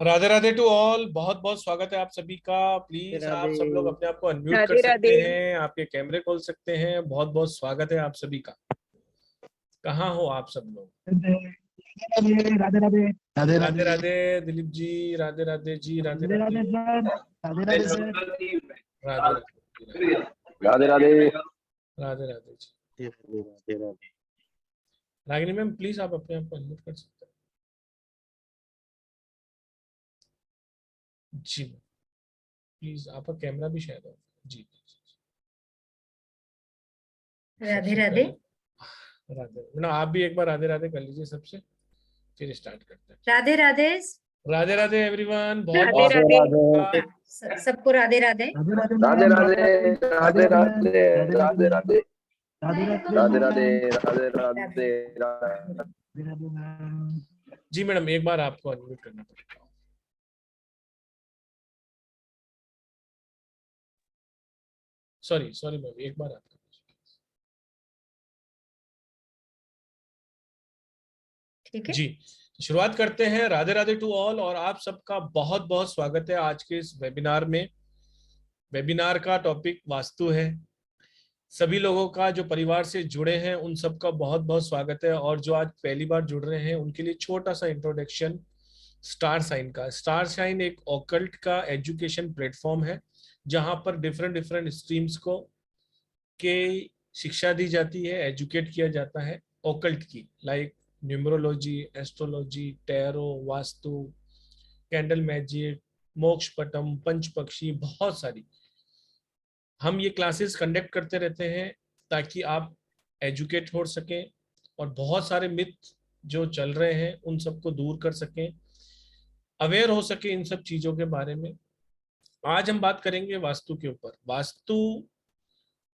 Radhe Radhe to all. बहुत बहुत स्वागत है आप सभी का। प्लीज आप राधे सब लोग अपने आप को अनम्यूट कर राधे सकते राधे। हैं, आपके कैमरे खोल सकते हैं। बहुत बहुत स्वागत है आप सभी का। कहाँ हो आप सब लोग? Radhe Radhe Radhe Radhe Radhe Radhe Radhe Dilip ji, Radhe Radhe ji, Radhe Radhe Radhe. Radhe sir. Radhe Radhe sir. Radhe Radhe ji, Radhe Radhe. Radhe Radhe ji. Radhe Radhe Radhe. Ragini ma'am please आप अपने आप को अनम्यूट कर सकते हैं जी। प्लीज आपका कैमरा भी शायद ऑफ है। जी जी, जी। राधे सबसे राधे। पहले राधे ना, आप भी एक बार राधे राधे कर लीजिए सबसे, फिर स्टार्ट करते हैं। राधे राधे। राधे राधे एवरीवन, बहुत राधे बहुत राधे राधे। राधे। सबको Radhe Radhe. Radhe Radhe Radhe ma'am. Radhe. Radhe Radhe ma'am. Radhe. Radhe Radhe Radhe Radhe. Radhe Radhe ma'am. Radhe. Radhe Radhe Radhe. Radhe Radhe ma'am. जी मैडम, एक बार आपको अनम्यूट करना पड़ेगा। सॉरी सॉरी मैम, एक बार आपका। ठीक है। जी, शुरुआत करते हैं। राधे राधे टू ऑल, और आप सबका बहुत बहुत स्वागत है आज के इस वेबिनार में। वेबिनार का टॉपिक वास्तु है। सभी लोगों का जो परिवार से जुड़े हैं उन सबका बहुत बहुत स्वागत है, और जो आज पहली बार जुड़ रहे हैं उनके लिए छोटा सा इंट्रोडक्शन स्टार साइन का। स्टार साइन एक ऑकल्ट का एजुकेशन प्लेटफॉर्म है जहां पर डिफरेंट डिफरेंट स्ट्रीम्स को के शिक्षा दी जाती है, एजुकेट किया जाता है ऑकल्ट की, like numerology, astrology, tarot, vastu, candle magic, मोक्ष पटम, पंच पक्षी, बहुत सारी। हम ये क्लासेस कंडक्ट करते रहते हैं ताकि आप एजुकेट हो सकें और बहुत सारे मिथ जो चल रहे हैं उन सबको दूर कर सकें, अवेयर हो सके इन सब चीजों के बारे में। आज हम बात करेंगे वास्तु के ऊपर। वास्तु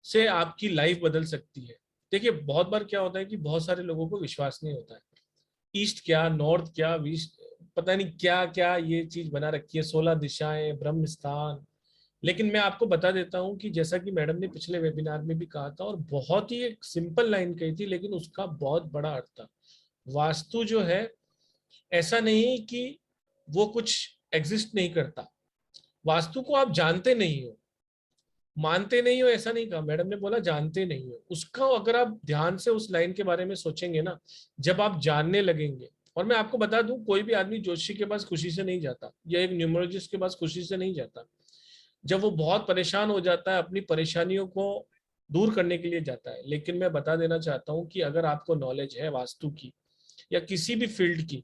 से आपकी लाइफ बदल सकती है। देखिए, बहुत बार क्या होता है कि बहुत सारे लोगों को विश्वास नहीं होता है। ईस्ट क्या, नॉर्थ क्या, वेस्ट, पता नहीं क्या क्या ये चीज बना रखी है, 16 दिशाएं, ब्रह्म स्थान। लेकिन मैं आपको बता देता हूं कि जैसा कि मैडम ने पिछले वेबिनार में भी कहा था, और बहुत ही एक सिंपल लाइन कही थी लेकिन उसका बहुत बड़ा अर्थ था। वास्तु जो है, ऐसा नहीं कि वो कुछ एग्जिस्ट नहीं करता। वास्तु को आप जानते नहीं हो, मानते नहीं हो, ऐसा नहीं कहा मैडम ने, बोला जानते नहीं हो उसका। अगर आप ध्यान से उस लाइन के बारे में सोचेंगे ना, जब आप जानने लगेंगे। और मैं आपको बता दूं, कोई भी आदमी ज्योतिषी के पास खुशी से नहीं जाता, या एक न्यूमरोलॉजिस्ट के पास खुशी से नहीं जाता। जब वो बहुत परेशान हो जाता है, अपनी परेशानियों को दूर करने के लिए जाता है। लेकिन मैं बता देना चाहता हूँ कि अगर आपको नॉलेज है वास्तु की या किसी भी फील्ड की,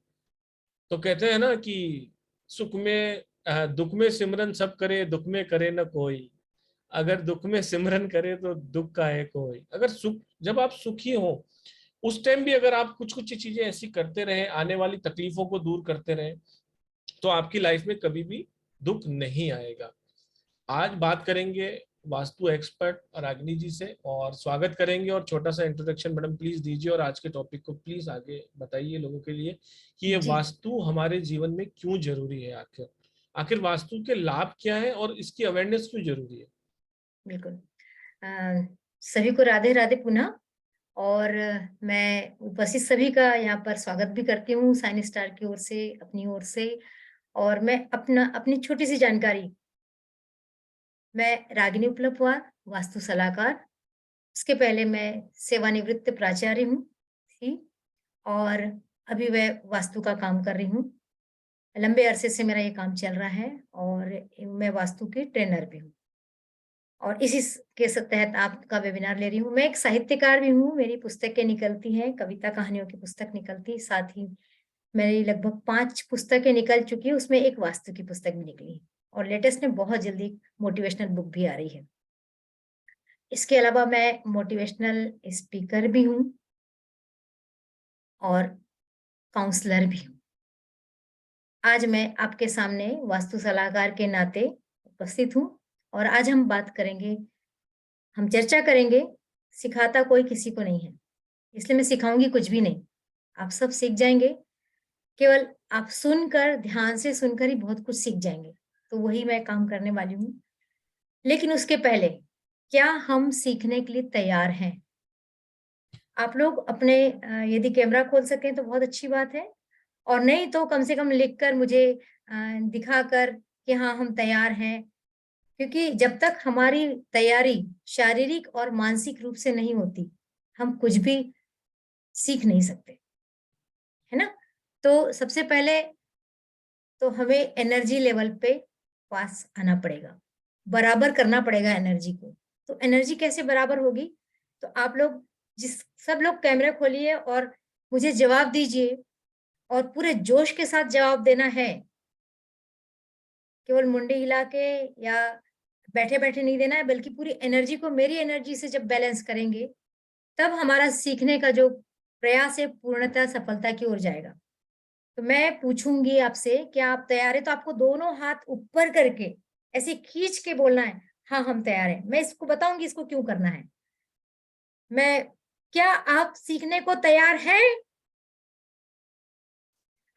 तो कहते हैं ना कि सुख में दुख में सिमरन सब करे, दुख में करे न कोई। अगर दुख में सिमरन करे तो दुख का है कोई। अगर सुख, जब आप सुखी हो उस टाइम भी अगर आप कुछ कुछ चीजें ऐसी करते रहे, आने वाली तकलीफों को दूर करते रहे, तो आपकी लाइफ में कभी भी दुख नहीं आएगा। आज बात करेंगे वास्तु एक्सपर्ट रागिनी जी से, और स्वागत करेंगे। और छोटा सा इंट्रोडक्शन मैडम प्लीज दीजिए, और आज के टॉपिक को प्लीज आगे बताइए लोगों के लिए कि ये जी वास्तु हमारे जीवन में क्यों जरूरी है। आखिर आखिर वास्तु के लाभ क्या है और इसकी अवेयरनेस क्यों जरूरी है। बिल्कुल। सभी को राधे राधे पुनः। और मैं उपस्थित सभी का यहाँ पर स्वागत भी करती हूँ साइन स्टार की ओर से, अपनी ओर से। और मैं अपनी छोटी सी जानकारी, मैं रागिनी उपलपुआर, वास्तु सलाहकार। इसके पहले मैं सेवानिवृत्त प्राचार्य हूँ थी, और अभी मैं वास्तु का काम कर रही हूँ। लंबे अरसे से मेरा ये काम चल रहा है, और मैं वास्तु की ट्रेनर भी हूँ। और इसी के तहत आपका वेबिनार ले रही हूँ। मैं एक साहित्यकार भी हूँ, मेरी पुस्तकें निकलती हैं, कविता कहानियों की पुस्तक निकलती, साथ ही मेरी लगभग 5 पुस्तकें निकल चुकी है, उसमें एक वास्तु की पुस्तक भी निकली, और लेटेस्ट में बहुत जल्दी मोटिवेशनल बुक भी आ रही है। इसके अलावा मैं मोटिवेशनल स्पीकर भी हूँ और काउंसलर भी हूँ। आज मैं आपके सामने वास्तु सलाहकार के नाते उपस्थित हूँ, और आज हम बात करेंगे, हम चर्चा करेंगे। सिखाता कोई किसी को नहीं है, इसलिए मैं सिखाऊंगी कुछ भी नहीं, आप सब सीख जाएंगे। केवल आप सुनकर, ध्यान से सुनकर ही बहुत कुछ सीख जाएंगे। तो वही मैं काम करने वाली हूँ। लेकिन उसके पहले, क्या हम सीखने के लिए तैयार हैं? आप लोग अपने यदि कैमरा खोल सकें तो बहुत अच्छी बात है, और नहीं तो कम से कम लिखकर मुझे दिखाकर कि हाँ हम तैयार हैं, क्योंकि जब तक हमारी तैयारी शारीरिक और मानसिक रूप से नहीं होती, हम कुछ भी सीख नहीं सकते, है ना। तो सबसे पहले तो हमें एनर्जी लेवल पे पास आना पड़ेगा, बराबर करना पड़ेगा एनर्जी को। तो एनर्जी कैसे बराबर होगी? तो आप लोग सब लोग कैमरा खोलिए और मुझे जवाब दीजिए, और पूरे जोश के साथ जवाब देना है, केवल मुंडी हिला के या बैठे बैठे नहीं देना है, बल्कि पूरी एनर्जी को मेरी एनर्जी से जब बैलेंस करेंगे, तब हमारा सीखने का जो प्रयास है पूर्णतः सफलता की ओर जाएगा। तो मैं पूछूंगी आपसे, क्या आप तैयार है? तो आपको दोनों हाथ ऊपर करके ऐसे खींच के बोलना है, हाँ हम तैयार हैं। मैं इसको बताऊंगी इसको क्यों करना है। क्या आप सीखने को तैयार हैं?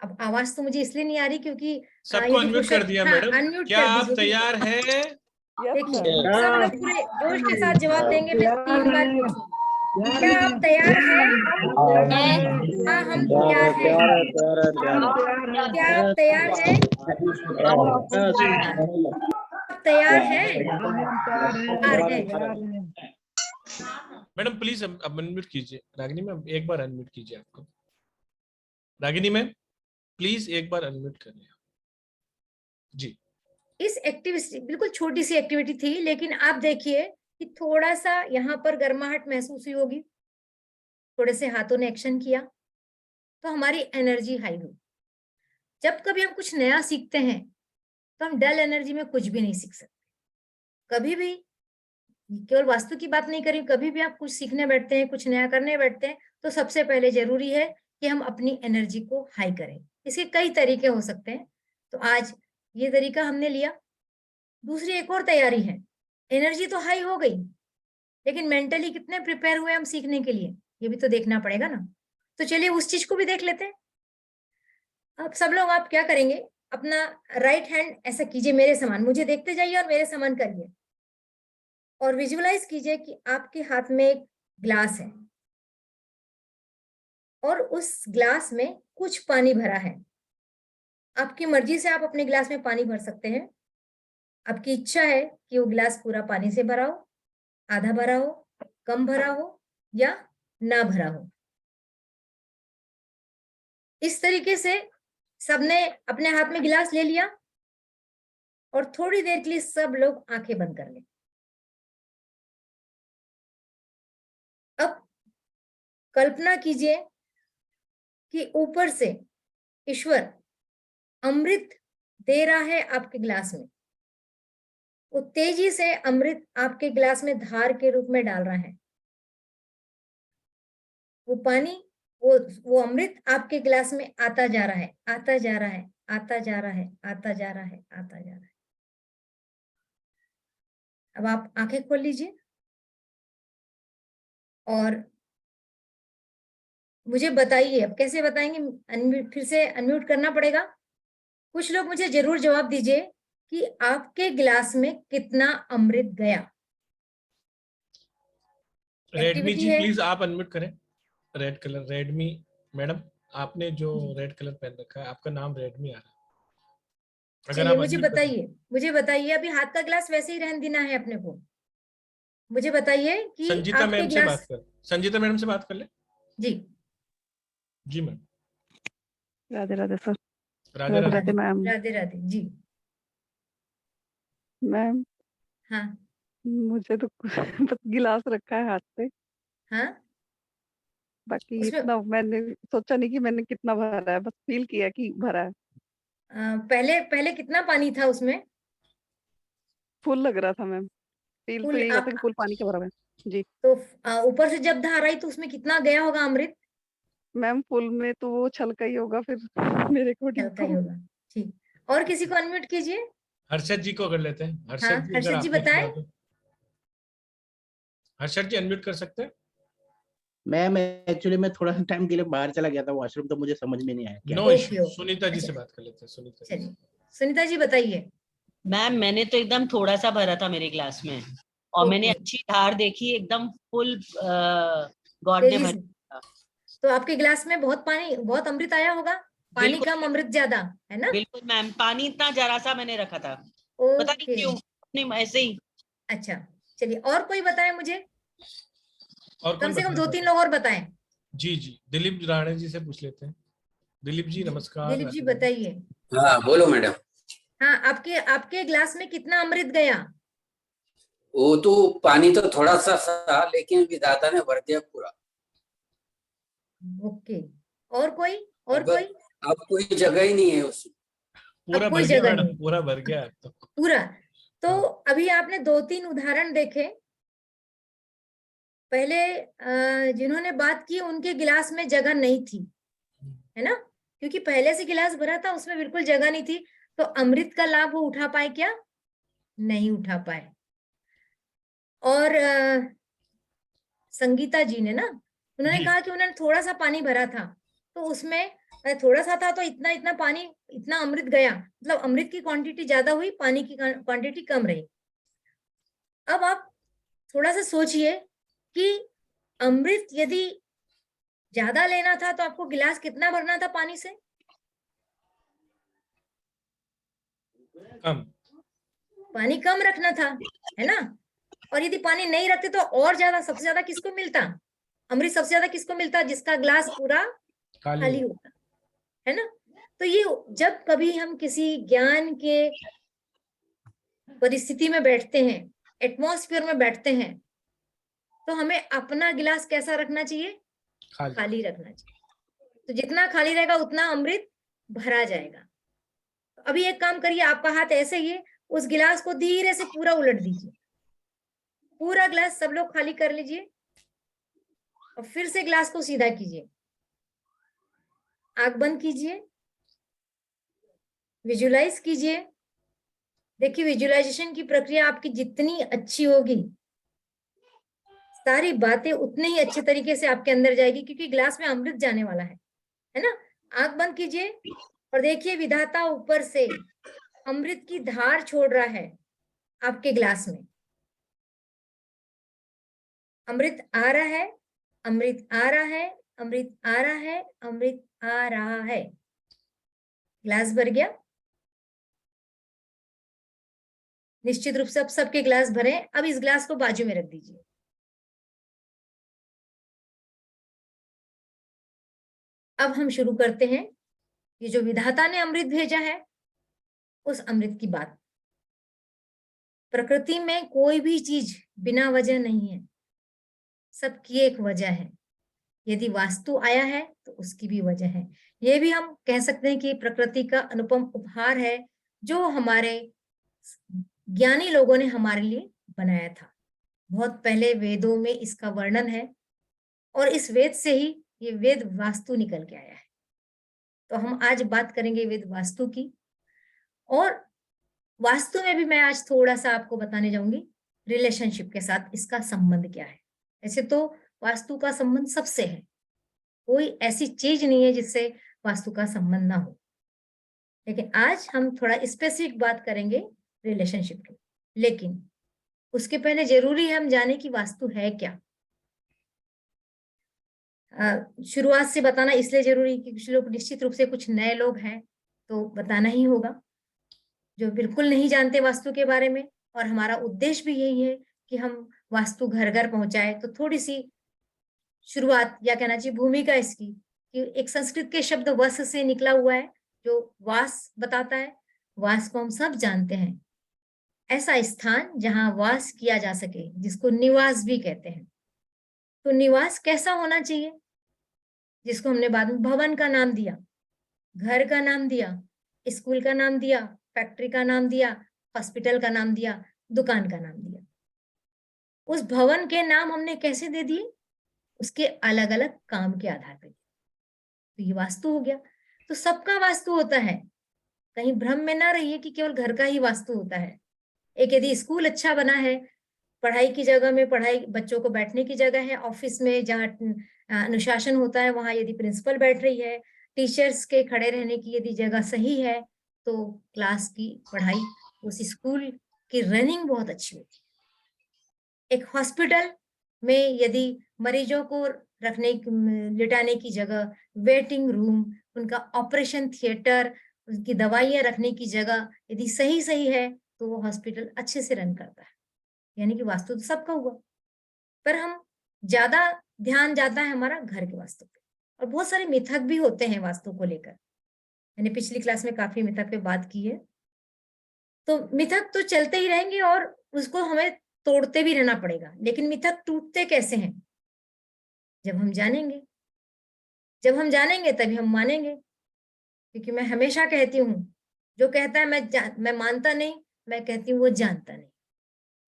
अब आवाज तो मुझे इसलिए नहीं आ रही क्योंकि सबको अनम्यूट कर दिया मैडम। अनम्यूट क्या कर आप दीजिए। तैयार हैं? देखिए सब लोग पूरे जोश के साथ जवाब देंगे। मैं 3 बार पूछूंगी, क्या आप तैयार हैं? हाँ हम तैयार हैं। क्या आप तैयार हैं? आप तैयार हैं? तैयार हैं। मैडम प्लीज अब अनम्यूट कीजिए। रागिनी मैम एक बार अनम्यूट कीजिए आपको। रागिनी मैम प्लीज एक बार अनम्यूट करिए जी। इस एक्टिविटी बिल्कुल छोटी सी एक्टिविटी थी, लेकिन आप देखिए कि थोड़ा सा यहाँ पर गर्माहट महसूस हुई होगी, थोड़े से हाथों ने एक्शन किया, तो हमारी एनर्जी हाई हुई। जब कभी हम कुछ नया सीखते हैं तो हम डल एनर्जी में कुछ भी नहीं सीख सकते। कभी भी, केवल वास्तु की बात नहीं करी, कभी भी आप कुछ सीखने बैठते हैं, कुछ नया करने बैठते हैं, तो सबसे पहले जरूरी है कि हम अपनी एनर्जी को हाई करें। इसके कई तरीके हो सकते हैं, तो आज ये तरीका हमने लिया। दूसरी एक और तैयारी है, एनर्जी तो हाई हो गई, लेकिन मेंटली कितने प्रिपेयर हुए हम सीखने के लिए, ये भी तो देखना पड़ेगा ना। तो चलिए उस चीज को भी देख लेते हैं। अब सब लोग आप क्या करेंगे, अपना राइट हैंड ऐसा कीजिए मेरे समान, मुझे देखते जाइए और मेरे समान करिए, और विजुअलाइज कीजिए कि आपके हाथ में एक ग्लास है और उस ग्लास में कुछ पानी भरा है। आपकी मर्जी से आप अपने ग्लास में पानी भर सकते हैं। आपकी इच्छा है कि वो ग्लास पूरा पानी से भरा हो, आधा भरा हो, कम भरा हो या ना भरा हो। इस तरीके से सबने अपने हाथ में गिलास ले लिया और थोड़ी देर के लिए सब लोग आंखें बंद कर लें। अब कल्पना कीजिए कि ऊपर से ईश्वर अमृत दे रहा है आपके ग्लास में। वो तेजी से अमृत आपके ग्लास में धार के रूप में डाल रहा है। वो पानी, वो अमृत आपके ग्लास में आता जा रहा है, आता जा रहा है, आता जा रहा है, आता जा रहा है, आता जा रहा है। अब आप आंखें खोल लीजिए और मुझे बताइए, अब कैसे बताएंगे? अनम्यूट, फिर से अनम्यूट करना पड़ेगा। कुछ लोग मुझे जरूर जवाब दीजिए कि आपके गिलास में कितना अमृत गया। रेडमी एक्टिविटी जी है। प्लीज आप अनम्यूट करें। रेड कलर रेडमी मैडम, आपने जो रेड कलर पहन रखा है, आपका नाम रेडमी आ रहा है। अगर चलिए आप unmute कर मुझे बताइए अभी हाथ का ग्लास वैसे ही रहने देना है अपने को। मुझे बताइए कि संजीता आपके मैम से बात ग्लास। कर, संजीता मैडम से बात कर ले। जी जी ma'am. Radhe Radhe sir. Radhe Radhe Radhe Radhe ma'am. Radhe Radhe ji. Ma'am हाँ मुझे तो बस गिलास रखा है हाथ पे, हाँ, बाकी उसमें इतना मैंने सोचा नहीं कि मैंने कितना भरा है, बस फील किया कि भरा है। पहले पहले कितना पानी था उसमें? फुल लग रहा था मैम, फील तो फुल यही होता है कि फुल पानी का भरा हुआ है जी। तो ऊपर से जब धार आई तो उसमें कितना गया होगा अमृत? मैम फुल में तो वो छलका ही होगा फिर मेरे अकॉर्डिंग हल्का ही तो। होगा। ठीक, और किसी को अनम्यूट कीजिए। हर्षद जी को कर लेते हैं। हाँ हर्षद जी अगर हर्षद जी आपने किया बताएं। तो हर्षद जी अनम्यूट कर सकते हैं। मैम एक्चुअली मैं थोड़ा टाइम के लिए बाहर चला गया था वॉशरूम, तो मुझे समझ में नहीं आया क्या। No issue, okay. Sunita ji से अच्छा बात कर लेते हैं। सुनीता जी चलिए सुनीता जी बताइए। मैम मैंने तो एकदम थोड़ा सा भरा था मेरे ग्लास में, और मैंने ओके, अच्छी धार देखी, एकदम फुल गॉड ने तेजी भर से। दिया। तो आपके गिलास में बहुत पानी, बहुत अमृत आया होगा। पानी बिल्कुल कम अमृत ज्यादा, है ना? बिल्कुल मैम, पानी इतना जरा सा मैंने रखा था, पता नहीं ओके, क्यों, नहीं ऐसे ही। अच्छा, चलिए और कोई बताए मुझे, और कम कौन से कम बताना 2-3 चाहता लोग और बताएं। है? जी जी, दिलीप राणे जी से पूछ लेते हैं। दिलीप जी नमस्कार। दिलीप जी राधे राधे। बताइए। हाँ बोलो मैडम। हाँ, आपके आपके ग्लास में कितना अमृत गया? वो तो पानी तो थोड़ा सा था, लेकिन विधाता ने भर दिया पूरा। ओके, और कोई, और अब कोई? अब कोई जगह ही नहीं है उसमें। पूरा अब कोई भर गया जगह मैडम, नहीं, पूरा भर गया अब तो। पूरा। तो हाँ। अभी आपने 2-3 उदाहरण देखे। पहले जिन्होंने बात की उनके गिलास में जगह नहीं थी, है ना? क्योंकि पहले से गिलास भरा था, उसमें बिल्कुल जगह नहीं थी, तो अमृत का लाभ वो उठा पाए क्या? नहीं उठा पाए। और संगीता जी ने ना, उन्होंने जी कहा कि उन्होंने थोड़ा सा पानी भरा था, तो उसमें थोड़ा सा था तो इतना इतना पानी, इतना अमृत गया, मतलब अमृत की क्वांटिटी ज्यादा हुई, पानी की क्वांटिटी कम रही। अब आप थोड़ा सा सोचिए कि अमृत यदि ज्यादा लेना था तो आपको गिलास कितना भरना था पानी से? कम। पानी कम रखना था, है ना? और यदि पानी नहीं रखते तो और ज्यादा, सबसे ज्यादा किसको मिलता अमृत? सबसे ज्यादा किसको मिलता? जिसका ग्लास पूरा खाली होता, है ना? तो ये जब कभी हम किसी ज्ञान के परिस्थिति में बैठते हैं, एटमॉस्फेयर में बैठते हैं, तो हमें अपना गिलास कैसा रखना चाहिए? खाली रखना चाहिए। तो जितना खाली रहेगा उतना अमृत भरा जाएगा। तो अभी एक काम करिए, आपका हाथ ऐसे ही है, उस गिलास को धीरे से पूरा उलट दीजिए, पूरा ग्लास सब लोग खाली कर लीजिए, और फिर से ग्लास को सीधा कीजिए, आंख बंद कीजिए, विजुलाइज कीजिए। देखिए, विजुलाइजेशन की प्रक्रिया आपकी जितनी अच्छी होगी, सारी बातें उतने ही अच्छे तरीके से आपके अंदर जाएगी, क्योंकि ग्लास में अमृत जाने वाला है ना? आंख बंद कीजिए और देखिए, विधाता ऊपर से अमृत की धार छोड़ रहा है आपके ग्लास में। अमृत आ रहा है, अमृत आ रहा है, अमृत आ रहा है, अमृत आ रहा है। ग्लास भर गया। निश्चित रूप से अब सबके ग्लास भरे। अब इस ग्लास को बाजू में रख दीजिए। अब हम शुरू करते हैं, ये जो विधाता ने अमृत भेजा है, उस अमृत की बात। प्रकृति में कोई भी चीज बिना वजह नहीं है, सबकी एक वजह है। यदि वास्तु आया है तो उसकी भी वजह है। ये भी हम कह सकते हैं कि प्रकृति का अनुपम उपहार है, जो हमारे ज्ञानी लोगों ने हमारे लिए बनाया था। बहुत पहले वेदों में इसका वर्णन है, और इस वेद से ही ये वेद वास्तु निकल के आया है। तो हम आज बात करेंगे वेद वास्तु की, और वास्तु में भी मैं आज थोड़ा सा आपको बताने जाऊंगी रिलेशनशिप के साथ इसका संबंध क्या है। ऐसे तो वास्तु का संबंध सबसे है, कोई ऐसी चीज नहीं है जिससे वास्तु का संबंध ना हो, लेकिन आज हम थोड़ा स्पेसिफिक बात करेंगे रिलेशनशिप की। लेकिन उसके पहले जरूरी है हम जाने कि वास्तु है क्या। शुरुआत से बताना इसलिए जरूरी कि कुछ लोग, निश्चित रूप से कुछ नए लोग हैं तो बताना ही होगा, जो बिल्कुल नहीं जानते वास्तु के बारे में। और हमारा उद्देश्य भी यही है कि हम वास्तु घर घर पहुंचाए। तो थोड़ी सी शुरुआत, या कहना चाहिए भूमिका इसकी, कि एक संस्कृत के शब्द वस से निकला हुआ है, जो वास बताता है। वास को हम सब जानते हैं, ऐसा स्थान जहां वास किया जा सके, जिसको निवास भी कहते हैं। तो निवास कैसा होना चाहिए, जिसको हमने बाद में भवन का नाम दिया, घर का नाम दिया, स्कूल का नाम दिया, फैक्ट्री का नाम दिया, हॉस्पिटल का नाम दिया, दुकान का नाम दिया। उस भवन के नाम हमने कैसे दे दिए? उसके अलग अलग काम के आधार पर। तो ये वास्तु हो गया। तो सबका वास्तु होता है, कहीं भ्रम में ना रहिए कि केवल घर का ही वास्तु होता है। एक यदि स्कूल अच्छा बना है, पढ़ाई की जगह में पढ़ाई, बच्चों को बैठने की जगह है, ऑफिस में जहाँ अनुशासन होता है वहां यदि प्रिंसिपल बैठ रही है, टीचर्स के खड़े रहने की यदि जगह सही है, तो क्लास की पढ़ाई, उस स्कूल की रनिंग बहुत अच्छी होती है। एक हॉस्पिटल में यदि मरीजों को रखने लिटाने की जगह, वेटिंग रूम, उनका ऑपरेशन थिएटर, उनकी दवाइयां रखने की जगह यदि सही सही है तो वो हॉस्पिटल अच्छे से रन करता है। यानी कि वास्तु तो सबका हुआ, पर हम ज्यादा ध्यान जाता है हमारा घर के वास्तु पे, और बहुत सारे मिथक भी होते हैं वास्तु को लेकर। मैंने पिछली क्लास में काफी मिथक पे बात की है। तो मिथक तो चलते ही रहेंगे और उसको हमें तोड़ते भी रहना पड़ेगा, लेकिन मिथक टूटते कैसे हैं? जब हम जानेंगे, जब हम जानेंगे तभी हम मानेंगे। क्योंकि मैं हमेशा कहती हूँ, जो कहता है मैं मानता नहीं, मैं कहती हूँ वो जानता नहीं।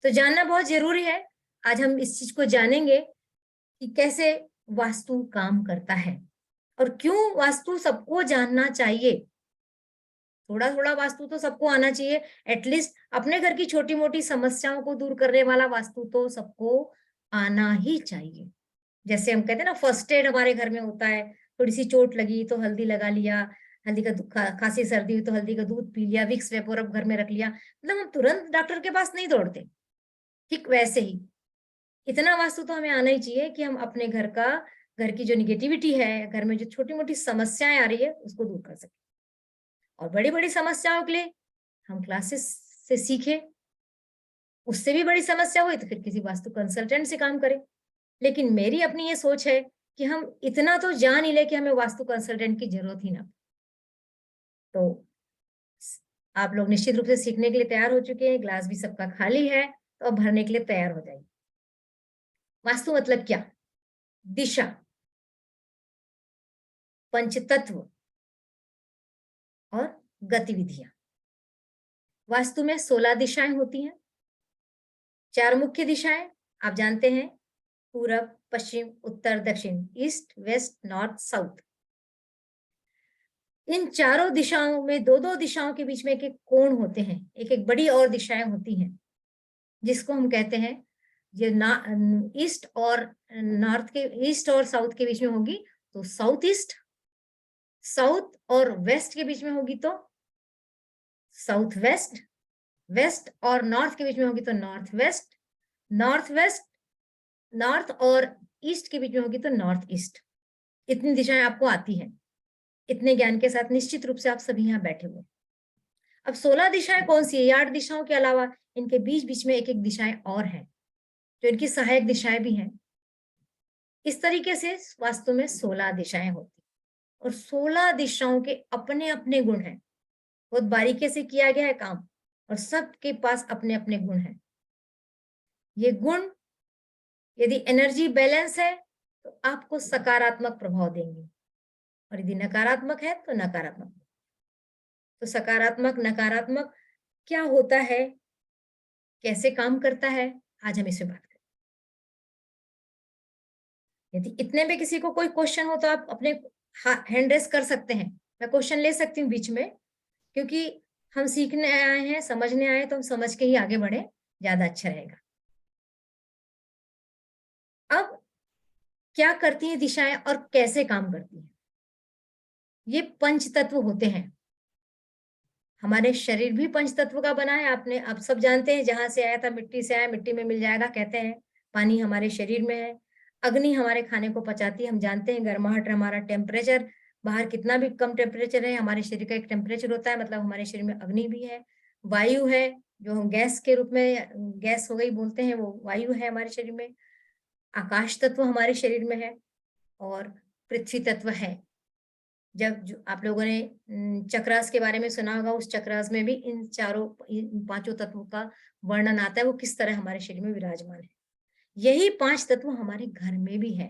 तो जानना बहुत जरूरी है। आज हम इस चीज को जानेंगे कि कैसे वास्तु काम करता है और क्यों वास्तु सबको जानना चाहिए। थोड़ा थोड़ा वास्तु तो सबको आना चाहिए, एटलीस्ट अपने घर की छोटी मोटी समस्याओं को दूर करने वाला वास्तु तो सबको आना ही चाहिए। जैसे हम कहते हैं ना, फर्स्ट एड हमारे घर में होता है, थोड़ी सी चोट लगी तो हल्दी लगा लिया, हल्दी का खांसी सर्दी हुई तो हल्दी का दूध पी लिया, विक्स वेपोरब घर में रख लिया, मतलब हम तुरंत डॉक्टर के पास नहीं दौड़ते। ठीक वैसे ही इतना वास्तु तो हमें आना ही चाहिए कि हम अपने घर की जो निगेटिविटी है, घर में जो छोटी मोटी समस्याएं आ रही है उसको दूर कर सके। और बड़ी बड़ी समस्याओं के लिए हम क्लासेस से सीखे, उससे भी बड़ी समस्या हुई तो फिर किसी वास्तु कंसल्टेंट से काम करें। लेकिन मेरी अपनी ये सोच है कि हम इतना तो जान ही ले कि हमें वास्तु कंसल्टेंट की जरूरत ही ना। तो आप लोग निश्चित रूप से सीखने के लिए तैयार हो चुके हैं, ग्लास भी सबका खाली है, तो अब भरने के लिए तैयार हो जाइए। वास्तु मतलब क्या? दिशा, पंचतत्व और गतिविधियां। वास्तु में 16 दिशाएं होती हैं। 4 मुख्य दिशाएं आप जानते हैं, पूरब, पश्चिम, उत्तर, दक्षिण, ईस्ट, वेस्ट, नॉर्थ, साउथ। इन चारों दिशाओं में दो दो दिशाओं के बीच में एक एक कोण होते हैं, एक एक बड़ी और दिशाएं होती हैं, जिसको हम कहते हैं, ये ईस्ट और नॉर्थ के, ईस्ट और साउथ के बीच में होगी तो साउथ ईस्ट, साउथ और वेस्ट के बीच में होगी तो साउथ वेस्ट, वेस्ट और नॉर्थ के बीच में होगी तो north west, north west, north और ईस्ट के बीच में होगी तो नॉर्थ ईस्ट। इतनी दिशाएं आपको आती हैं। इतने ज्ञान के साथ निश्चित रूप से आप सभी यहाँ बैठे हुए। अब 16 दिशाएं कौन सी है? 8 दिशाओं के अलावा इनके बीच बीच में एक एक दिशाएं और हैं, जो इनकी सहायक दिशाएं भी हैं। इस तरीके से वास्तु में 16 दिशाएं होती, और 16 दिशाओं के अपने अपने गुण हैं। बहुत बारीकी से किया गया है काम, और सबके पास अपने अपने गुण हैं। ये गुण यदि एनर्जी बैलेंस है तो आपको सकारात्मक प्रभाव देंगे, और यदि नकारात्मक है तो नकारात्मक। तो सकारात्मक नकारात्मक क्या होता है, कैसे काम करता है, आज हम इस पे बात करें। यदि इतने में किसी को कोई क्वेश्चन हो तो आप अपने हैंड रेस कर सकते हैं, मैं क्वेश्चन ले सकती हूँ बीच में, क्योंकि हम सीखने आए हैं, समझने आए, तो हम समझ के ही आगे बढ़े, ज्यादा अच्छा रहेगा। अब क्या करती हैं दिशाएं और कैसे काम करती हैं? ये पंच तत्व होते हैं। हमारे शरीर भी पंच तत्व का बना है। आपने आप सब जानते हैं, जहां से आया था मिट्टी से आया, मिट्टी में मिल जाएगा कहते हैं। पानी हमारे शरीर में है, अग्नि हमारे खाने को पचाती है। हम जानते हैं गर्माहट हमारा टेम्परेचर, बाहर कितना भी कम टेम्परेचर है, हमारे शरीर का एक टेम्परेचर होता है, मतलब हमारे शरीर में अग्नि भी है। वायु है, जो हम गैस के रूप में, गैस हो गई बोलते हैं, वो वायु है हमारे शरीर में। आकाश तत्व हमारे शरीर में है, और पृथ्वी तत्व है। जब जो आप लोगों ने चक्रास के बारे में सुना होगा, उस चक्रास में भी इन पांचों तत्वों का वर्णन आता है, वो किस तरह हमारे शरीर में विराजमान है। यही 5 तत्व हमारे घर में भी है।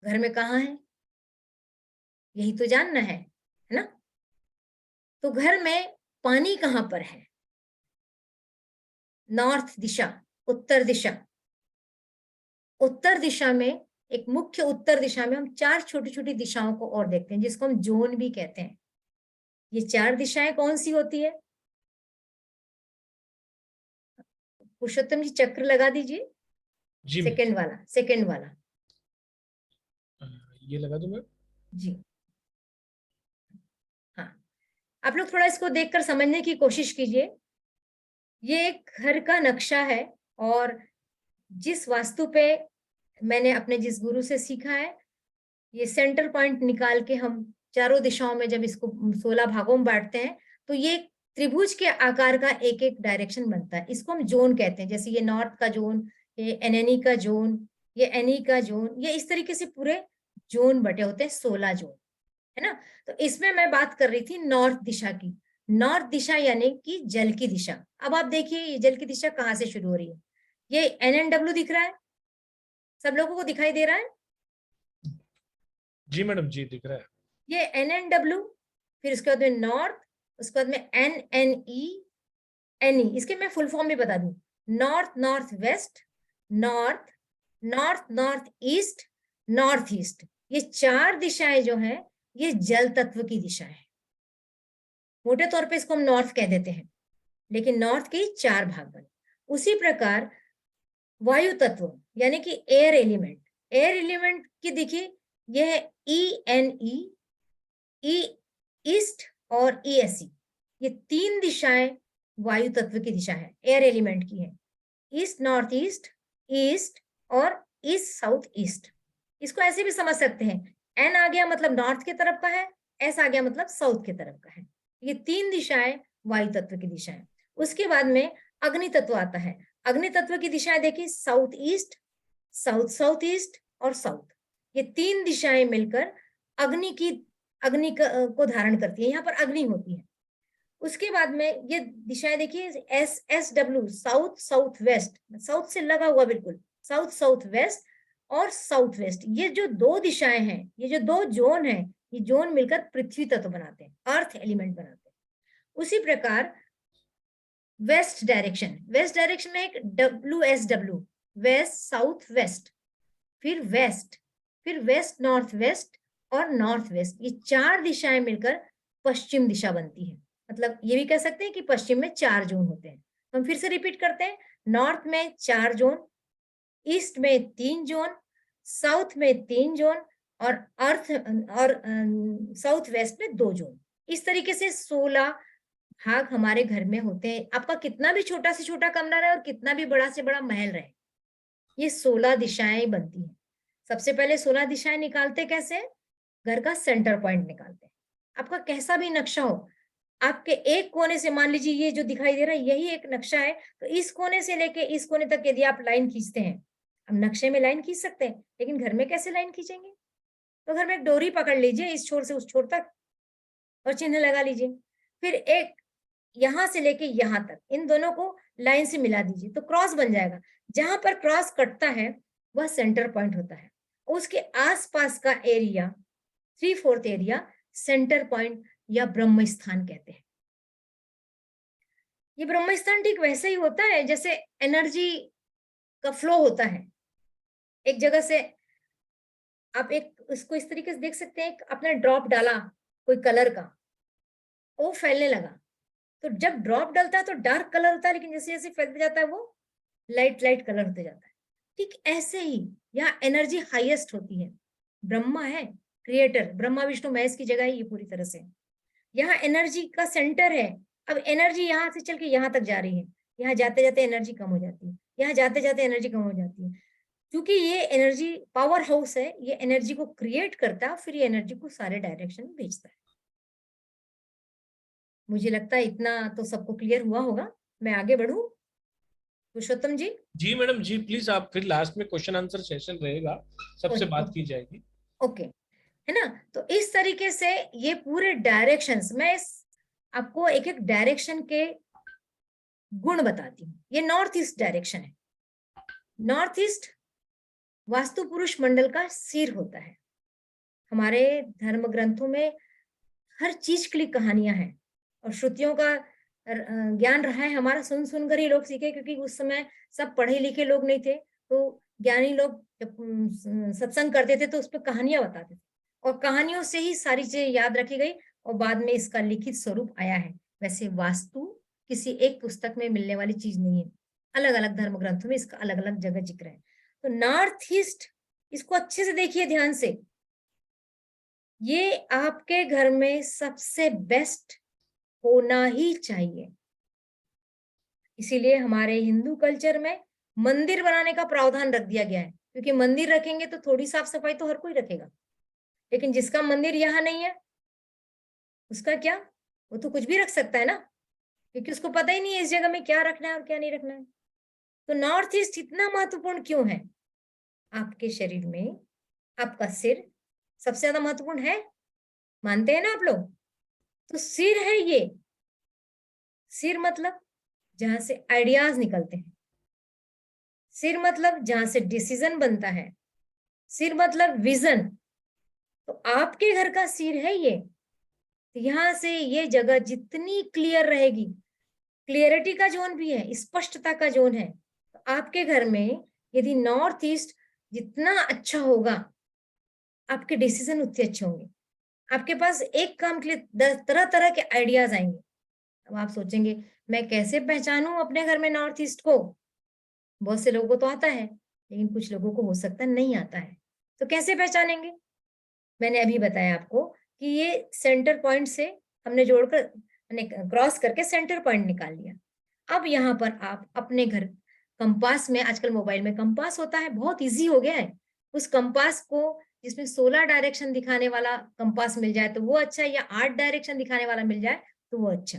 घर में कहाँ है, यही तो जानना है ना? तो घर में पानी कहाँ पर है? नॉर्थ दिशा, उत्तर दिशा। उत्तर दिशा में, एक मुख्य उत्तर दिशा में हम 4 छोटी छोटी दिशाओं को और देखते हैं, जिसको हम जोन भी कहते हैं। ये 4 दिशाएं कौन सी होती है? पुरुषोत्तम जी चक्र लगा दीजिए, सेकंड वाला ये लगा दूं मैं जी। हाँ, आप लोग थोड़ा इसको देखकर समझने की कोशिश कीजिए। ये एक घर का नक्शा है, और जिस वास्तु पे मैंने अपने जिस गुरु से सीखा है, ये सेंटर पॉइंट निकाल के हम चारों दिशाओं में जब इसको 16 भागों में बांटते हैं तो ये त्रिभुज के आकार का एक एक डायरेक्शन बनता है। इसको हम जोन कहते हैं। जैसे ये नॉर्थ का जोन, ये एनएनी का जोन, ये एनी का जोन, ये इस तरीके से पूरे जोन बटे होते हैं, 16 जोन, है ना। तो इसमें मैं बात कर रही थी नॉर्थ दिशा की। नॉर्थ दिशा यानी कि जल की दिशा। अब आप देखिए ये जल की दिशा कहाँ से शुरू हो रही है। ये NNW दिख रहा है, सब लोगों को दिखाई दे रहा है? जी मैडम जी, दिख रहा है। ये NNW, फिर उसके बाद में नॉर्थ, उसके बाद में NNE, इसके मैं फुल फॉर्म भी बता दूं। North north west, north north north east, north east. ये 4 दिशाएं जो हैं ये जल तत्व की दिशा है। मोटे तौर पे इसको हम नॉर्थ कह देते हैं, लेकिन नॉर्थ के 4 भाग बने। उसी प्रकार वायु तत्व यानी कि एयर एलिमेंट, एयर एलिमेंट की देखिए यह है ENE, ईस्ट और ESE। ये 3 दिशाएं वायु तत्व की दिशा है, एयर एलिमेंट की है। ईस्ट नॉर्थ ईस्ट, ईस्ट और ईस्ट साउथ ईस्ट। इसको ऐसे भी समझ सकते हैं, N आ गया मतलब नॉर्थ की तरफ का है, S आ गया मतलब साउथ की तरफ का है। ये 3 दिशाएं वायु तत्व की दिशा है। उसके बाद में अग्नि तत्व आता है। अग्नि तत्व की दिशाएं देखिए south east, south south east और साउथ। ये 3 दिशाएं मिलकर अग्नि को धारण करती है। यहाँ पर अग्नि होती है। उसके बाद में ये दिशाएं देखिए SSW, south south west, south से लगा हुआ बिल्कुल, साउथ साउथ वेस्ट और साउथ वेस्ट। ये जो 2 दिशाएं हैं, ये जो 2 जोन हैं, ये जोन मिलकर पृथ्वी तत्व बनाते हैं, अर्थ एलिमेंट बनाते हैं। उसी प्रकार वेस्ट डायरेक्शन में एक WSW, वेस्ट साउथ वेस्ट, फिर वेस्ट नॉर्थ वेस्ट और नॉर्थ वेस्ट। ये 4 दिशाएं मिलकर पश्चिम दिशा बनती है। मतलब ये भी कह सकते हैं कि पश्चिम में 4 जोन होते हैं। हम फिर से रिपीट करते हैं, नॉर्थ में 4 जोन, ईस्ट में 3 जोन, साउथ में 3 जोन और अर्थ और साउथ वेस्ट में 2 जोन। इस तरीके से 16 भाग हमारे घर में होते हैं। आपका कितना भी छोटा से छोटा कमरा रहे और कितना भी बड़ा से बड़ा महल रहे, ये 16 दिशाएं बनती हैं। सबसे पहले 16 दिशाएं निकालते कैसे? घर का सेंटर पॉइंट निकालते हैं। आपका कैसा भी नक्शा हो, आपके एक कोने से, मान लीजिए ये जो दिखाई दे रहा है यही एक नक्शा है, तो इस कोने से लेके इस कोने तक यदि आप लाइन खींचते हैं, हम नक्शे में लाइन खींच सकते हैं, लेकिन घर में कैसे लाइन खींचेंगे? तो घर में एक डोरी पकड़ लीजिए इस छोर से उस छोर तक और चिन्ह लगा लीजिए। फिर एक यहां से लेके यहां तक, इन दोनों को लाइन से मिला दीजिए तो क्रॉस बन जाएगा। जहां पर क्रॉस कटता है वह सेंटर पॉइंट होता है। उसके आसपास का एरिया, 3/4 एरिया सेंटर पॉइंट या ब्रह्म स्थान कहते हैं। ये ब्रह्म स्थान ठीक वैसे ही होता है जैसे एनर्जी का फ्लो होता है। एक जगह से आप एक इसको इस तरीके से देख सकते हैं, आपने ड्रॉप डाला कोई कलर का, वो फैलने लगा, तो जब ड्रॉप डलता है तो डार्क कलर होता है, लेकिन जैसे जैसे फैलते जाता है वो लाइट कलर होते जाता है। ठीक ऐसे ही यहाँ एनर्जी हाईएस्ट होती है। ब्रह्मा है क्रिएटर, ब्रह्मा विष्णु महेश की जगह है ये पूरी तरह से। यहाँ एनर्जी का सेंटर है। अब एनर्जी यहाँ से चल के यहाँ तक जा रही है, यहाँ जाते जाते एनर्जी कम हो जाती है, यहाँ जाते जाते एनर्जी कम हो जाती है। क्योंकि ये एनर्जी पावर हाउस है, ये एनर्जी को क्रिएट करता है, फिर ये एनर्जी को सारे डायरेक्शन में भेजता है। मुझे लगता है इतना तो सबको क्लियर हुआ होगा। मैं आगे बढ़ूं पुरुषोत्तम जी? जी मैडम जी, प्लीज आप फिर लास्ट में क्वेश्चन आंसर सेशन रहेगा, सबसे बात की जाएगी। ओके, है ना। तो इस तरीके से ये पूरे डायरेक्शंस, मैं आपको एक एक डायरेक्शन के गुण बताती हूँ। ये नॉर्थ ईस्ट डायरेक्शन है। नॉर्थ ईस्ट वास्तु पुरुष मंडल का सिर होता है। हमारे धर्म ग्रंथों में हर चीज के लिए कहानियां हैं और श्रुतियों का ज्ञान रहा है हमारा, सुन कर ही लोग सीखे, क्योंकि उस समय सब पढ़े लिखे लोग नहीं थे, तो ज्ञानी लोग जब सत्संग करते थे तो उस पर कहानियां बताते थे और कहानियों से ही सारी चीजें याद रखी गई और बाद में इसका लिखित स्वरूप आया है। वैसे वास्तु किसी एक पुस्तक में मिलने वाली चीज नहीं है, अलग अलग धर्म ग्रंथों में इसका अलग अलग जगह जिक्र है। तो नॉर्थ ईस्ट, इसको अच्छे से देखिए ध्यान से, ये आपके घर में सबसे बेस्ट होना ही चाहिए। इसीलिए हमारे हिंदू कल्चर में मंदिर बनाने का प्रावधान रख दिया गया है, क्योंकि मंदिर रखेंगे तो थोड़ी साफ सफाई तो हर कोई रखेगा, लेकिन जिसका मंदिर यहाँ नहीं है उसका क्या, वो तो कुछ भी रख सकता है ना, क्योंकि उसको पता ही नहीं है इस जगह में क्या रखना है और क्या नहीं रखना है। तो नॉर्थ ईस्ट इतना महत्वपूर्ण क्यों है? आपके शरीर में आपका सिर सबसे ज्यादा महत्वपूर्ण है, मानते हैं ना आप लोग? तो सिर है ये। सिर मतलब जहां से आइडियाज निकलते हैं, सिर मतलब जहां से डिसीजन बनता है, सिर मतलब विजन। तो आपके घर का सिर है ये। तो यहां से ये जगह जितनी क्लियर रहेगी, क्लियरिटी का जोन भी है, स्पष्टता का जोन है, तो आपके घर में यदि नॉर्थ ईस्ट जितना अच्छा होगा, आपके डिसीजन उतने अच्छे होंगे। आपके पास एक काम के लिए तरह तरह के आइडियाज आएंगे। अब आप सोचेंगे मैं कैसे पहचानूं अपने घर में नॉर्थ ईस्ट को? बहुत से लोगों को तो आता है, लेकिन कुछ लोगों को हो सकता है नहीं आता है। तो कैसे पहचानेंगे? मैंने अभी बताया आपको कि ये सेंटर पॉइंट से हमने जोड़कर क्रॉस करके सेंटर पॉइंट निकाल लिया। अब यहाँ पर आप अपने घर कंपास में, आजकल मोबाइल में कंपास होता है, बहुत इजी हो गया है। उस कंपास को जिसमें 16 डायरेक्शन दिखाने वाला कंपास मिल जाए तो वो अच्छा है, या 8 डायरेक्शन दिखाने वाला मिल जाए तो वो अच्छा,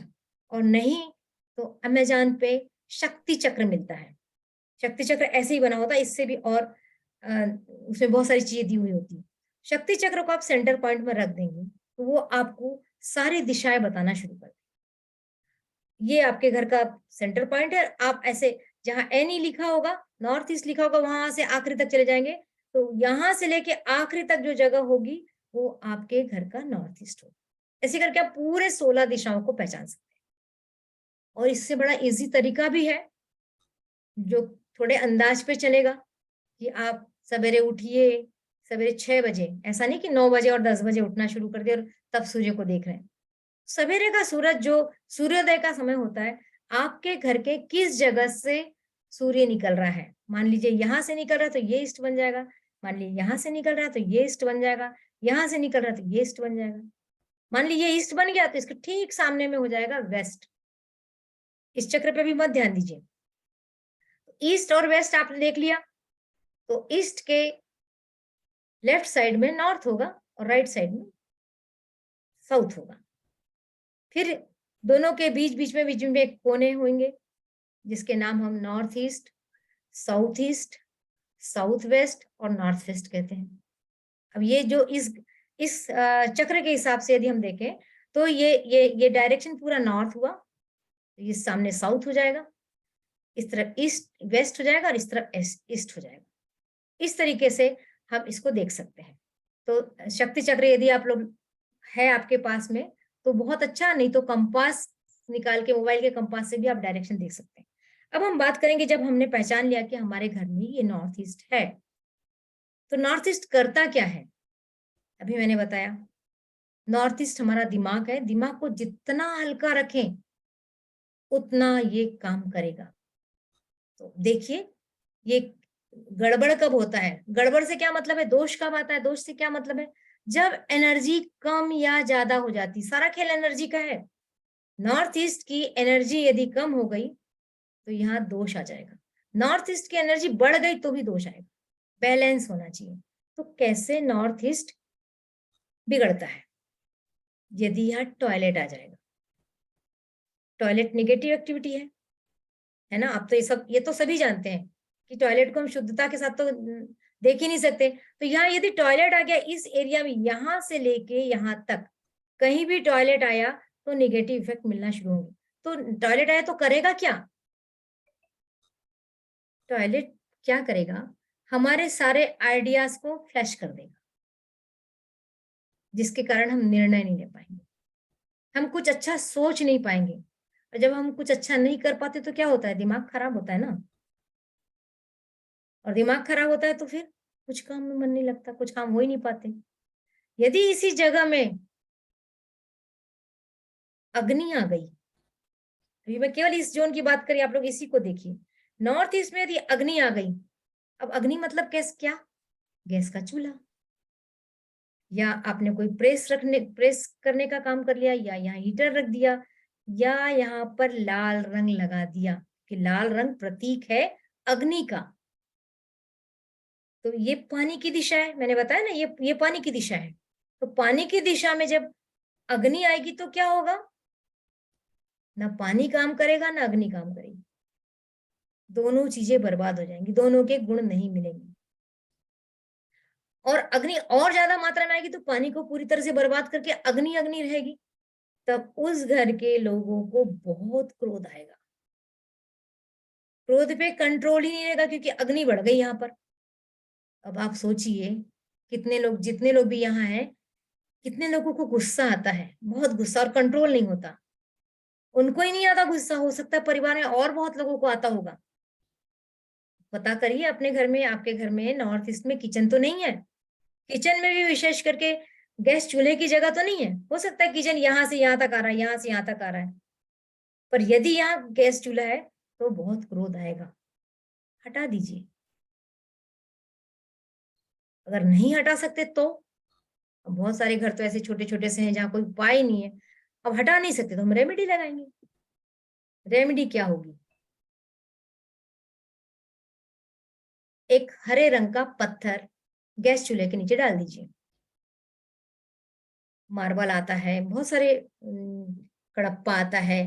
और नहीं तो अमेज़न पे शक्ति चक्र मिलता है। शक्ति चक्र ऐसे ही बना होता है, इससे भी और उसमें बहुत सारी चीजें दी हुई होती है। शक्ति चक्र को आप सेंटर पॉइंट में रख देंगे तो वो आपको सारी दिशाएं बताना शुरू कर देंगे। ये आपके घर का सेंटर पॉइंट है। आप ऐसे जहां एनी लिखा होगा, नॉर्थ ईस्ट लिखा होगा, वहां से आखिरी तक चले जाएंगे तो यहां से लेके आखिरी तक जो जगह होगी वो आपके घर का नॉर्थ ईस्ट होगा। ऐसे करके आप पूरे 16 दिशाओं को पहचान सकते हैं। और इससे बड़ा इजी तरीका भी है जो थोड़े अंदाज पे चलेगा कि आप सवेरे उठिए, सवेरे 6 बजे, ऐसा नहीं कि 9 बजे और 10 बजे उठना शुरू कर दिया और तब सूर्य को देख रहे हैं। सवेरे का सूरज जो सूर्योदय का समय होता है, आपके घर के किस जगह से सूर्य निकल रहा है। मान लीजिए यहाँ से निकल रहा है तो ये ईस्ट बन जाएगा, मान लीजिए यहाँ से निकल रहा है तो ये ईस्ट बन जाएगा, यहाँ से निकल रहा है तो ये ईस्ट बन जाएगा। मान लीजिए ईस्ट बन गया तो इसके ठीक सामने में हो जाएगा वेस्ट। इस चक्र पे भी मत ध्यान दीजिए। ईस्ट और वेस्ट आपने देख लिया, तो ईस्ट के लेफ्ट साइड में नॉर्थ होगा और राइट साइड में साउथ होगा। फिर दोनों के बीच में एक कोने होंगे जिसके नाम हम नॉर्थ ईस्ट, साउथ वेस्ट और नॉर्थ वेस्ट कहते हैं। अब ये जो इस चक्र के हिसाब से यदि हम देखें तो ये डायरेक्शन पूरा नॉर्थ हुआ, ये सामने साउथ हो जाएगा, इस तरफ ईस्ट वेस्ट हो जाएगा और इस तरफ ईस्ट हो जाएगा। इस तरीके से हम इसको देख सकते हैं। तो शक्ति चक्र यदि आप लोग है आपके पास में तो बहुत अच्छा, नहीं तो कंपास निकाल के मोबाइल के कंपास से भी आप डायरेक्शन देख सकते हैं। अब हम बात करेंगे, जब हमने पहचान लिया कि हमारे घर में ये नॉर्थ ईस्ट है, तो नॉर्थ ईस्ट करता क्या है? अभी मैंने बताया नॉर्थ ईस्ट हमारा दिमाग है। दिमाग को जितना हल्का रखें उतना ये काम करेगा। तो देखिए ये गड़बड़ कब होता है? गड़बड़ से क्या मतलब है? दोष कब आता है? दोष से क्या मतलब है? जब एनर्जी कम या ज्यादा हो जाती। सारा खेल एनर्जी का है। नॉर्थ ईस्ट की एनर्जी यदि कम हो गई तो यहाँ दोष आ जाएगा। नॉर्थ ईस्ट की एनर्जी बढ़ गई तो भी दोष आएगा। बैलेंस होना चाहिए। तो कैसे नॉर्थ ईस्ट बिगड़ता है? यदि यहाँ टॉयलेट आ जाएगा। टॉयलेट नेगेटिव एक्टिविटी है ना? आप तो ये तो सभी जानते हैं कि टॉयलेट को हम शुद्धता के साथ तो देख ही नहीं सकते। तो यहाँ यदि टॉयलेट आ गया इस एरिया में, यहाँ से लेके यहाँ तक कहीं भी टॉयलेट आया तो नेगेटिव इफेक्ट मिलना शुरू होंगे। तो टॉयलेट आया तो करेगा क्या? टॉयलेट क्या करेगा? हमारे सारे आइडियाज को फ्लैश कर देगा, जिसके कारण हम निर्णय नहीं ले पाएंगे, हम कुछ अच्छा सोच नहीं पाएंगे। और जब हम कुछ अच्छा नहीं कर पाते तो क्या होता है? दिमाग खराब होता है ना। और दिमाग खराब होता है तो फिर कुछ काम में मन नहीं लगता, कुछ काम हो ही नहीं पाते। यदि इसी जगह में अग्नि आ गई, अभी मैं केवल इस जोन की बात करी, आप लोग इसी को देखिए। नॉर्थ ईस्ट में यदि अग्नि आ गई, अब अग्नि मतलब क्या? गैस का चूल्हा, या आपने कोई प्रेस करने का काम कर लिया, या यहाँ हीटर रख दिया, या यहाँ पर लाल रंग लगा दिया कि लाल रंग प्रतीक है अग्नि का। तो ये पानी की दिशा है, मैंने बताया ना, ये पानी की दिशा है। तो पानी की दिशा में जब अग्नि आएगी तो क्या होगा, ना पानी काम करेगा ना अग्नि काम करेगी, दोनों चीजें बर्बाद हो जाएंगी, दोनों के गुण नहीं मिलेंगे। और अग्नि और ज्यादा मात्रा में आएगी तो पानी को पूरी तरह से बर्बाद करके अग्नि अग्नि रहेगी, तब उस घर के लोगों को बहुत क्रोध आएगा, क्रोध पे कंट्रोल ही नहीं रहेगा क्योंकि अग्नि बढ़ गई यहाँ पर। अब आप सोचिए कितने लोग, जितने लोग भी यहाँ हैं, कितने लोगों को गुस्सा आता है, बहुत गुस्सा, और कंट्रोल नहीं होता। उनको ही नहीं आता गुस्सा, हो सकता है परिवार में और बहुत लोगों को आता होगा। पता करिए अपने घर में, आपके घर में नॉर्थ ईस्ट में किचन तो नहीं है, किचन में भी विशेष करके गैस चूल्हे की जगह तो नहीं है। हो सकता है किचन यहाँ से यहाँ तक आ रहा है, यहाँ से यहाँ तक आ रहा है, पर यदि यहाँ गैस चूल्हा है तो बहुत क्रोध आएगा, हटा दीजिए। अगर नहीं हटा सकते तो, बहुत सारे घर तो ऐसे छोटे छोटे से हैं जहाँ कोई उपाय नहीं है, अब हटा नहीं सकते तो हम रेमेडी लगाएंगे। रेमेडी क्या होगी, एक हरे रंग का पत्थर गैस चूल्हे के नीचे डाल दीजिए। मार्बल आता है, बहुत सारे कड़प्पा आता है,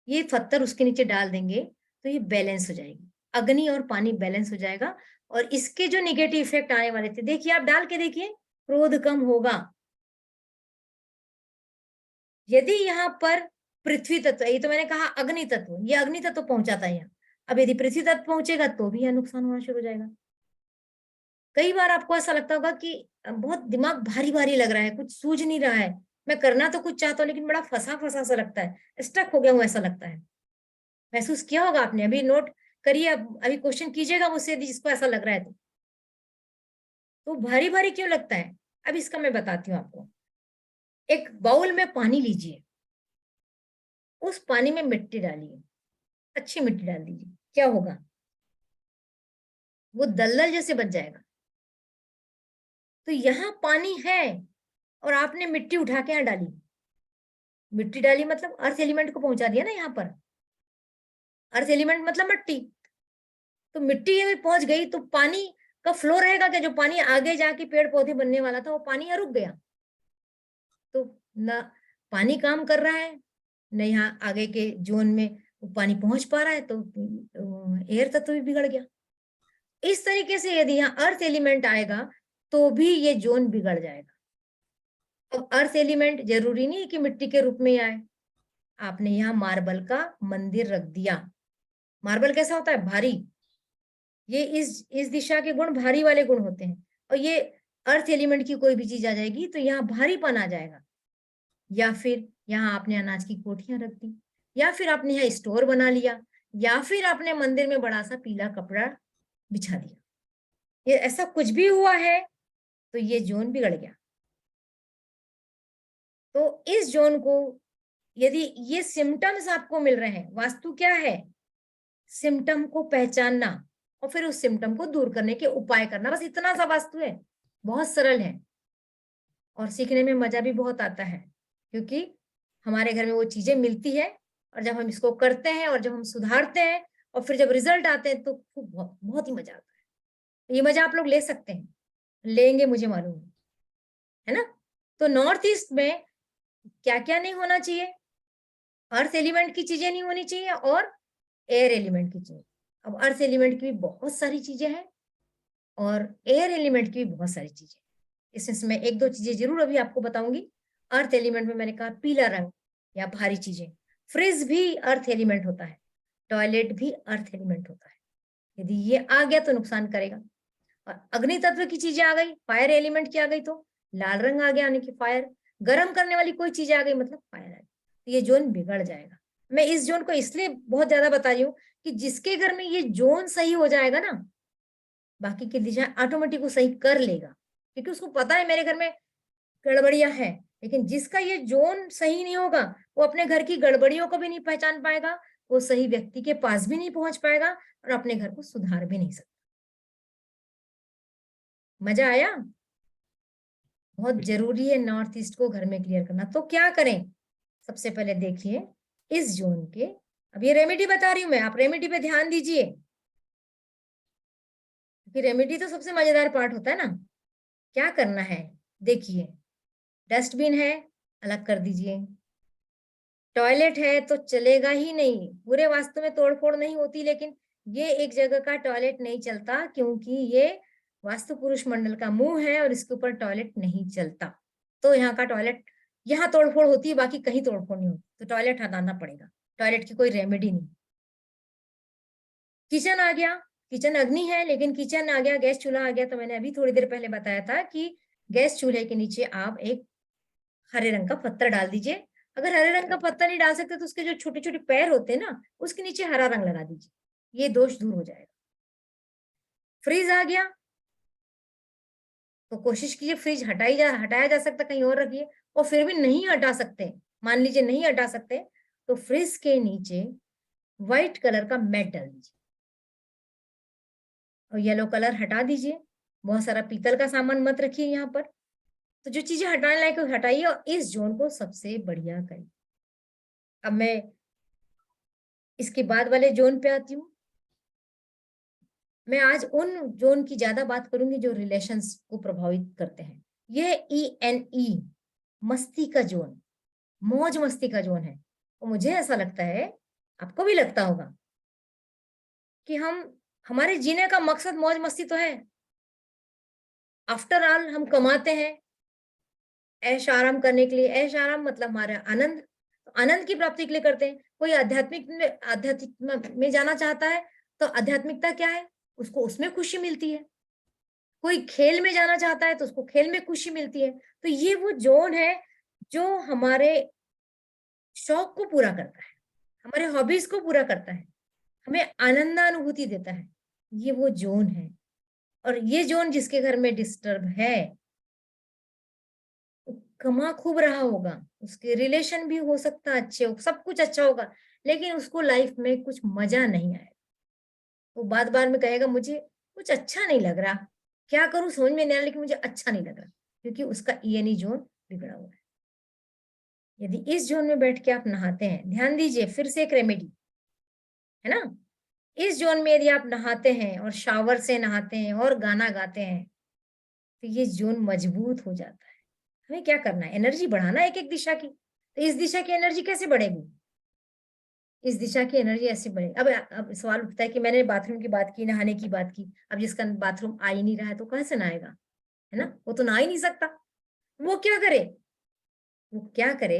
ये पत्थर उसके नीचे डाल देंगे तो ये बैलेंस हो जाएगी, अग्नि और पानी बैलेंस हो जाएगा। और इसके जो नेगेटिव इफेक्ट आने वाले थे, देखिए आप डाल के देखिए, क्रोध कम होगा। यदि यहाँ पर पृथ्वी तत्व, ये तो मैंने कहा अग्नि तत्व, ये अग्नि तत्व पहुंचाता है यहाँ, अब यदि पृथ्वी तत्व पहुंचेगा तो भी यह नुकसान होना शुरू हो जाएगा। कई बार आपको ऐसा लगता होगा कि बहुत दिमाग भारी भारी लग रहा है, कुछ सूझ नहीं रहा है, मैं करना तो कुछ चाहता हूँ लेकिन बड़ा फंसा फंसा सा लगता है, स्टक हो गया हूँ ऐसा लगता है। महसूस किया होगा आपने, अभी नोट करिए, अभी क्वेश्चन कीजिएगा मुझसे यदि जिसको ऐसा लग रहा है तो भारी भारी क्यों लगता है। अब इसका मैं बताती हूँ आपको। एक बाउल में पानी लीजिए, उस पानी में मिट्टी डालिए, अच्छी मिट्टी डाल दीजिए, क्या होगा, वो दलदल जैसे बन जाएगा। तो यहाँ पानी है और आपने मिट्टी उठा के यहाँ डाली, मिट्टी डाली मतलब अर्थ एलिमेंट को पहुंचा दिया ना यहाँ पर, अर्थ एलिमेंट मतलब मिट्टी, तो मिट्टी ये पहुंच गई तो पानी का फ्लो रहेगा क्या, जो पानी आगे जाके पेड़ पौधे बनने वाला था वो पानी यहाँ रुक गया, तो ना पानी काम कर रहा है, न यहाँ आगे के जोन में पानी पहुंच पा रहा है, तो एयर तत्व भी बिगड़ गया। इस तरीके से यदि यहाँ अर्थ एलिमेंट आएगा तो भी ये जोन बिगड़ जाएगा। अब अर्थ एलिमेंट जरूरी नहीं है कि मिट्टी के रूप में आए, आपने यहाँ मार्बल का मंदिर रख दिया, मार्बल कैसा होता है, भारी, ये इस दिशा के गुण भारी वाले गुण होते हैं, और ये अर्थ एलिमेंट की कोई भी चीज आ जाएगी तो यहाँ भारीपन आ जाएगा। या फिर यहाँ आपने अनाज की कोठियां रख दी, या फिर आपने यहाँ स्टोर बना लिया, या फिर आपने मंदिर में बड़ा सा पीला कपड़ा बिछा दिया, ये ऐसा कुछ भी हुआ है तो ये जोन बिगड़ गया। तो इस जोन को यदि ये सिम्टम्स आपको मिल रहे हैं, वास्तु क्या है, सिम्टम को पहचानना और फिर उस सिम्टम को दूर करने के उपाय करना, बस इतना सा वास्तु है, बहुत सरल है और सीखने में मजा भी बहुत आता है, क्योंकि हमारे घर में वो चीजें मिलती है और जब हम इसको करते हैं और जब हम सुधारते हैं और फिर जब रिजल्ट आते हैं तो बहुत ही मजा आता है। ये मजा आप लोग ले सकते हैं, लेंगे मुझे मालूम है ना। तो नॉर्थ ईस्ट में क्या क्या नहीं होना चाहिए, अर्थ एलिमेंट की चीजें नहीं होनी चाहिए और एयर एलिमेंट की चीजें। अब अर्थ एलिमेंट की भी बहुत सारी चीजें हैं और एयर एलिमेंट की भी बहुत सारी चीजें, इसमें मैं एक दो चीजें जरूर अभी आपको बताऊंगी। अर्थ एलिमेंट में मैंने कहा पीला रंग या भारी चीजें, फ्रिज भी अर्थ एलिमेंट होता है, टॉयलेट भी अर्थ एलिमेंट होता है, यदि ये आ गया तो नुकसान करेगा। और अग्नि तत्व की चीजें आ गई, फायर एलिमेंट की आ गई तो लाल रंग आ गया यानी कि फायर, गर्म करने वाली कोई चीज आ गई मतलब फायर आ गई, तो ये जोन बिगड़ जाएगा। मैं इस जोन को इसलिए बहुत ज्यादा बता रही हूँ कि जिसके घर में ये जोन सही हो जाएगा ना, बाकी की दिशा ऑटोमेटिक वो सही कर लेगा, क्योंकि उसको पता है मेरे घर में गड़बड़ियां हैं। लेकिन जिसका ये जोन सही नहीं होगा वो अपने घर की गड़बड़ियों को भी नहीं पहचान पाएगा, वो सही व्यक्ति के पास भी नहीं पहुंच पाएगा और अपने घर को सुधार भी नहीं सकता। मजा आया? बहुत जरूरी है नॉर्थ ईस्ट को घर में क्लियर करना। तो क्या करें, सबसे पहले देखिए इस जोन के, अब ये रेमेडी बता रही हूं मैं, आप रेमेडी पे ध्यान दीजिए। क्योंकि रेमेडी तो सबसे मजेदार पार्ट होता है ना। क्या करना है, देखिए, डस्टबिन है, अलग कर दीजिए। टॉयलेट है तो चलेगा ही नहीं, पूरे वास्तु में तोड़फोड़ नहीं होती, लेकिन ये एक जगह का टॉयलेट नहीं चलता क्योंकि ये वास्तु पुरुष मंडल का मुंह है और इसके ऊपर टॉयलेट नहीं चलता। तो यहाँ का टॉयलेट, यहाँ तोड़फोड़ होती है, बाकी कहीं तोड़फोड़ नहीं होती, तो टॉयलेट हटाना पड़ेगा। टॉयलेट की कोई रेमेडी नहीं। किचन आ गया, किचन अग्नि है, लेकिन किचन आ गया, गैस चूल्हा आ गया, तो मैंने अभी थोड़ी देर पहले बताया था कि गैस चूल्हे के नीचे आप एक हरे रंग का पत्थर डाल दीजिए। अगर हरे रंग का पत्थर नहीं डाल सकते तो उसके जो छोटे छोटे पैर होते हैं ना, उसके नीचे हरा रंग लगा दीजिए, ये दोष दूर हो जाएगा। फ्रिज आ गया, तो कोशिश कीजिए फ्रिज हटाया जा सकता कहीं और रखिए, और फिर भी नहीं हटा सकते, मान लीजिए नहीं हटा सकते, तो फ्रिज के नीचे व्हाइट कलर का मैट डाल दीजिए और येलो कलर हटा दीजिए। बहुत सारा पीतल का सामान मत रखिए यहाँ पर। तो जो चीजें हटाने लायक हटाइए और इस जोन को सबसे बढ़िया करिए। अब मैं इसके बाद वाले जोन पे आती हूँ। मैं आज उन जोन की ज्यादा बात करूंगी जो रिलेशंस को प्रभावित करते हैं। ये ENE मस्ती का जोन, मौज मस्ती का जोन है। तो मुझे ऐसा लगता है, आपको भी लगता होगा, कि हमारे जीने का मकसद मौज मस्ती तो है। आफ्टर ऑल हम कमाते हैं ऐश आराम करने के लिए। ऐश आराम मतलब हमारा आनंद, आनंद की प्राप्ति के लिए करते हैं। कोई आध्यात्मिक में जाना चाहता है तो आध्यात्मिकता क्या है, उसको उसमें खुशी मिलती है। कोई खेल में जाना चाहता है तो उसको खेल में खुशी मिलती है। तो ये वो जोन है जो हमारे शौक को पूरा करता है, हमारे हॉबीज को पूरा करता है, हमें आनंदानुभूति देता है। ये वो जोन है। और ये जोन जिसके घर में डिस्टर्ब है, कमा खूब रहा होगा, उसके रिलेशन भी हो सकता है अच्छे हो, सब कुछ अच्छा होगा, लेकिन उसको लाइफ में कुछ मजा नहीं आएगा। वो बार बार में कहेगा मुझे कुछ अच्छा नहीं लग रहा, क्या करूं समझ में नहीं आ रहा, लेकिन मुझे अच्छा नहीं लग रहा, क्योंकि उसका ENE जोन बिगड़ा हुआ है। यदि इस जोन में बैठ के आप नहाते हैं, ध्यान दीजिए, फिर से एक रेमेडी है ना, इस जोन में यदि आप नहाते हैं और शावर से नहाते हैं और गाना गाते हैं, तो ये जोन मजबूत हो जाता है। हमें क्या करना है, एनर्जी बढ़ाना एक एक दिशा की। तो इस दिशा की एनर्जी कैसे बढ़ेगी, इस दिशा की एनर्जी ऐसे बढ़ेगी। अब सवाल उठता है कि मैंने बाथरूम की बात की, नहाने की बात की, अब जिसका बाथरूम आ ही नहीं रहा है तो कैसे नहाएगा, है ना, वो तो नहा ही नहीं सकता। वो क्या करे,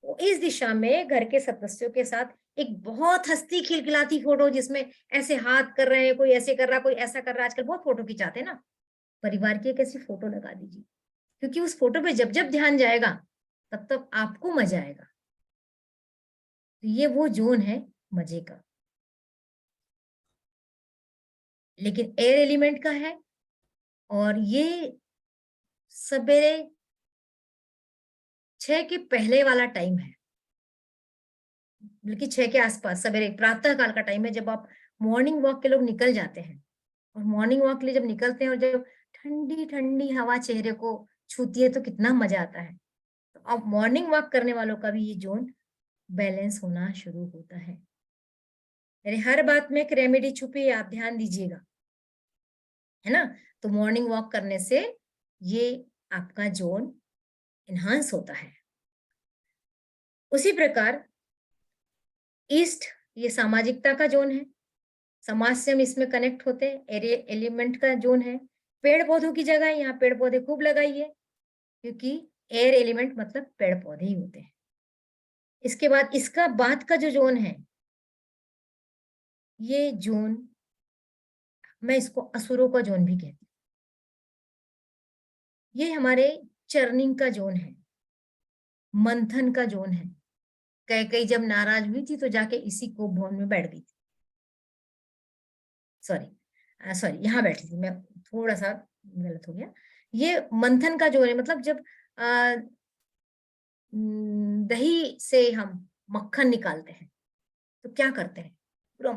वो इस दिशा में घर के सदस्यों के साथ एक बहुत हंसती खिलखिलाती फोटो, जिसमें ऐसे हाथ कर रहे हैं, कोई ऐसे कर रहा, कोई ऐसा कर रहा, आजकल बहुत फोटो खिंचाते हैं ना, परिवार की एक ऐसी फोटो लगा दीजिए, क्योंकि उस फोटो पे जब जब ध्यान जाएगा तब तब आपको मजा आएगा। तो ये वो जोन है मजे का, लेकिन एयर एलिमेंट का है, और ये सवेरे 6 के पहले वाला टाइम है, बल्कि 6 के आसपास, सवेरे प्रातः काल का टाइम है, जब आप मॉर्निंग वॉक के लोग निकल जाते हैं। और मॉर्निंग वॉक के लिए जब निकलते हैं और जब ठंडी ठंडी हवा चेहरे को छूती है तो कितना मजा आता है। तो अब मॉर्निंग वॉक करने वालों का भी ये जोन बैलेंस होना शुरू होता है। मेरे हर बात में एक रेमेडी छुपी है, आप ध्यान दीजिएगा, है ना। तो मॉर्निंग वॉक करने से ये आपका जोन इन्हांस होता है। उसी प्रकार ईस्ट, ये सामाजिकता का जोन है, समाज से हम इसमें कनेक्ट होते हैं। एलिमेंट का जोन है, पेड़ पौधों की जगह यहाँ पेड़ पौधे खूब लगाइए, क्योंकि एयर एलिमेंट मतलब पेड़ पौधे ही होते हैं। इसके बाद इसका बाद का जो जोन है, ये जोन मैं इसको असुरों का जोन भी कहती हूँ। ये हमारे चर्निंग का जोन है, मंथन का जोन है। कई जब नाराज हुई थी तो जाके इसी कोप भवन में बैठ गई थी, सॉरी यहाँ बैठी थी मैं, थोड़ा सा गलत हो गया। ये मंथन का जोन है, मतलब जब दही से हम मक्खन निकालते हैं तो क्या करते हैं, पूरा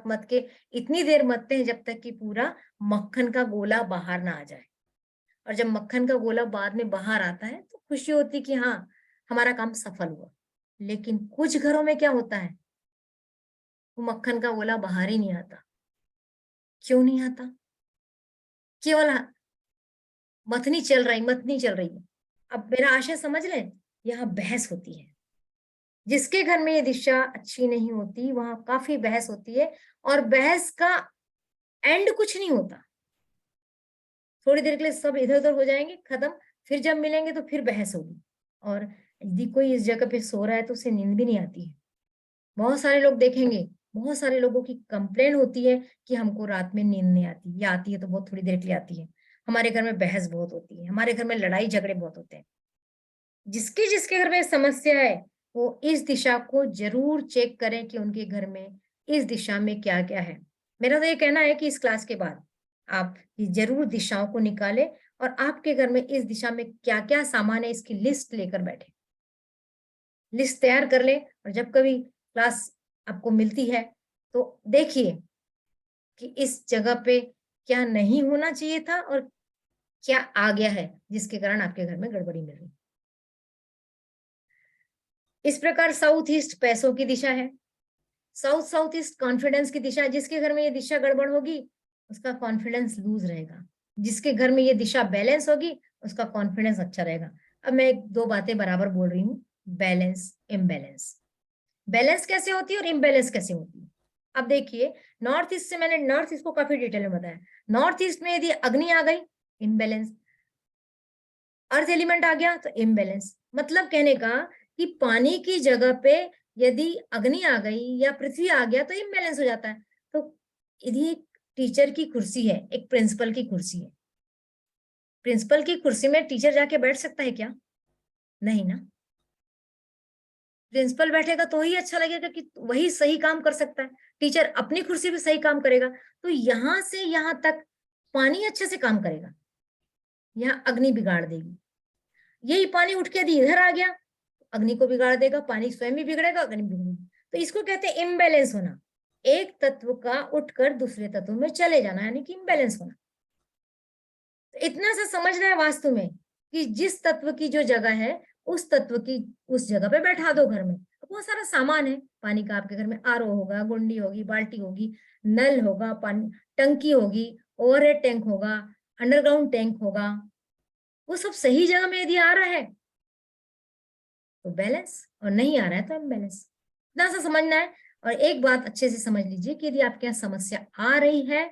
मथ के इतनी देर मथते हैं जब तक कि पूरा मक्खन का गोला बाहर ना आ जाए। और जब मक्खन का गोला बाद में बाहर आता है तो खुशी होती कि हाँ हमारा काम सफल हुआ। लेकिन कुछ घरों में क्या होता है, वो मक्खन का गोला बाहर ही नहीं आता। क्यों नहीं आता, केवल मथनी चल रही है। अब मेरा आशय समझ लें, यहाँ बहस होती है। जिसके घर में ये दिशा अच्छी नहीं होती वहां काफी बहस होती है, और बहस का एंड कुछ नहीं होता। थोड़ी देर के लिए सब इधर उधर हो जाएंगे, खत्म, फिर जब मिलेंगे तो फिर बहस होगी। और यदि कोई इस जगह पे सो रहा है तो उसे नींद भी नहीं आती है। बहुत सारे लोग देखेंगे, बहुत सारे लोगों की कंप्लेन होती है कि हमको रात में नींद नहीं आती, या आती है तो बहुत थोड़ी देर के लिए आती है। हमारे घर में बहस बहुत होती है, हमारे घर में लड़ाई झगड़े बहुत होते हैं। जिसके जिसके घर में समस्या है वो इस दिशा को जरूर चेक करें कि उनके घर में इस दिशा में क्या क्या है। मेरा तो ये कहना है कि इस क्लास के बाद आप ये जरूर दिशाओं को निकालें और आपके घर में इस दिशा में क्या क्या सामान है इसकी लिस्ट लेकर बैठे, लिस्ट तैयार कर ले। और जब कभी क्लास आपको मिलती है तो देखिए कि इस जगह पे क्या नहीं होना चाहिए था और क्या आ गया है जिसके कारण आपके घर में गड़बड़ी मिल रही। इस प्रकार साउथ ईस्ट पैसों की दिशा है, साउथ साउथ ईस्ट कॉन्फिडेंस की दिशा है। जिसके घर में ये दिशा गड़बड़ होगी उसका कॉन्फिडेंस लूज रहेगा, जिसके घर में ये दिशा बैलेंस होगी उसका कॉन्फिडेंस अच्छा रहेगा। अब मैं दो बातें बराबर बोल रही हूँ, बैलेंस इम्बैलेंस। बैलेंस कैसे होती है और इम्बैलेंस कैसे होती है। अब देखिए, नॉर्थ ईस्ट से मैंने नॉर्थ ईस्ट को काफी डिटेल में बताया। नॉर्थ ईस्ट में यदि अग्नि आ गई इम्बैलेंस, अर्थ एलिमेंट आ गया तो इम्बैलेंस। मतलब कहने का कि पानी की जगह पे यदि अग्नि आ गई या पृथ्वी आ गया तो इम्बैलेंस हो जाता है। तो यदि एक टीचर की कुर्सी है, एक प्रिंसिपल की कुर्सी है, प्रिंसिपल की कुर्सी में टीचर जाके बैठ सकता है क्या? नहीं ना। प्रिंसिपल बैठेगा तो ही अच्छा लगेगा कि वही सही काम कर सकता है। टीचर अपनी कुर्सी पे सही काम करेगा तो यहां से यहां तक पानी अच्छे से काम करेगा, यहाँ अग्नि बिगाड़ देगी। यही पानी उठ के यदि इधर आ गया अग्नि को बिगाड़ देगा, पानी स्वयं भी बिगड़ेगा, अग्नि बिगड़ेगी। तो इसको कहते हैं इम्बैलेंस होना, एक तत्व का उठकर दूसरे तत्व में चले जाना, यानी कि इम्बैलेंस होना। तो इतना सा समझना है वास्तु में कि जिस तत्व की जो जगह है उस तत्व की उस जगह पे बैठा दो। घर में बहुत सारा सामान है पानी का, आपके घर में आरओ होगा, गुंडी होगी, बाल्टी होगी, नल होगा, पानी टंकी होगी, ओवरहेड टैंक होगा, अंडरग्राउंड टैंक होगा। वो सब सही जगह में यदि आ रहा है तो बैलेंस, और नहीं आ रहा है तो इम्बैलेंस। इतना सा समझना है। और एक बात अच्छे से समझ लीजिए कि यदि आपके यहाँ समस्या आ रही है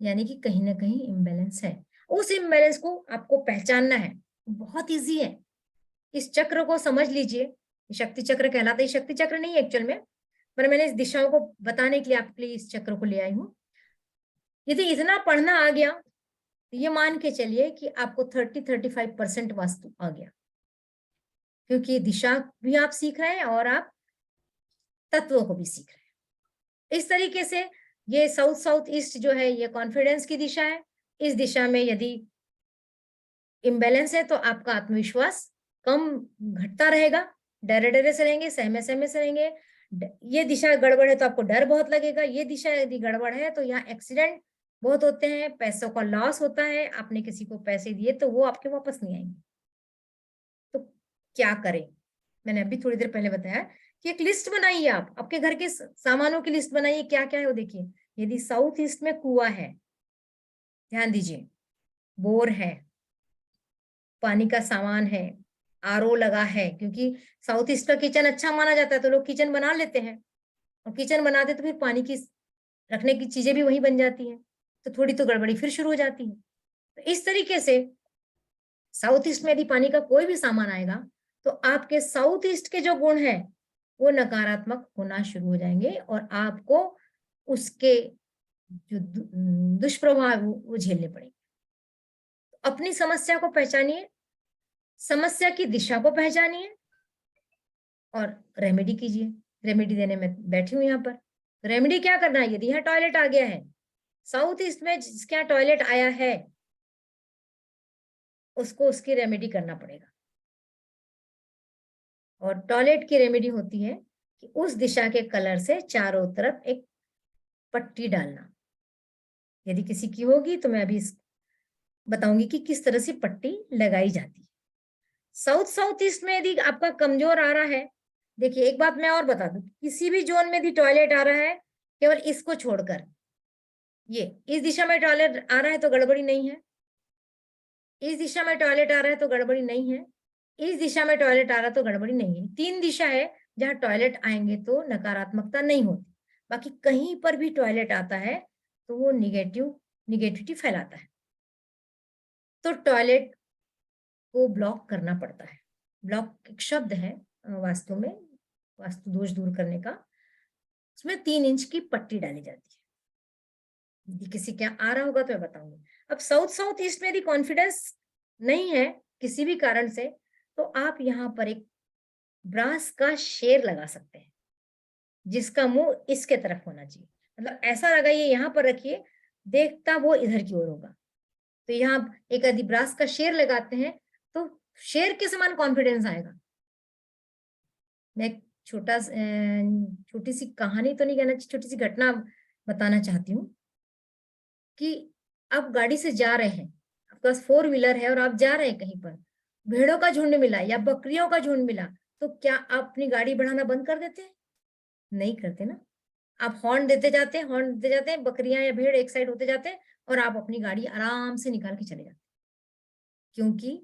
यानी कि कहीं ना कहीं इम्बैलेंस है। उस इम्बैलेंस को आपको पहचानना है, बहुत इजी है। इस चक्र को समझ लीजिए, शक्ति चक्र कहलाता है। शक्ति चक्र नहीं एक्चुअल में, पर मैंने इस दिशाओं को बताने के लिए आपके लिए इस चक्र को ले आई हूँ। यदि इतना पढ़ना आ गया तो ये मान के चलिए कि आपको 30-35% वास्तु आ गया, क्योंकि दिशा भी आप सीख रहे हैं और आप तत्वों को भी सीख रहे हैं। इस तरीके से ये साउथ साउथ ईस्ट जो है ये कॉन्फिडेंस की दिशा है। इस दिशा में यदि इम्बैलेंस है तो आपका आत्मविश्वास कम घटता रहेगा, डरे डरे से रहेंगे, सहमे सहमे से रहेंगे। ये दिशा गड़बड़ है तो आपको डर बहुत लगेगा। ये दिशा यदि गड़बड़ है तो यहाँ एक्सीडेंट बहुत होते हैं, पैसों का लॉस होता है, आपने किसी को पैसे दिए तो वो आपके वापस नहीं आएंगे। तो क्या करें? मैंने अभी थोड़ी देर पहले बताया कि एक लिस्ट बनाइए, आप आपके घर के सामानों की लिस्ट बनाइए, क्या क्या है वो देखिए। यदि साउथ ईस्ट में कुआं है, ध्यान दीजिए, बोर है, पानी का सामान है, आरओ लगा है, क्योंकि साउथ ईस्ट का किचन अच्छा माना जाता है तो लोग किचन बना लेते हैं, और किचन बनाते तो फिर पानी की रखने की चीजें भी वही बन जाती हैं, तो थोड़ी तो गड़बड़ी फिर शुरू हो जाती है। तो इस तरीके से साउथ ईस्ट में यदि पानी का कोई भी सामान आएगा तो आपके साउथ ईस्ट के जो गुण है वो नकारात्मक होना शुरू हो जाएंगे और आपको उसके जो दुष्प्रभाव वो झेलने पड़ेंगे। अपनी समस्या को पहचानिए, समस्या की दिशा को पहचानिए और रेमेडी कीजिए। रेमेडी देने में बैठी हूं यहाँ पर। रेमेडी क्या करना है? यदि यहाँ टॉयलेट आ गया है, साउथ ईस्ट में जिसके यहाँ टॉयलेट आया है उसको उसकी रेमेडी करना पड़ेगा। और टॉयलेट की रेमेडी होती है कि उस दिशा के कलर से चारों तरफ एक पट्टी डालना। यदि किसी की होगी तो मैं अभी बताऊंगी कि किस तरह से पट्टी लगाई जाती है। साउथ साउथ ईस्ट में यदि आपका कमजोर आ रहा है, देखिए एक बात मैं और बता दूं, किसी भी जोन में यदि टॉयलेट आ रहा है केवल इसको छोड़कर, ये इस दिशा में टॉयलेट आ रहा है तो गड़बड़ी नहीं है, इस दिशा में टॉयलेट आ रहा है तो गड़बड़ी नहीं है, इस दिशा में टॉयलेट आ रहा है तो गड़बड़ी नहीं है। 3 दिशा है जहां टॉयलेट आएंगे तो नकारात्मकता नहीं होती। बाकी कहीं पर भी टॉयलेट आता है तो वो निगेटिविटी फैलाता है। तो टॉयलेट को ब्लॉक करना पड़ता है। ब्लॉक एक शब्द है वास्तु में, वास्तु दोष दूर करने का। उसमें 3 इंच की पट्टी डाली जाती है। यदि किसी क्या आ रहा होगा तो मैं बताऊंगी। अब साउथ ईस्ट में यदि कॉन्फिडेंस नहीं है किसी भी कारण से, तो आप यहाँ पर एक ब्रास का शेर लगा सकते हैं जिसका मुंह इसके तरफ होना चाहिए। मतलब ऐसा लगाइए, यहाँ पर रखिए, देखता वो इधर की ओर होगा। तो यहाँ एक यदि ब्रास का शेर लगाते हैं तो शेर के समान कॉन्फिडेंस आएगा। मैं एक छोटी सी कहानी तो नहीं कहना, छोटी सी घटना बताना चाहती हूँ कि आप गाड़ी से जा रहे हैं, आपके पास 4 व्हीलर है और आप जा रहे हैं कहीं पर, भेड़ों का झुंड मिला या बकरियों का झुंड मिला, तो क्या आप अपनी गाड़ी बढ़ाना बंद कर देते हैं? नहीं करते ना। आप हॉर्न देते जाते हैं, हॉर्न देते जाते हैं, बकरियां या भेड़ एक साइड होते जाते हैं और आप अपनी गाड़ी आराम से निकाल के चले जाते हैं, क्योंकि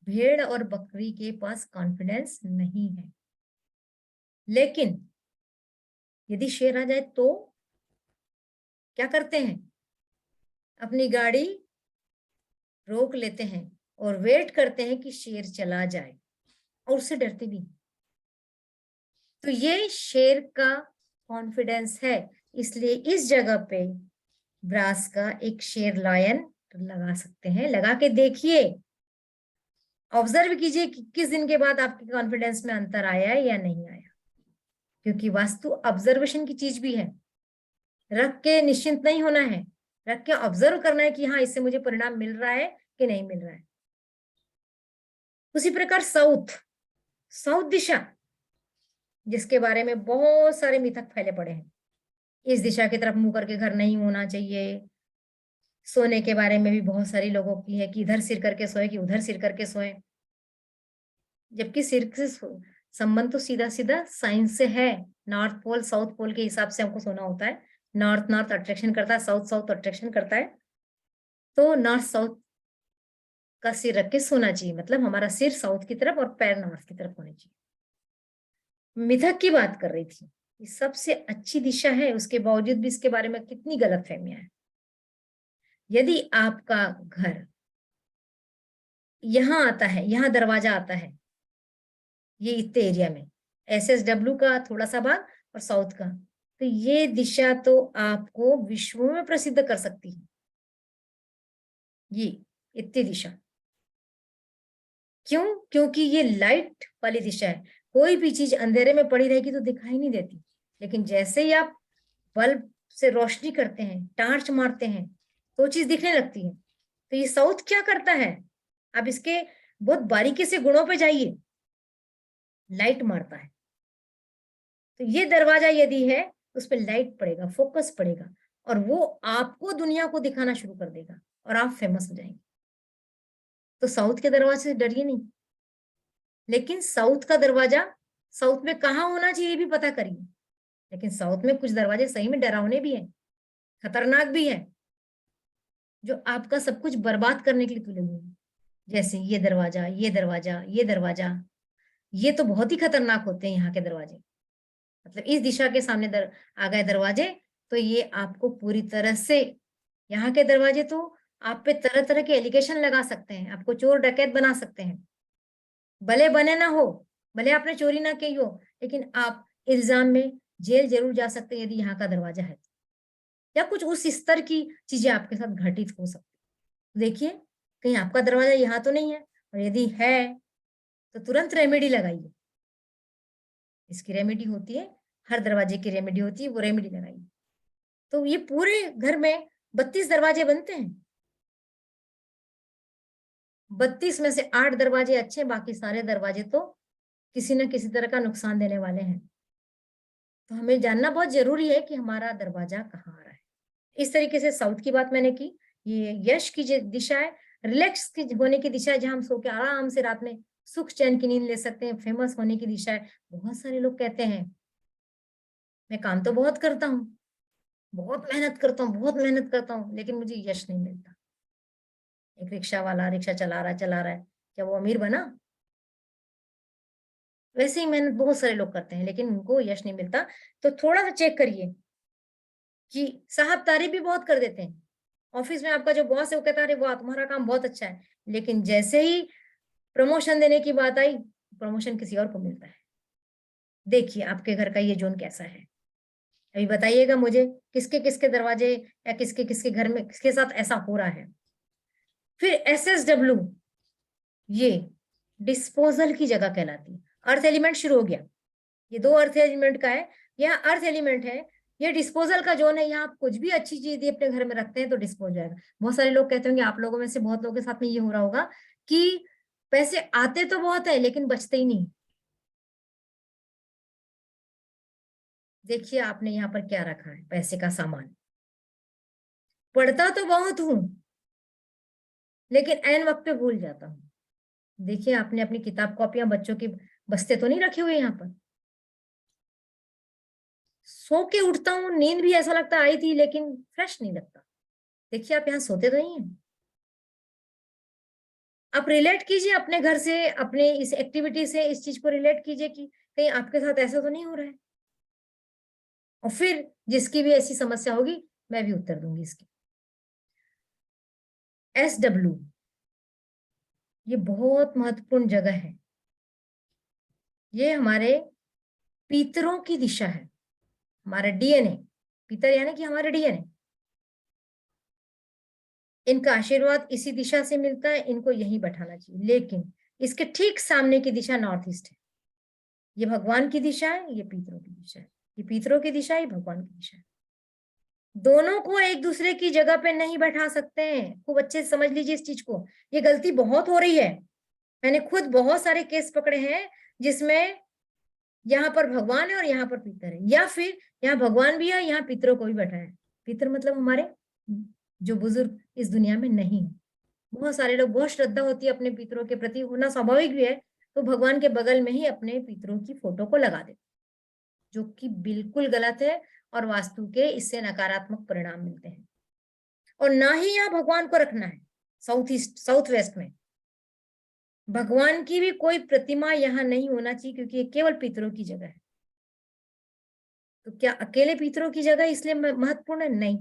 भेड़ और बकरी के पास कॉन्फिडेंस नहीं है। लेकिन यदि शेर आ जाए तो क्या करते हैं? अपनी गाड़ी रोक लेते हैं और वेट करते हैं कि शेर चला जाए, और उससे डरते भी। तो ये शेर का कॉन्फिडेंस है, इसलिए इस जगह पे ब्रास का एक शेर लायन लगा सकते हैं। लगा के देखिए, ऑब्जर्व कीजिए कि किस दिन के बाद आपके कॉन्फिडेंस में अंतर आया है या नहीं आया, क्योंकि वास्तु ऑब्जर्वेशन की चीज भी है। रख के निश्चिंत नहीं होना है, रख के ऑब्जर्व करना है कि हाँ इससे मुझे परिणाम मिल रहा है कि नहीं मिल रहा है। उसी प्रकार साउथ दिशा, जिसके बारे में बहुत सारे मिथक फैले पड़े हैं। इस दिशा की तरफ मुंह करके घर नहीं होना चाहिए। सोने के बारे में भी बहुत सारी लोगों की है कि इधर सिर करके सोए कि उधर सिर करके सोए, जबकि सिर से संबंध तो सीधा सीधा साइंस से है। नॉर्थ पोल साउथ पोल के हिसाब से हमको सोना होता है। नॉर्थ अट्रैक्शन करता है, साउथ अट्रैक्शन करता है। तो नॉर्थ साउथ का सिर रख के सोना चाहिए, मतलब हमारा सिर साउथ की तरफ और पैर नॉर्थ की तरफ होने चाहिए। मिथक की बात कर रही थी, ये सबसे अच्छी दिशा है, उसके बावजूद भी इसके बारे में कितनी गलतफहमियां हैं। यदि आपका घर यहाँ आता है, यहाँ दरवाजा आता है, ये इतने एरिया में SSW का थोड़ा सा भाग और साउथ का, तो ये दिशा तो आपको विश्व में प्रसिद्ध कर सकती है, ये इतनी दिशा। क्यों? क्योंकि ये लाइट वाली दिशा है। कोई भी चीज अंधेरे में पड़ी रहेगी तो दिखाई नहीं देती, लेकिन जैसे ही आप बल्ब से रोशनी करते हैं, टार्च मारते हैं, तो चीज दिखने लगती है। तो ये साउथ क्या करता है, आप इसके बहुत बारीकी से गुणों पे जाइए, लाइट मारता है। तो ये दरवाजा यदि है उस पर लाइट पड़ेगा, फोकस पड़ेगा, और वो आपको दुनिया को दिखाना शुरू कर देगा और आप फेमस हो जाएंगे। तो साउथ के दरवाजे से डरिए नहीं, लेकिन साउथ का दरवाजा साउथ में कहाँ होना चाहिए ये भी पता करिए। लेकिन साउथ में कुछ दरवाजे सही में डरावने भी हैं, खतरनाक भी है, जो आपका सब कुछ बर्बाद करने के लिए तुले हुए हैं। जैसे ये दरवाजा, ये दरवाजा, ये दरवाजा, ये तो बहुत ही खतरनाक होते हैं यहाँ के दरवाजे। मतलब इस दिशा के सामने आ गए दरवाजे तो ये आपको पूरी तरह से, यहाँ के दरवाजे तो आप पे तरह तरह के एलिगेशन लगा सकते हैं, आपको चोर डकैत बना सकते हैं। भले बने ना हो, भले आपने चोरी ना की हो, लेकिन आप इल्जाम में जेल जरूर जा सकते हैं यदि यहाँ का दरवाजा है, या कुछ उस स्तर की चीजें आपके साथ घटित हो सकती। देखिए कहीं आपका दरवाजा यहाँ तो नहीं है, और यदि है तो तुरंत रेमेडी लगाइए। इसकी रेमेडी होती है, हर दरवाजे की रेमेडी होती है, वो रेमेडी लगाइए। तो ये पूरे घर में 32 दरवाजे बनते हैं, 32 में से 8 दरवाजे अच्छे, बाकी सारे दरवाजे तो किसी न किसी तरह का नुकसान देने वाले हैं। तो हमें जानना बहुत जरूरी है कि हमारा दरवाजा कहाँ आ रहा है। इस तरीके से साउथ की बात मैंने की। ये यश की दिशा है, रिलैक्स की होने की दिशा है, जहां हम सो के आराम से रात में सुख चैन की नींद ले सकते हैं। फेमस होने की दिशा है। बहुत सारे लोग कहते हैं मैं काम तो बहुत करता हूँ, बहुत मेहनत करता हूँ, बहुत मेहनत करता हूँ, लेकिन मुझे यश नहीं मिलता। एक रिक्शा वाला रिक्शा चला रहा है, क्या वो अमीर बना? वैसे ही मेहनत बहुत सारे लोग करते हैं, लेकिन उनको यश नहीं मिलता। तो थोड़ा सा चेक करिए कि साहब तारीफ भी बहुत कर देते हैं, ऑफिस में आपका जो बॉस है वो कहता है अरे वाह तुम्हारा काम बहुत अच्छा है, लेकिन जैसे ही प्रमोशन देने की बात आई, प्रमोशन किसी और को मिलता है। देखिए आपके घर का ये जोन कैसा है, अभी बताइएगा मुझे, किसके किसके दरवाजे या किसके किसके घर में किसके साथ ऐसा हो रहा है। फिर SSW, ये डिस्पोजल की जगह कहलाती है। अर्थ एलिमेंट शुरू हो गया, ये 2 अर्थ एलिमेंट का है, यहाँ अर्थ एलिमेंट है, ये डिस्पोजल का जोन है। यहाँ आप कुछ भी अच्छी चीज यदि अपने घर में रखते हैं तो डिस्पोज हो जाएगा। बहुत सारे लोग कहते होंगे, आप लोगों में से बहुत लोगों के साथ में ये हो रहा होगा कि पैसे आते तो बहुत है लेकिन बचते ही नहीं। देखिए आपने यहाँ पर क्या रखा है, पैसे का सामान। पढ़ता तो बहुत हूं लेकिन ऐन वक्त पे भूल जाता हूँ। देखिए आपने अपनी किताब कॉपियां बच्चों की बस्ते तो नहीं रखे हुए यहाँ पर। सो के उठता हूँ, नींद भी ऐसा लगता आई थी लेकिन फ्रेश नहीं लगता। देखिए आप यहाँ सोते तो नहीं है। आप रिलेट कीजिए अपने घर से, अपने इस एक्टिविटी से इस चीज को रिलेट कीजिए कि कहीं आपके साथ ऐसा तो नहीं हो रहा है। और फिर जिसकी भी ऐसी समस्या होगी मैं भी उत्तर दूंगी इसकी। SW, ये बहुत महत्वपूर्ण जगह है। ये हमारे पितरों की दिशा है, हमारा DNA। पितर यानी कि हमारे DNA। इनका आशीर्वाद इसी दिशा से मिलता है, इनको यहीं बैठाना चाहिए। लेकिन इसके ठीक सामने की दिशा नॉर्थ ईस्ट है। ये भगवान की दिशा है, ये पितरों की दिशा है। ये पितरों की दिशा है, ये भगवान की दिशा है। दोनों को एक दूसरे की जगह पे नहीं बैठा सकते हैं। खूब अच्छे से समझ लीजिए इस चीज को, ये गलती बहुत हो रही है। मैंने खुद बहुत सारे केस पकड़े हैं जिसमें यहाँ पर भगवान है और यहाँ पर पितर है, या फिर यहाँ भगवान भी है यहाँ पितरों को भी बैठा है। पितर मतलब हमारे जो बुजुर्ग इस दुनिया में नहीं है। बहुत सारे लोग, बहुत श्रद्धा होती है अपने पितरों के प्रति, होना स्वाभाविक भी है, तो भगवान के बगल में ही अपने पितरों की फोटो को लगा देते, जो कि बिल्कुल गलत है और वास्तु के इससे नकारात्मक परिणाम मिलते हैं। और ना ही यहाँ भगवान को रखना है। साउथ वेस्ट में भगवान की भी कोई प्रतिमा यहाँ नहीं होना चाहिए, क्योंकि ये केवल पितरों की जगह है। तो क्या अकेले पितरों की जगह इसलिए महत्वपूर्ण है? नहीं,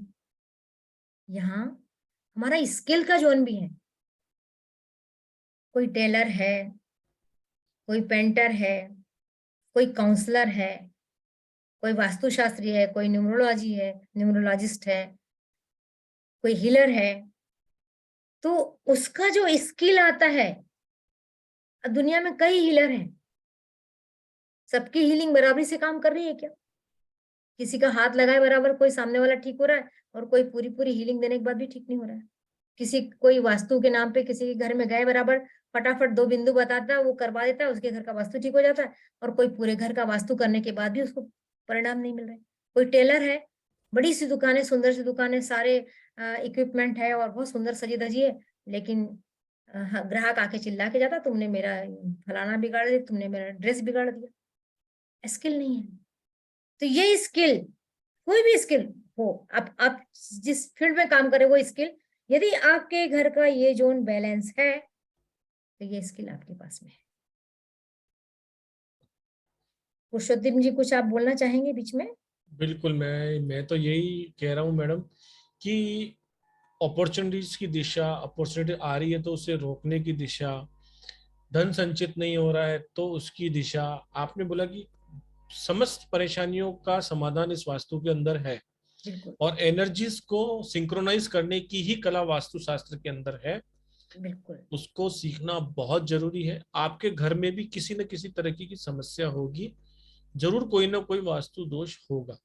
यहाँ हमारा स्किल का जोन भी है। कोई टेलर है, कोई पेंटर है, कोई काउंसलर है, कोई वास्तुशास्त्री है, कोई न्यूमरोलॉजिस्ट है, कोई हीलर है। तो उसका जो स्किल आता है, दुनिया में कई हीलर हैं, सबकी हीलिंग बराबरी से काम कर रही है क्या? किसी का हाथ लगाए बराबर कोई सामने वाला ठीक हो रहा है और कोई पूरी पूरी हीलिंग देने के बाद भी ठीक नहीं हो रहा है। कोई वास्तु के नाम पे किसी के घर में गए बराबर फटाफट 2 बिंदु बताता है, वो करवा देता है, उसके घर का वास्तु ठीक हो जाता है। और कोई पूरे घर का वास्तु करने के बाद भी उसको परिणाम नहीं मिल रहे। कोई टेलर है, बड़ी सी दुकान है, सुंदर सी दुकान है, सारे इक्विपमेंट है और बहुत सुंदर सजी धजी है, लेकिन ग्राहक आके चिल्ला के जाता, तुमने मेरा फलाना बिगाड़ दिया, तुमने मेरा ड्रेस बिगाड़ दिया। स्किल नहीं है। तो ये स्किल, कोई भी स्किल हो, आप जिस फील्ड में काम करें वो स्किल, यदि आपके घर का ये जोन बैलेंस है तो ये स्किल आपके पास में है। पुरुषोत्तम जी, कुछ आप बोलना चाहेंगे बीच में? बिल्कुल, मैं तो यही कह रहा हूँ मैडम कि अपॉर्चुनिटीज की दिशा, अपॉर्चुनिटी आ रही है तो उसे रोकने की दिशा, धन संचित नहीं हो रहा है तो उसकी दिशा। आपने बोला कि समस्त परेशानियों का समाधान इस वास्तु के अंदर है, और एनर्जीज को सिंक्रोनाइज करने की ही कला वास्तु शास्त्र के अंदर है। बिल्कुल, उसको सीखना बहुत जरूरी है। आपके घर में भी किसी न किसी तरह की समस्या होगी, जरूर कोई ना कोई वास्तु दोष होगा,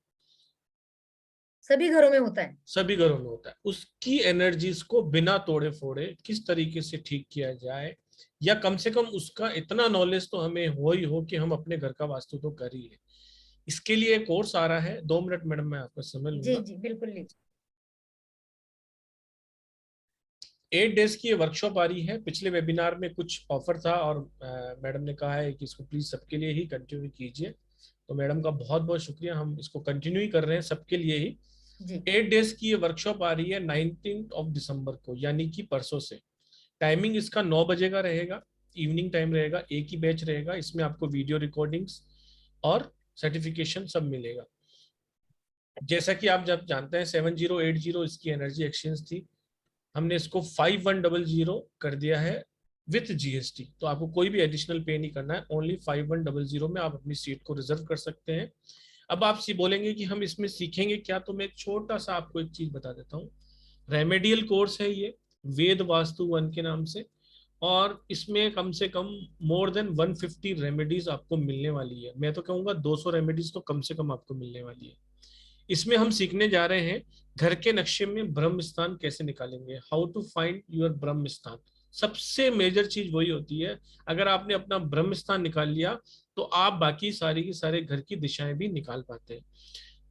सभी घरों में होता है, सभी घरों में होता है। उसकी एनर्जीज को बिना तोड़े फोड़े किस तरीके से ठीक किया जाए, या कम से कम उसका इतना नॉलेज तो हमें हो कि हम अपने घर का वास्तु तो कर ही ले। इसके लिए कोर्स आ रहा है, 2 मिनट मैडम मैं आपका समय लूंगा। जी बिल्कुल लीजिए। 8 डेज की ये वर्कशॉप आ रही है। पिछले वेबिनार में कुछ ऑफर था और मैडम ने कहा है कि इसको प्लीज सबके लिए ही कंटिन्यू कीजिए। तो मैडम का बहुत बहुत शुक्रिया, हम इसको कंटिन्यू ही कर रहे हैं सबके लिए ही। जी 8 डेज की ये वर्कशॉप आ रही है 19 दिसंबर को, यानी कि परसों से। टाइमिंग इसका 9 बजे का रहेगा, इवनिंग टाइम रहेगा, एक ही बैच रहेगा। इसमें आपको वीडियो रिकॉर्डिंग्स और सर्टिफिकेशन सब मिलेगा। जैसा कि आप जब जानते हैं 7080 इसकी एनर्जी एक्सचेंज थी, हमने इसको 5100 कर दिया है विथ जीएसटी। तो आपको कोई भी एडिशनल पे नहीं करना है, ओनली 5100 में आप अपनी सीट को रिजर्व कर सकते हैं। अब आप बोलेंगे कि हम इसमें सीखेंगे क्या, तो मैं छोटा सा आपको एक चीज बता देता हूँ। रेमेडियल कोर्स है ये, वेद वास्तु 1 के नाम से, और इसमें कम से कम मोर देन 150 रेमेडीज आपको मिलने वाली है। मैं तो कहूँगा 200 रेमेडीज तो कम से कम आपको मिलने वाली है। इसमें हम सीखने जा रहे हैं घर के नक्शे में ब्रह्म स्थान कैसे निकालेंगे, हाउ टू फाइंड योर ब्रह्म स्थान। सबसे मेजर चीज वही होती है, अगर आपने अपना ब्रह्म स्थान निकाल लिया तो आप बाकी सारी की सारे घर की दिशाएं भी निकाल पाते हैं।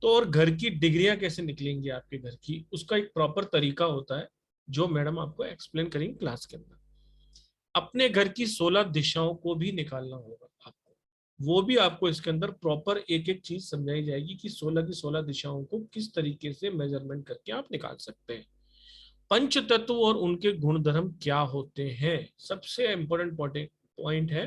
तो और घर की डिग्रियां कैसे निकलेंगी आपके घर की, उसका एक प्रॉपर तरीका होता है जो मैडम आपको एक्सप्लेन करेंगे क्लास के अंदर। अपने घर की 16 दिशाओं को भी निकालना होगा आपको, वो भी आपको इसके अंदर प्रॉपर एक एक चीज समझाई जाएगी कि 16 की 16 दिशाओं को किस तरीके से मेजरमेंट करके आप निकाल सकते हैं। पंच तत्व और उनके गुण धर्म क्या होते हैं, सबसे इंपॉर्टेंट पॉइंट है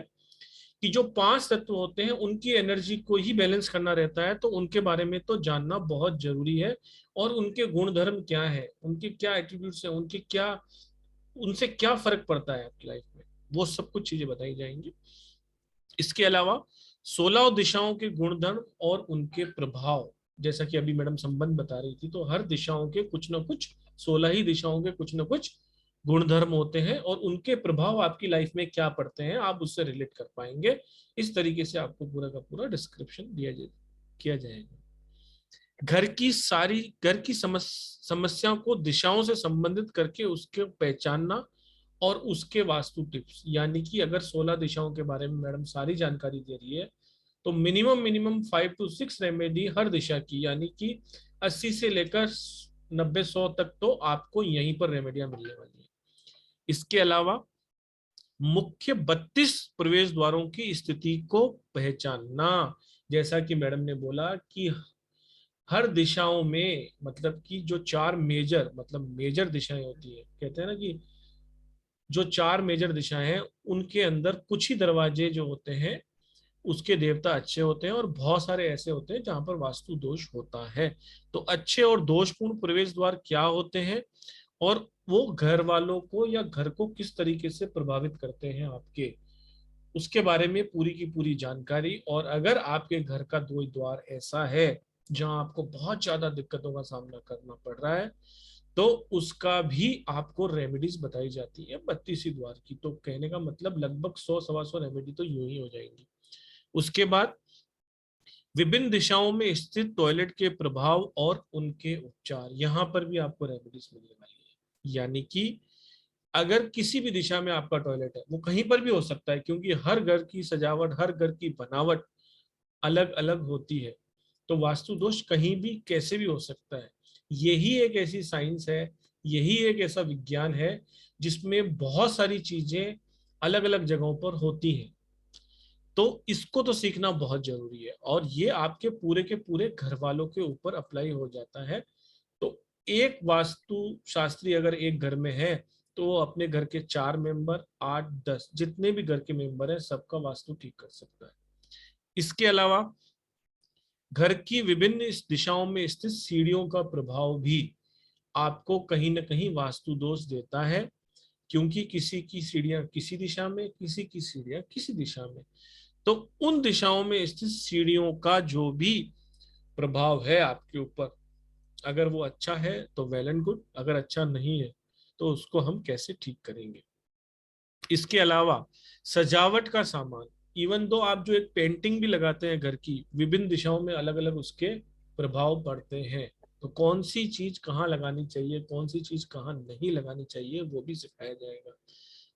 कि जो 5 तत्व होते हैं उनकी एनर्जी को ही बैलेंस करना रहता है, तो उनके बारे में तो जानना बहुत जरूरी है। और उनके गुण धर्म क्या है, उनके क्या एट्रीब्यूट्स हैं, उनके क्या, उनसे क्या फर्क पड़ता है आपकी लाइफ में, वो सब कुछ चीजें बताई जाएंगी। इसके अलावा 16 दिशाओं के गुणधर्म और उनके प्रभाव, जैसा कि अभी मैडम संबंध बता रही थी, तो हर दिशाओं के कुछ ना कुछ, 16 ही दिशाओं के कुछ ना कुछ गुणधर्म होते हैं और उनके प्रभाव आपकी लाइफ में क्या पड़ते हैं आप उससे रिलेट कर पाएंगे। इस तरीके से आपको पूरा का पूरा डिस्क्रिप्शन किया जाएगा। घर की समस्या को दिशाओं से संबंधित करके उसके पहचानना और उसके वास्तु टिप्स, यानी कि अगर 16 दिशाओं के बारे में मैडम सारी जानकारी दे रही है तो मिनिमम 5 to 6 रेमेडी हर दिशा की, यानी कि 80 से लेकर 90-100 तक तो आपको यहीं पर रेमेडियां मिलने वाली है। इसके अलावा मुख्य 32 प्रवेश द्वारों की स्थिति को पहचानना, जैसा कि मैडम ने बोला कि हर दिशाओं में, मतलब कि जो 4 मेजर दिशाएं होती है, कहते हैं ना कि जो 4 मेजर दिशाएं हैं उनके अंदर कुछ ही दरवाजे जो होते हैं उसके देवता अच्छे होते हैं और बहुत सारे ऐसे होते हैं जहां पर वास्तु दोष होता है। तो अच्छे और दोषपूर्ण प्रवेश द्वार क्या होते हैं और वो घर वालों को या घर को किस तरीके से प्रभावित करते हैं आपके, उसके बारे में पूरी की पूरी जानकारी। और अगर आपके घर का कोई द्वार ऐसा है जहां आपको बहुत ज्यादा दिक्कतों का सामना करना पड़ रहा है तो उसका भी आपको रेमेडीज बताई जाती है 32 द्वार की। तो कहने का मतलब लगभग 100-125 रेमेडी तो यूं ही हो जाएंगी। उसके बाद विभिन्न दिशाओं में स्थित टॉयलेट के प्रभाव और उनके उपचार, यहाँ पर भी आपको रेमेडीज मिलने वाली है। यानी कि अगर किसी भी दिशा में आपका टॉयलेट है, वो कहीं पर भी हो सकता है क्योंकि हर घर की सजावट, हर घर की बनावट अलग अलग होती है, तो वास्तु दोष कहीं भी कैसे भी हो सकता है। यही एक ऐसी साइंस है, यही एक ऐसा विज्ञान है जिसमें बहुत सारी चीजें अलग अलग जगहों पर होती हैं। तो इसको तो सीखना बहुत जरूरी है और ये आपके पूरे के पूरे घर वालों के ऊपर अप्लाई हो जाता है। तो एक वास्तु शास्त्री अगर एक घर में है तो वो अपने घर के 4 मेंबर, 8-10 जितने भी घर के मेंबर हैं सबका वास्तु ठीक कर सकता है। इसके अलावा घर की विभिन्न दिशाओं में स्थित सीढ़ियों का प्रभाव भी आपको कहीं ना कहीं वास्तु दोष देता है, क्योंकि किसी की सीढ़ियां किसी दिशा में, किसी की सीढ़ियां किसी दिशा में, तो उन दिशाओं में स्थित सीढ़ियों का जो भी प्रभाव है आपके ऊपर, अगर वो अच्छा है तो वेल एंड गुड, अगर अच्छा नहीं है तो उसको हम कैसे ठीक करेंगे। इसके अलावा सजावट का सामान, इवन दो आप जो एक पेंटिंग भी लगाते हैं घर की, विभिन्न दिशाओं में अलग अलग उसके प्रभाव पड़ते हैं, तो कौन सी चीज कहाँ लगानी चाहिए, कौन सी चीज कहाँ नहीं लगानी चाहिए, वो भी सिखाया जाएगा।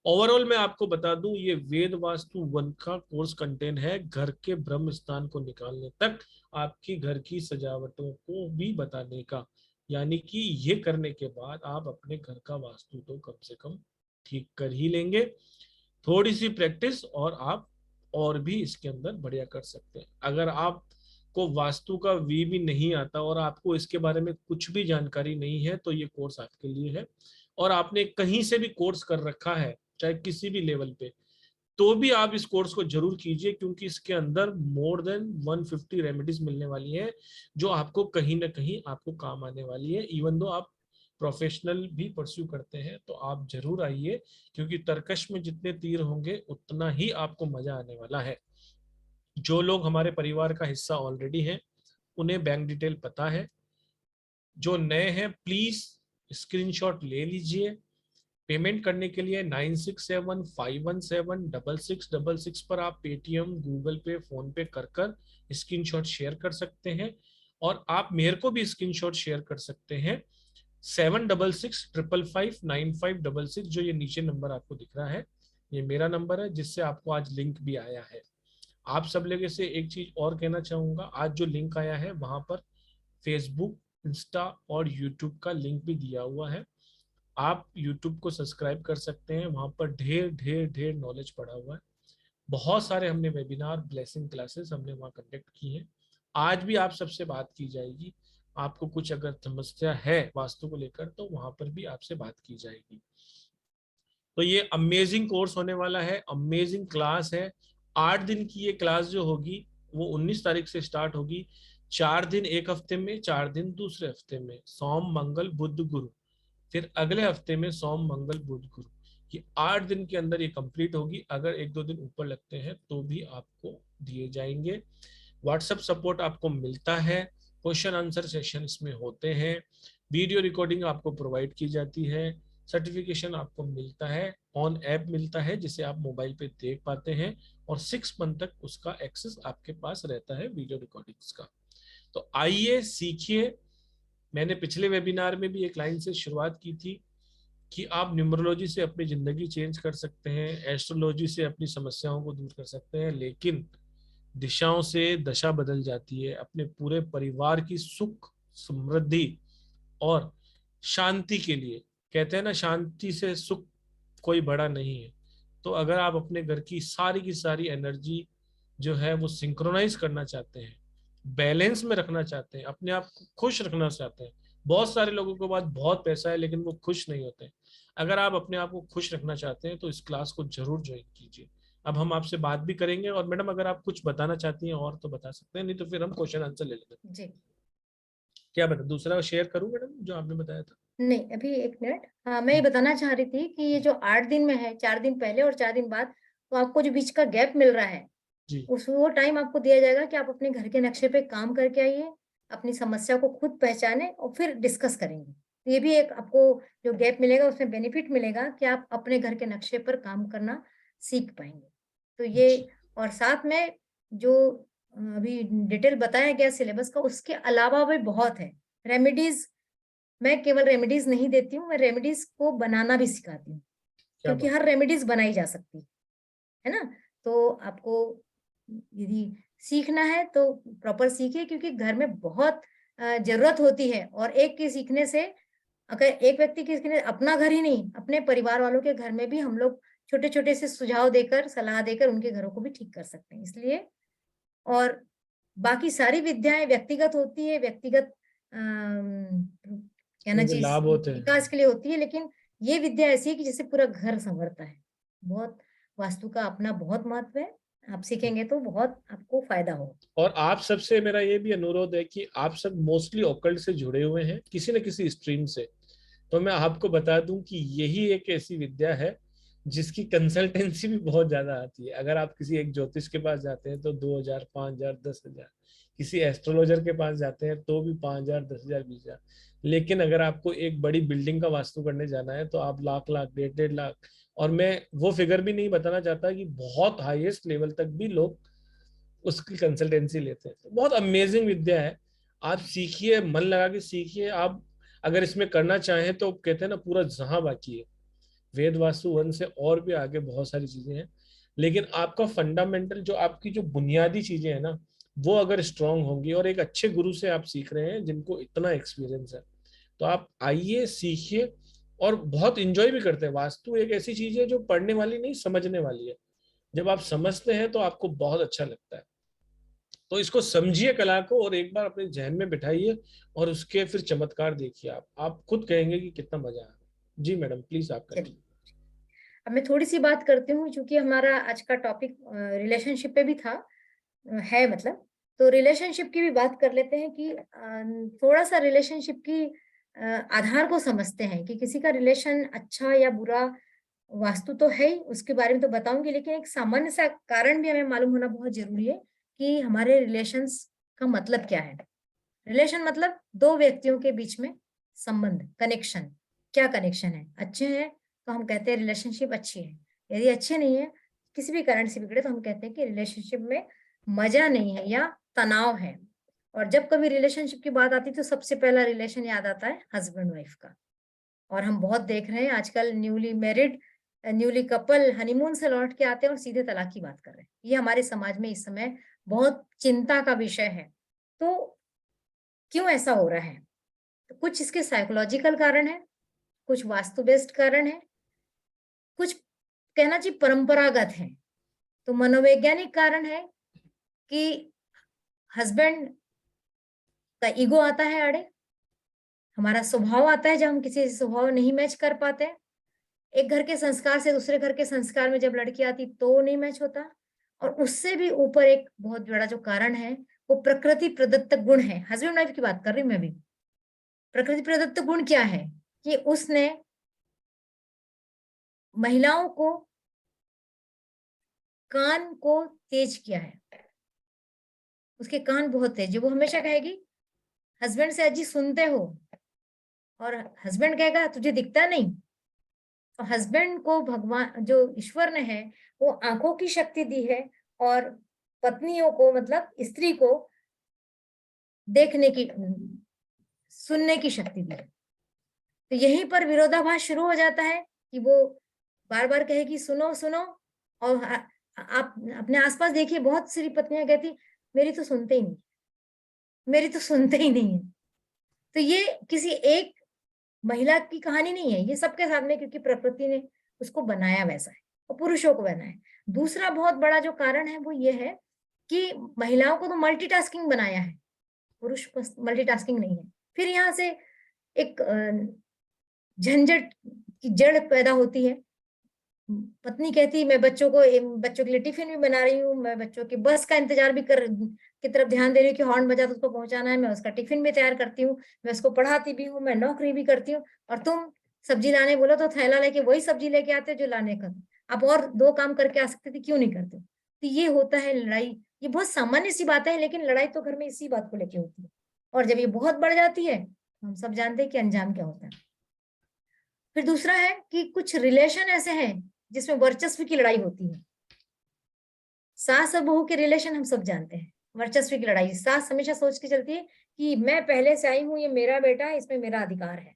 ओवरऑल मैं आपको बता दूं ये वेद वास्तु 1 का कोर्स कंटेंट है घर के ब्रह्म स्थान को निकालने तक आपकी घर की सजावटों को भी बताने का, यानी कि ये करने के बाद आप अपने घर का वास्तु तो कम से कम ठीक कर ही लेंगे। थोड़ी सी प्रैक्टिस और आप और भी इसके अंदर बढ़िया कर सकते हैं। अगर आप आपको वास्तु का वी भी नहीं आता और आपको इसके बारे में कुछ भी जानकारी नहीं है, तो ये कोर्स आपके लिए है। और आपने कहीं से भी कोर्स कर रखा है, चाहे किसी भी लेवल पे, तो भी आप इस कोर्स को जरूर कीजिए, क्योंकि इसके अंदर मोर देन 150 रेमेडीज मिलने वाली है जो आपको कहीं ना कहीं आपको काम आने वाली है। इवन दो आप प्रोफेशनल भी परस्यू करते हैं तो आप जरूर आइए, क्योंकि तर्कश में जितने तीर होंगे उतना ही आपको मजा आने वाला है। जो लोग हमारे परिवार का हिस्सा ऑलरेडी हैं उन्हें बैंक डिटेल पता है, जो नए हैं प्लीज स्क्रीनशॉट ले लीजिए। पेमेंट करने के लिए 9675176666 पर आप पेटीएम, गूगल पे, फोन पे कर स्क्रीनशॉट शेयर कर सकते हैं। और आप मेरे को भी स्क्रीनशॉट शेयर कर सकते हैं 7665559566, जो ये नीचे नंबर आपको दिख रहा है, ये मेरा नंबर है जिससे आपको आज लिंक भी आया है। आप सब लोगों से एक चीज और कहना चाहूंगा, आज जो लिंक आया है वहां पर फेसबुक, इंस्टा और यूट्यूब का लिंक भी दिया हुआ है। आप यूट्यूब को सब्सक्राइब कर सकते हैं, वहां पर ढेर ढेर ढेर नॉलेज पड़ा हुआ है। बहुत सारे हमने वेबिनार, ब्लेसिंग क्लासेस हमने वहां कंडक्ट की हैं। आज भी आप सबसे बात की जाएगी। आपको कुछ अगर समस्या है वास्तु को लेकर तो वहां पर भी आपसे बात की जाएगी। तो ये अमेजिंग कोर्स होने वाला है, अमेजिंग क्लास है। 8 दिन की ये क्लास जो होगी वो 19 तारीख से स्टार्ट होगी। 4 दिन एक हफ्ते में, 4 दिन दूसरे हफ्ते में, सोम मंगल बुध गुरु, फिर अगले हफ्ते में सोम मंगल बुध गुरु। ये 8 दिन के अंदर ये कंप्लीट होगी। अगर 1-2 दिन ऊपर लगते हैं तो भी आपको दिए जाएंगे। व्हाट्सएप सपोर्ट आपको मिलता है, क्वेश्चन आंसर सेशन इसमें होते हैं, वीडियो रिकॉर्डिंग आपको प्रोवाइड की जाती है, सर्टिफिकेशन आपको मिलता है, ऑन ऐप मिलता है जिसे आप मोबाइल पे देख पाते हैं, और 6 मंथ तक उसका एक्सेस आपके पास रहता है वीडियो रिकॉर्डिंग्स का। तो आइए सीखिए। मैंने पिछले वेबिनार में भी एक लाइन से शुरुआत की थी कि आप न्यूमरोलॉजी से अपनी जिंदगी चेंज कर सकते हैं, एस्ट्रोलॉजी से अपनी समस्याओं को दूर कर सकते हैं, लेकिन दिशाओं से दशा बदल जाती है। अपने पूरे परिवार की सुख, समृद्धि और शांति के लिए, कहते हैं ना, शांति से सुख कोई बड़ा नहीं है। तो अगर आप अपने घर की सारी एनर्जी जो है वो सिंक्रोनाइज करना चाहते हैं, बैलेंस में रखना चाहते हैं, अपने आप को खुश रखना चाहते हैं, बहुत सारे लोगों के पास बहुत पैसा है लेकिन वो खुश नहीं होते। अगर आप अपने आप को खुश रखना चाहते हैं तो इस क्लास को जरूर ज्वाइन कीजिए। अब हम आपसे बात भी करेंगे, और मैडम अगर आप कुछ बताना चाहती हैं और तो बता सकते हैं, नहीं तो फिर हम क्वेश्चन आंसर ले लेते हैं। जी क्या बता, दूसरा शेयर करूं मैडम जो आपने बताया था? नहीं, अभी एक मिनट। हाँ, मैं ये बताना चाह रही थी कि ये जो 8 दिन में है, 4 दिन पहले और 4 दिन बाद, तो आपको जो बीच का गैप मिल रहा है जी, वो टाइम आपको दिया जाएगा कि आप अपने घर के नक्शे पे काम करके आइए, अपनी समस्या को खुद पहचाने और फिर डिस्कस करेंगे। तो ये भी एक आपको जो गैप मिलेगा उसमें बेनिफिट मिलेगा कि आप अपने घर के नक्शे पर काम करना सीख पाएंगे। तो ये, और साथ में जो अभी डिटेल बताया गया सिलेबस का, उसके अलावा भी बहुत है रेमेडीज। मैं केवल रेमेडीज नहीं देती हूँ, मैं रेमेडीज को बनाना भी सिखाती हूँ, क्योंकि हर रेमेडीज बनाई जा सकती है ना। तो आपको यदि सीखना है तो प्रॉपर सीखिए, क्योंकि घर में बहुत जरूरत होती है। और एक के सीखने से, अगर एक व्यक्ति के सीखने, अपना घर ही नहीं, अपने परिवार वालों के घर में भी हम लोग छोटे छोटे से सुझाव देकर, सलाह देकर उनके घरों को भी ठीक कर सकते हैं। इसलिए, और बाकी सारी विद्याएं व्यक्तिगत होती है, व्यक्तिगत कहना उनके लाभ होते हैं। विकास के लिए होती है, लेकिन ये विद्या ऐसी है कि जिससे पूरा घर संवरता है। बहुत वास्तु का अपना बहुत महत्व है, आप सीखेंगे तो बहुत आपको फायदा हो। और आप सबसे मेरा ये भी अनुरोध है कि आप सब मोस्टली ऑकल्ट से जुड़े हुए हैं किसी न किसी स्ट्रीम से, तो मैं आपको बता दूं कि यही एक ऐसी विद्या है जिसकी कंसल्टेंसी भी बहुत ज्यादा आती है। अगर आप किसी एक ज्योतिष के पास जाते हैं तो 2000, 5000, 10,000, किसी एस्ट्रोलॉजर के पास जाते हैं तो भी 5000, 10,000, 20,000। लेकिन अगर आपको एक बड़ी बिल्डिंग का वास्तु करने जाना है तो आप लाख लाख, 1.5 लाख, और मैं वो फिगर भी नहीं बताना चाहता कि बहुत हाईएस्ट लेवल तक भी लोग उसकी कंसल्टेंसी लेते हैं। तो बहुत अमेजिंग विद्या है, आप सीखिए, मन लगा के सीखिए। आप अगर इसमें करना चाहें तो कहते हैं ना, पूरा जहां बाकी है। वेद वास्तु 1 से और भी आगे बहुत सारी चीजें हैं, लेकिन आपका फंडामेंटल जो आपकी जो बुनियादी चीजें हैं ना, वो अगर स्ट्रांग होंगी, और एक अच्छे गुरु से आप सीख रहे हैं जिनको इतना एक्सपीरियंस है, तो आप आइए, सीखिए, और बहुत इंजॉय भी करते हैं। वास्तु एक ऐसी चीज है जो पढ़ने वाली नहीं, समझने वाली है। जब आप समझते हैं तो आपको बहुत अच्छा लगता है। तो इसको समझिए कला को और एक बार अपने जहन में बिठाइए और उसके फिर चमत्कार देखिए। आप खुद कहेंगे कि कितना मजा आया। जी मैडम प्लीज आप करिए। अब मैं थोड़ी सी बात करती हूँ, क्योंकि हमारा आज का टॉपिक रिलेशनशिप पे भी था, है मतलब, तो रिलेशनशिप की भी बात कर लेते हैं कि थोड़ा सा रिलेशनशिप की आधार को समझते हैं कि किसी का रिलेशन अच्छा या बुरा, वास्तु तो है ही, उसके बारे में तो बताऊंगी, लेकिन एक सामान्य सा कारण भी हमें मालूम होना बहुत जरूरी है कि हमारे रिलेशंस का मतलब क्या है। रिलेशन मतलब दो व्यक्तियों के बीच में संबंध, कनेक्शन। क्या कनेक्शन है? अच्छे हैं तो हम कहते हैं रिलेशनशिप अच्छी है, यदि अच्छे नहीं है, किसी भी कारण से बिगड़े, तो हम कहते हैं कि रिलेशनशिप में मजा नहीं है या तनाव है। और जब कभी रिलेशनशिप की बात आती है तो सबसे पहला रिलेशन याद आता है हस्बैंड वाइफ का। और हम बहुत देख रहे हैं आजकल newly married, newly couple honeymoon से लौट के आते हैं और सीधे तलाक की बात कर रहे हैं। ये हमारे समाज में इस समय बहुत चिंता का विषय है। तो क्यों ऐसा हो रहा है? तो कुछ इसके साइकोलॉजिकल कारण है, कुछ वास्तु बेस्ड कारण है, कुछ कहना चाहिए परंपरागत है। तो मनोवैज्ञानिक कारण है कि हस्बैंड का ईगो आता है आड़े, हमारा स्वभाव आता है जब हम किसी स्वभाव नहीं मैच कर पाते, एक घर के संस्कार से दूसरे घर के संस्कार में जब लड़की आती तो नहीं मैच होता, और उससे भी ऊपर एक बहुत बड़ा जो कारण है वो प्रकृति प्रदत्त गुण है। हस्बैंड वाइफ की बात कर रही हूँ मैं भी। प्रकृति प्रदत्त गुण क्या है कि उसने महिलाओं को कान को तेज किया है, उसके कान बहुत तेज है। वो हमेशा कहेगी हस्बैंड से अजी सुनते हो, और हस्बैंड कहेगा तुझे दिखता नहीं। तो हस्बैंड को भगवान जो ईश्वर ने है वो आंखों की शक्ति दी है, और पत्नियों को मतलब स्त्री को देखने की, सुनने की शक्ति दी है। तो यहीं पर विरोधाभास शुरू हो जाता है कि वो बार बार कहेगी सुनो सुनो, और आप अपने आसपास देखिए बहुत सारी पत्नियां कहती मेरी तो सुनते ही नहीं, मेरी तो सुनते ही नहीं है। तो ये किसी एक महिला की कहानी नहीं है, ये सबके साथ में, क्योंकि प्रकृति ने उसको बनाया वैसा है और पुरुषों को बनाया है। दूसरा बहुत बड़ा जो कारण है वो ये है कि महिलाओं को तो मल्टीटास्किंग बनाया है, पुरुष मल्टीटास्किंग नहीं है। फिर यहाँ से एक झंझट की जड़ पैदा होती है। पत्नी कहती मैं बच्चों के लिए टिफिन भी बना रही हूँ, मैं बच्चों की बस का इंतजार भी की तरफ ध्यान दे रही हूँ कि हॉर्न बजा तो उसको पहुंचाना है, मैं उसका टिफिन भी तैयार करती हूँ, मैं उसको पढ़ाती भी हूँ, मैं नौकरी भी करती हूँ, और तुम सब्जी लाने बोलो तो थैला लेके वही सब्जी लेके आते जो लाने का, आप और दो काम करके आ सकते थे, क्यों नहीं करते? तो ये होता है लड़ाई। ये बहुत सामान्य सी बात है, लेकिन लड़ाई तो घर में इसी बात को लेके होती है, और जब ये बहुत बढ़ जाती है हम सब जानते हैं कि अंजाम क्या होता है। फिर दूसरा है कि कुछ रिलेशन ऐसे हैं जिसमें वर्चस्व की लड़ाई होती है। सास और बहू के रिलेशन हम सब जानते हैं, वर्चस्व की लड़ाई। सास हमेशा सोच के चलती है कि मैं पहले से आई हूँ, ये मेरा बेटा है, इसमें मेरा अधिकार है,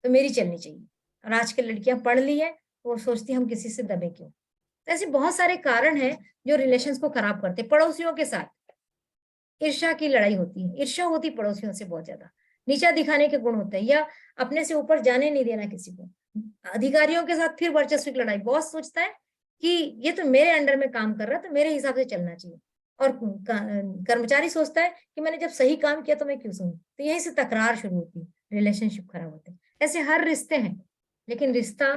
तो मेरी चलनी चाहिए। और आज की लड़कियां पढ़ ली है तो वो सोचती है हम किसी से दबे क्यों। तो ऐसे बहुत सारे कारण हैं जो रिलेशंस को खराब करते हैं। पड़ोसियों के साथ ईर्ष्या की लड़ाई होती है, ईर्ष्या होती पड़ोसियों से बहुत ज्यादा, नीचा दिखाने के गुण होते हैं, या अपने से ऊपर जाने नहीं देना किसी को। अधिकारियों के साथ फिर वर्चस्व की लड़ाई, बॉस सोचता है कि ये तो मेरे अंडर में काम कर रहा है तो मेरे हिसाब से चलना चाहिए, और कर्मचारी सोचता है कि मैंने जब सही काम किया तो मैं क्यों सुनूं। तो यहीं से तकरार शुरू होती है, रिलेशनशिप खराब होते हैं। ऐसे हर रिश्ते हैं, लेकिन रिश्ता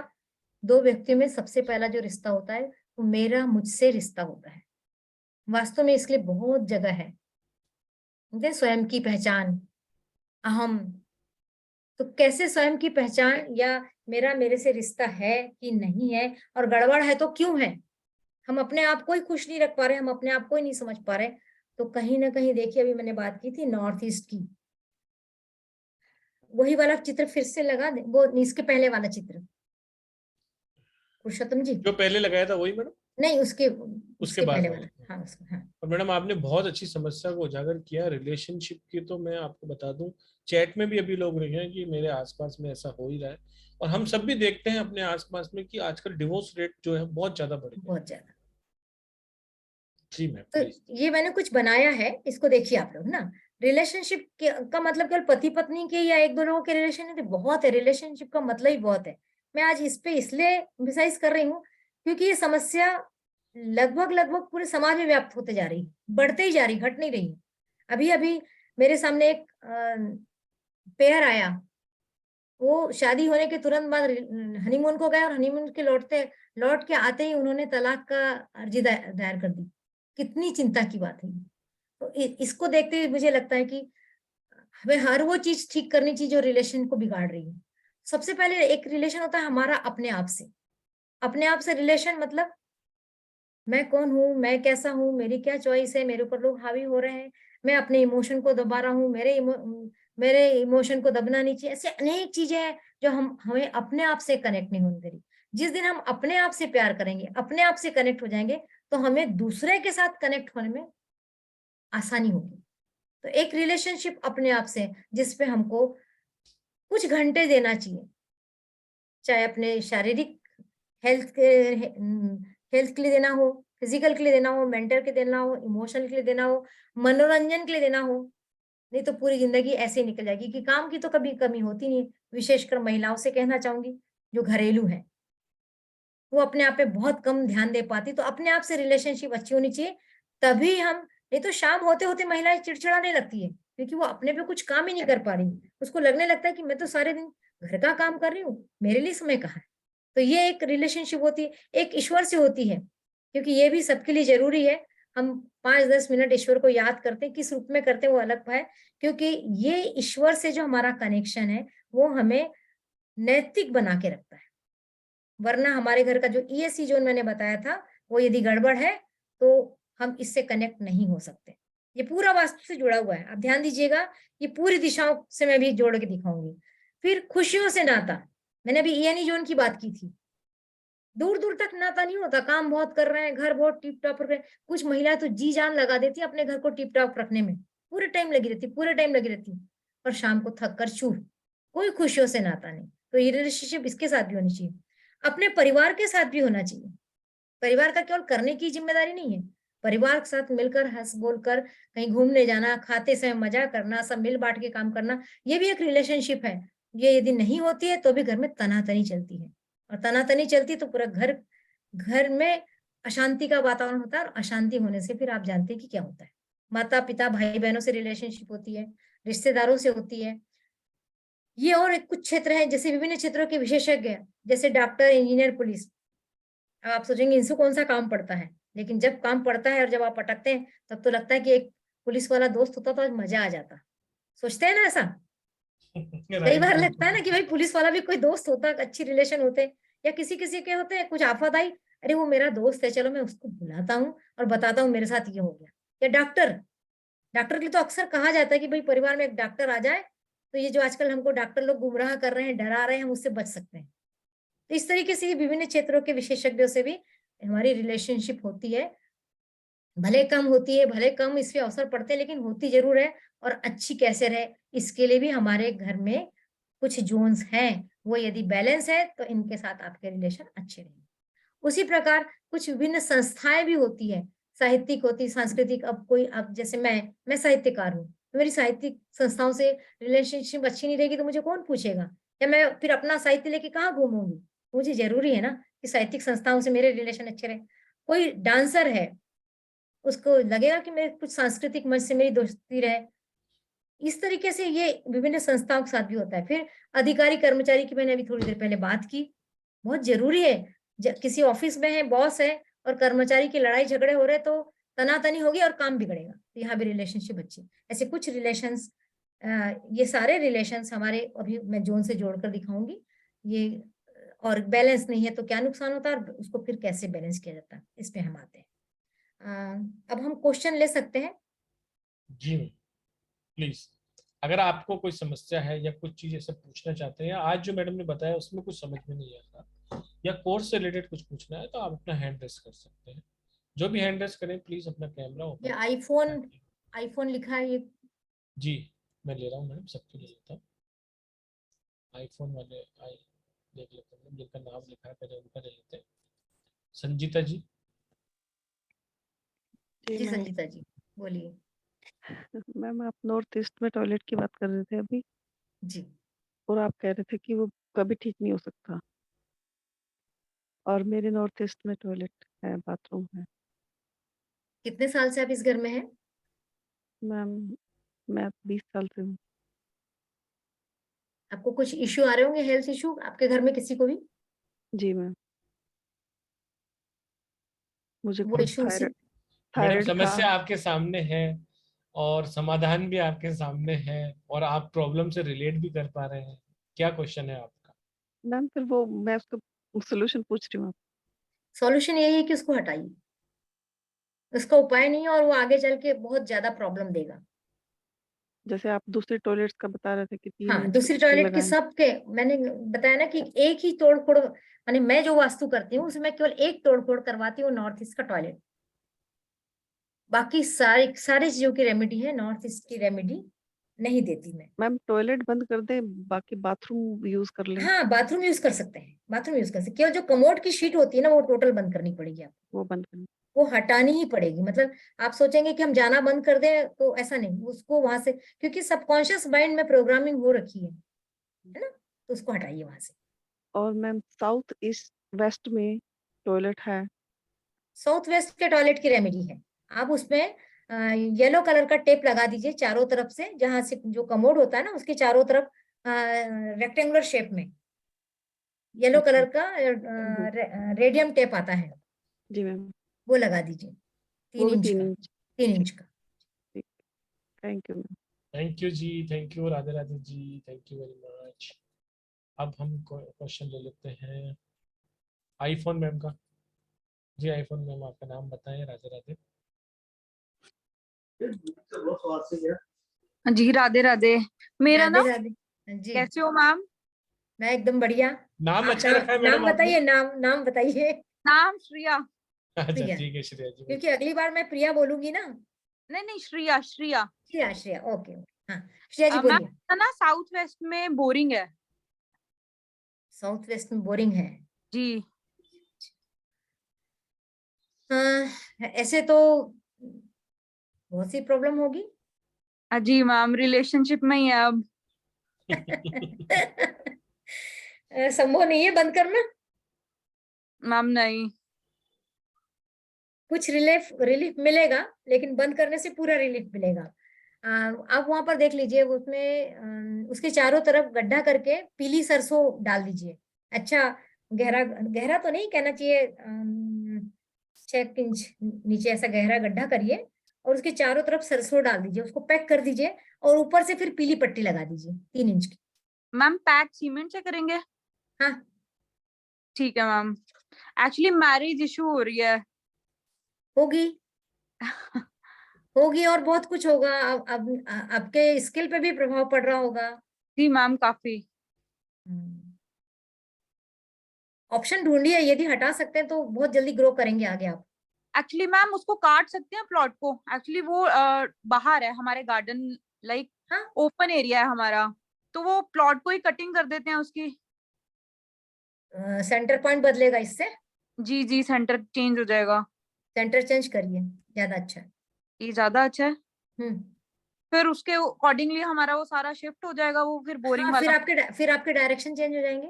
दो व्यक्तियों में सबसे पहला जो रिश्ता होता है वो मेरा मुझसे रिश्ता होता है। वास्तव में इसके लिए बहुत जगह है। स्वयं की पहचान, अहम। तो कैसे स्वयं की पहचान या मेरा मेरे से रिश्ता है कि नहीं है, और गड़बड़ है तो क्यों है, हम अपने आप को ही खुश नहीं रख पा रहे, हम अपने आप को ही नहीं समझ पा रहे। तो कहीं ना कहीं देखिए, अभी मैंने बात की थी नॉर्थ ईस्ट की, वही वाला चित्र फिर से लगा दे, वो इसके पहले वाला चित्र, पुरुषोत्तम जी जो पहले लगाया था वही मैडम? नहीं, उसके बाद पहले वाला। वाला, हाँ उसका, हाँ। और मैडम आपने बहुत अच्छी समस्या को उजागर किया रिलेशनशिप की। तो मैं आपको बता दूं, चैट में भी अभी लोग रहे हैं कि मेरे आसपास में ऐसा हो ही रहा है, और हम सब भी देखते हैं अपने आसपास में कि आजकल डिवोर्स रेट जो है बहुत ज्यादा बढ़ गया। बहुत ज्यादा। जी मैम तो प्लीज। ये मैंने कुछ बनाया है, इसको देखिए आप लोग ना। रिलेशनशिप का मतलब केवल पति पत्नी के या एक दो लोगों के रिलेशन नहीं, बहुत है। रिलेशनशिप का मतलब ही बहुत है। मैं आज इस पे इसलिए एम्फसाइज कर रही हूँ क्योंकि ये समस्या लगभग लगभग पूरे समाज में व्याप्त होते जा रही है, बढ़ते ही जा रही, घट नहीं रही है। अभी अभी मेरे सामने एक पेयर आया, वो शादी होने के तुरंत बाद हनीमून को गए और हनीमून के लौट के आते ही उन्होंने तलाक का अर्जी दायर कर दी। कितनी चिंता की बात है। तो इसको देखते हुए मुझे लगता है कि हमें हर वो चीज ठीक करनी चाहिए जो रिलेशन को बिगाड़ रही है। सबसे पहले एक रिलेशन होता है हमारा अपने आप से। अपने आप से रिलेशन मतलब मैं कौन हूँ, मैं कैसा हूँ, मेरी क्या चॉइस है, मेरे ऊपर लोग हावी हो रहे हैं, मैं अपने इमोशन को दबा रहा हूँ, मेरे इमोशन को दबना नहीं चाहिए। ऐसे अनेक चीजें हैं जो हमें अपने आप से कनेक्ट नहीं होने दे रही। जिस दिन हम अपने आप से प्यार करेंगे, अपने आप से कनेक्ट हो जाएंगे, तो हमें दूसरे के साथ कनेक्ट होने में आसानी होगी। तो एक रिलेशनशिप अपने आप से, जिसपे हमको कुछ घंटे देना चाहिए, चाहे अपने शारीरिक हेल्थ के लिए देना हो, फिजिकल के लिए देना हो, मेंटल के देना हो, इमोशनल के लिए देना हो, मनोरंजन के लिए देना हो। नहीं तो पूरी जिंदगी ऐसे ही निकल जाएगी कि काम की तो कभी कमी होती नहीं। विशेषकर महिलाओं से कहना चाहूंगी जो घरेलू है, वो अपने आप पे बहुत कम ध्यान दे पाती। तो अपने आप से रिलेशनशिप अच्छी होनी चाहिए, तभी हम, नहीं तो शाम होते होते महिलाएं चिड़चिड़ाने लगती है, क्योंकि वो अपने पे कुछ काम ही नहीं कर पा रही। उसको लगने लगता है कि मैं तो सारे दिन घर का काम कर रही हूँ, मेरे लिए समय कहाँ है। तो ये एक रिलेशनशिप होती है, एक ईश्वर से होती है, क्योंकि ये भी सबके लिए जरूरी है। हम 5-10 मिनट ईश्वर को याद करते हैं, किस रूप में करते हैं वो अलग है, क्योंकि ये ईश्वर से जो हमारा कनेक्शन है वो हमें नैतिक बना के रखता है। वरना हमारे घर का जो ESC जोन मैंने बताया था, वो यदि गड़बड़ है तो हम इससे कनेक्ट नहीं हो सकते। ये पूरा वास्तु से जुड़ा हुआ है, आप ध्यान दीजिएगा। ये पूरी दिशाओं से मैं भी जोड़ के दिखाऊंगी। फिर खुशियों से नाता, मैंने अभी ENE जोन की बात की थी। दूर दूर तक नाता नहीं होता, काम बहुत कर रहे हैं, घर बहुत टिप टॉप रख रहे हैं। कुछ महिलाएं तो जी जान लगा देती है अपने घर को टिप टॉप रखने में, पूरे टाइम लगी रहती, और शाम को थक कर चूर। कोई खुशियों से नाता नहीं। तो ये रिलेशनशिप इसके साथ भी होनी चाहिए, अपने परिवार के साथ भी होना चाहिए। परिवार का केवल करने की जिम्मेदारी नहीं है, परिवार के साथ मिलकर हंस बोलकर कहीं घूमने जाना, खाते समय मजा करना, सब मिल बांट के काम करना, ये भी एक रिलेशनशिप है। ये यदि नहीं होती है तो भी घर में तनातनी चलती है, और तनातनी चलती तो पूरा घर घर में अशांति का वातावरण होता है, और अशांति होने से फिर आप जानते हैं कि क्या होता है। माता पिता भाई बहनों से रिलेशनशिप होती है, रिश्तेदारों से होती है। ये और एक कुछ क्षेत्र है, जैसे विभिन्न क्षेत्रों के विशेषज्ञ, जैसे डॉक्टर, इंजीनियर, पुलिस। अब आप सोचेंगे इनसे कौन सा काम पड़ता है, लेकिन जब काम पड़ता है और जब आप अटकते हैं तब तो लगता है कि एक पुलिस वाला दोस्त होता तो आज मजा आ जाता। सोचते हैं ना ऐसा? कई बार लगता है ना कि भाई पुलिस वाला भी कोई दोस्त होता, अच्छी रिलेशन होते। या किसी किसी के होते हैं, कुछ आफत आई, अरे वो मेरा दोस्त है, चलो मैं उसको बुलाता हूँ और बताता हूँ मेरे साथ ये हो गया। या डॉक्टर, डॉक्टर के लिए तो अक्सर कहा जाता है कि भाई परिवार में एक डॉक्टर आ जाए तो ये जो आजकल हमको डॉक्टर लोग गुमराह कर रहे हैं, डरा रहे हैं, हम उससे बच सकते हैं। तो इस तरीके से विभिन्न क्षेत्रों के विशेषज्ञों से भी हमारी रिलेशनशिप होती है। भले कम होती है, भले कम इस पे अवसर पड़ते हैं, लेकिन होती जरूर है। और अच्छी कैसे रहे, इसके लिए भी हमारे घर में कुछ जोन्स हैं, वो यदि बैलेंस है तो इनके साथ आपके रिलेशन अच्छे रहेंगे। उसी प्रकार कुछ विभिन्न संस्थाएं भी होती है, साहित्यिक होती, सांस्कृतिक। अब कोई, अब जैसे मैं साहित्यकार हूँ, तो मेरी साहित्यिक संस्थाओं से रिलेशनशिप अच्छी नहीं रहेगी तो मुझे कौन पूछेगा, या मैं फिर अपना साहित्य लेके कहाँ घूमूंगी। मुझे जरूरी है ना कि साहित्यिक संस्थाओं से मेरे रिलेशन अच्छे रहे। कोई डांसर है, उसको लगेगा कि मेरे कुछ सांस्कृतिक मंच से मेरी दोस्ती रहे। इस तरीके से ये विभिन्न संस्थाओं के साथ भी होता है। फिर अधिकारी कर्मचारी की मैंने अभी थोड़ी देर पहले बात की, बहुत जरूरी है। किसी ऑफिस में है, बॉस है, और कर्मचारी की लड़ाई झगड़े हो रहे तो तनातनी होगी और काम बिगड़ेगा। तो यहाँ भी रिलेशनशिप अच्छी। ऐसे कुछ रिलेशंस, ये सारे रिलेशंस हमारे अभी मैं जोन से जोड़कर दिखाऊंगी। ये और बैलेंस नहीं है तो क्या नुकसान होता है, और उसको फिर कैसे बैलेंस किया जाता है, इस पे हम आते हैं। अब हम क्वेश्चन ले सकते हैं। जी प्लीज, अगर आपको कोई समस्या है या कुछ चीज ऐसे पूछना चाहते हैं, आज जो मैडम ने बताया उसमें कुछ समझ में नहीं आ रहा, या कोर्स से रिलेटेड कुछ पूछना है, तो आप अपना हैंड रेस कर सकते हैं। जो भी हैंड रेस करें प्लीज अपना कैमरा ये ओपन। आईफोन लिखा है ये। जी मैं ले रहा हूँ मैडम, सबके ले लेता हूँ। आईफोन वाले आई देख लेते हैं जिनका नाम लिखा है, पहले उनका ले लेते हैं। संजीता जी। जी संजीता जी बोलिए। मैम आप नॉर्थ ईस्ट में टॉयलेट की बात कर रहे थे अभी, जी और आप कह रहे थे कि वो कभी ठीक नहीं हो सकता, और मेरे नॉर्थ ईस्ट में टॉयलेट है, बाथरूम है। कितने साल से आप इस घर में हैं? मैम मैं 20 साल से हूँ। आपको कुछ इश्यू आ रहे होंगे, हेल्थ इश्यू आपके घर में किसी को भी? जी मैम, मुझे वो खुद इश्यू उसी मैडम, थायराइड था। समस्या आपके सामने है और समाधान भी आपके सामने है और आप प्रॉब्लम से रिलेट भी कर पा रहे हैं। क्या क्वेश्चन है आपका? मैम फिर वो मैं उसका सोल्यूशन पूछ रही हूँ। सॉल्यूशन यही है कि उसको हटाइए, उसका उपाय नहीं है और वो आगे चल के बहुत ज्यादा प्रॉब्लम देगा। जैसे आप दूसरे टॉयलेट्स का बता रहे थे कि 3 हाँ, इंच दूसरी की टॉयलेट के लगाएं। सबके मैंने बताया ना कि एक ही तोड़ फोड़, माने मैं जो वास्तु करती हूँ उसमें केवल एक तोड़ फोड़ करवाती हूँ, नॉर्थ ईस्ट का टॉयलेट। बाकी सारी सारी चीजों की रेमेडी है, नॉर्थ ईस्ट की रेमेडी नहीं देती मैं। मैम टॉयलेट बंद कर दें, बाकी बाथरूम यूज कर लें? हाँ, बाथरूम यूज कर सकते हैं, बाथरूम यूज कर सकते हैं। केवल जो कमोड की शीट होती है ना वो टोटल बंद करनी पड़ेगी आपको, वो बंद करनी? वो हटानी ही पड़ेगी। मतलब आप सोचेंगे कि हम जाना बंद कर दें, तो ऐसा नहीं, उसको वहां से, क्योंकि सबकॉन्शियस माइंड में प्रोग्रामिंग हो रखी है ना, तो उसको हटाइए वहां से। और मैम साउथ ईस्ट वेस्ट में टॉयलेट है? साउथ वेस्ट के टॉयलेट की रेमेडी है, आप उसमें येलो कलर का टेप लगा दीजिए चारों तरफ से, जहां से जो कमोड होता है ना उसके चारों तरफ रेक्टेंगुलर शेप में येलो अच्छा। कलर का रेडियम टेप आता है, जी मैम, वो लगा दीजिए, वो 3 भी इंच 3 का, इंच? 3 इंच का। ठीक, thank you ma'am. Thank you जी, thank you Radhe Radhe ji, thank you very much. अब हम क्वेश्चन ले लेते हैं आईफोन मैम का। जी आईफोन मैम, आपका नाम बताएं। राधे राधे। जी राधे राधे। मेरा राधे नाम, राधे जी, कैसे हो मैम? मैं एकदम बढ़िया। नाम आप अच्छा रखा है मैडम नाम आपने। बताइए, नाम नाम बताइए। नाम श्रिया। अच्छा प्रिया, ठीक है श्रेया जी। क्योंकि अगली बार मैं प्रिया बोलूंगी ना। नहीं नहीं, श्रिया श्रिया। श्रेया, श्रेया, ओके ओके, हाँ श्रेया जी मैम बोलिए। ना साउथ वेस्ट में बोरिंग है। साउथ वेस्ट में बोरिंग है? जी। हाँ, ऐसे तो बहुत सी प्रॉब्लम होगी। जी मैम, रिलेशनशिप में ही है अब। संभव नहीं है बंद करना। मैम नहीं। कुछ रिलीफ रिलीफ मिलेगा, लेकिन बंद करने से पूरा रिलीफ मिलेगा। आप वहां पर देख लीजिए, उसमें उसके चारों तरफ गड्ढा करके पीली सरसों डाल दीजिए। अच्छा, गहरा गहरा तो नहीं कहना चाहिए, 6 इंच नीचे ऐसा गहरा गड्ढा करिए और उसके चारों तरफ सरसों डाल दीजिए, उसको पैक कर दीजिए और ऊपर से फिर पीली पट्टी लगा दीजिए 3 इंच की। मैम पैक सीमेंट से करेंगे? हाँ, ठीक है मैम। एक्चुअली मैरिज इशू हो रही है। होगी होगी और बहुत कुछ होगा। अब आपके स्किल पे भी प्रभाव पड़ रहा होगा। जी मैम, काफी। ऑप्शन ढूंढिए, यदि हटा सकते हैं तो बहुत जल्दी ग्रो करेंगे आगे आप। एक्चुअली मैम उसको काट सकते हैं प्लॉट को। एक्चुअली वो बाहर है हमारे गार्डन, लाइक हाँ, ओपन एरिया है हमारा, तो वो प्लॉट को ही कटिंग कर देते हैं उसकी। सेंटर पॉइंट बदलेगा इससे। जी जी, सेंटर चेंज हो जाएगा। सेंटर चेंज करिए, ज्यादा अच्छा है। ये ज्यादा अच्छा है। हम्म। फिर उसके अकॉर्डिंगली हमारा वो सारा शिफ्ट हो जाएगा, वो फिर बोरिंग हाँ, वाला। फिर आपके डायरेक्शन चेंज हो जाएंगे।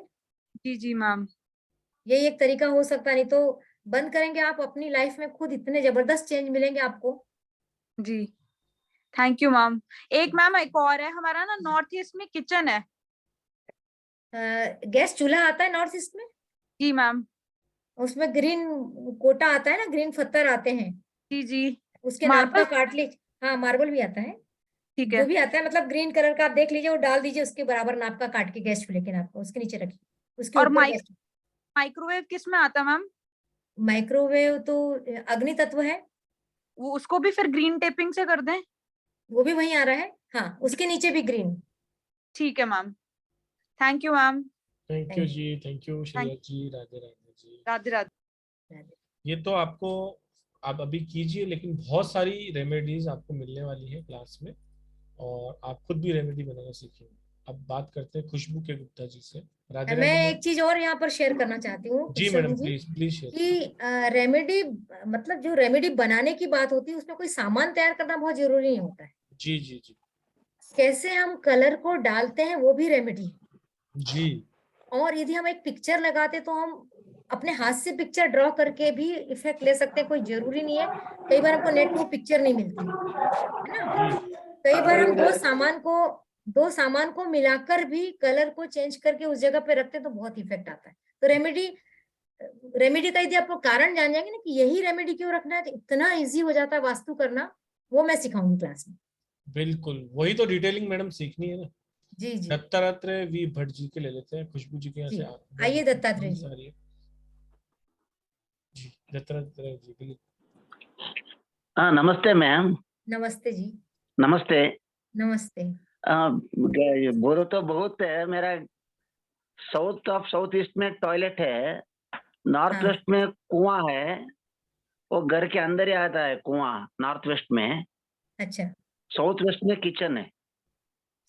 जी जी मैम। यही एक तरीका हो सकता है, नहीं तो बंद करेंगे आप, अपनी लाइफ में खुद इतने जबरदस्त चेंज मिलेंगे आपको। जी थैंक यू मैम। एक मैम एक और है, हमारा ना नॉर्थ ईस्ट में किचन है। गैस चूल्हा आता है नॉर्थ ईस्ट में, जी मैम। उसमें ग्रीन कोटा आता है ना, ग्रीन पत्थर आते हैं, जी जी। उसके नाप का मार्बल। काट लीजिए। हाँ, मार्बल भी आता है, ठीक जो है। भी आता है, मतलब ग्रीन कलर का आप देख लीजिए, वो डाल दीजिए, उसके बराबर नाप का काट के गैस चूल्हे के नाप का उसके नीचे रखिए, उसके और ऊपर गैस। माइक्रोवेव किस में आता है मैम? माइक्रोवेव तो अग्नि तत्व है, वो उसको भी फिर ग्रीन टेपिंग से कर दें? वो भी वहीं आ रहा है। हाँ, उसके नीचे भी ग्रीन। ठीक है ma'am. Thank you ma'am. Thank you जी, थैंक यू श्रेया थैंक। जी। राधे राधे जी। राधे राधे। ये तो आपको आप अभी कीजिए, लेकिन बहुत सारी रेमेडीज आपको मिलने वाली है क्लास में और आप खुद भी रेमेडी बनाना सीखेंगे। अब बात करते हैं खुशबू के गुप्ता जी से। राधे मैं राधे मैम। एक चीज और यहाँ पर शेयर करना चाहती हूँ जी सभी मैडम, जी, प्लीज प्लीज शेयर। कि रेमेडी, मतलब जो रेमेडी बनाने की बात होती है उसमें कोई सामान तैयार करना बहुत जरूरी नहीं होता है। जी जी जी कैसे हम कलर को डालते हैं वो भी रेमेडी है। जी। और यदि हम एक पिक्चर लगाते तो हम अपने हाथ से पिक्चर ड्रॉ करके भी इफेक्ट ले सकते हैं, कोई जरूरी नहीं है। कई बार हमको नेट में पिक्चर नहीं मिलती है ना, कई बार हम दो सामान को मिलाकर भी कलर को चेंज करके उस जगह पे रखते हैं तो बहुत इफेक्ट आता है। तो रेमेडी का यदि आपको कारण जान जाएंगे ना कि यही रेमेडी क्यों रखना है, तो इतना इजी हो जाता है वास्तु करना, वो मैं सिखाऊंगी क्लास में। बिल्कुल, वही तो डिटेलिंग मैडम सीखनी है ना। जी जी दत्तात्रेय वी भट्ट जी के ले लेते हैं, खुशबू जी के यहाँ जी, से आइए दत्तात्रेय जी। सारी जी, दत्तात्रेय जी के लिए। हाँ, नमस्ते मैम। नमस्ते जी। नमस्ते। नमस्ते। बोलो तो बहुत है। मेरा साउथ ईस्ट में टॉयलेट है, नॉर्थ हाँ। वेस्ट में कुआं है, वो घर के अंदर ही आता है कुआं नॉर्थ वेस्ट में। अच्छा, साउथ वेस्ट में किचन है।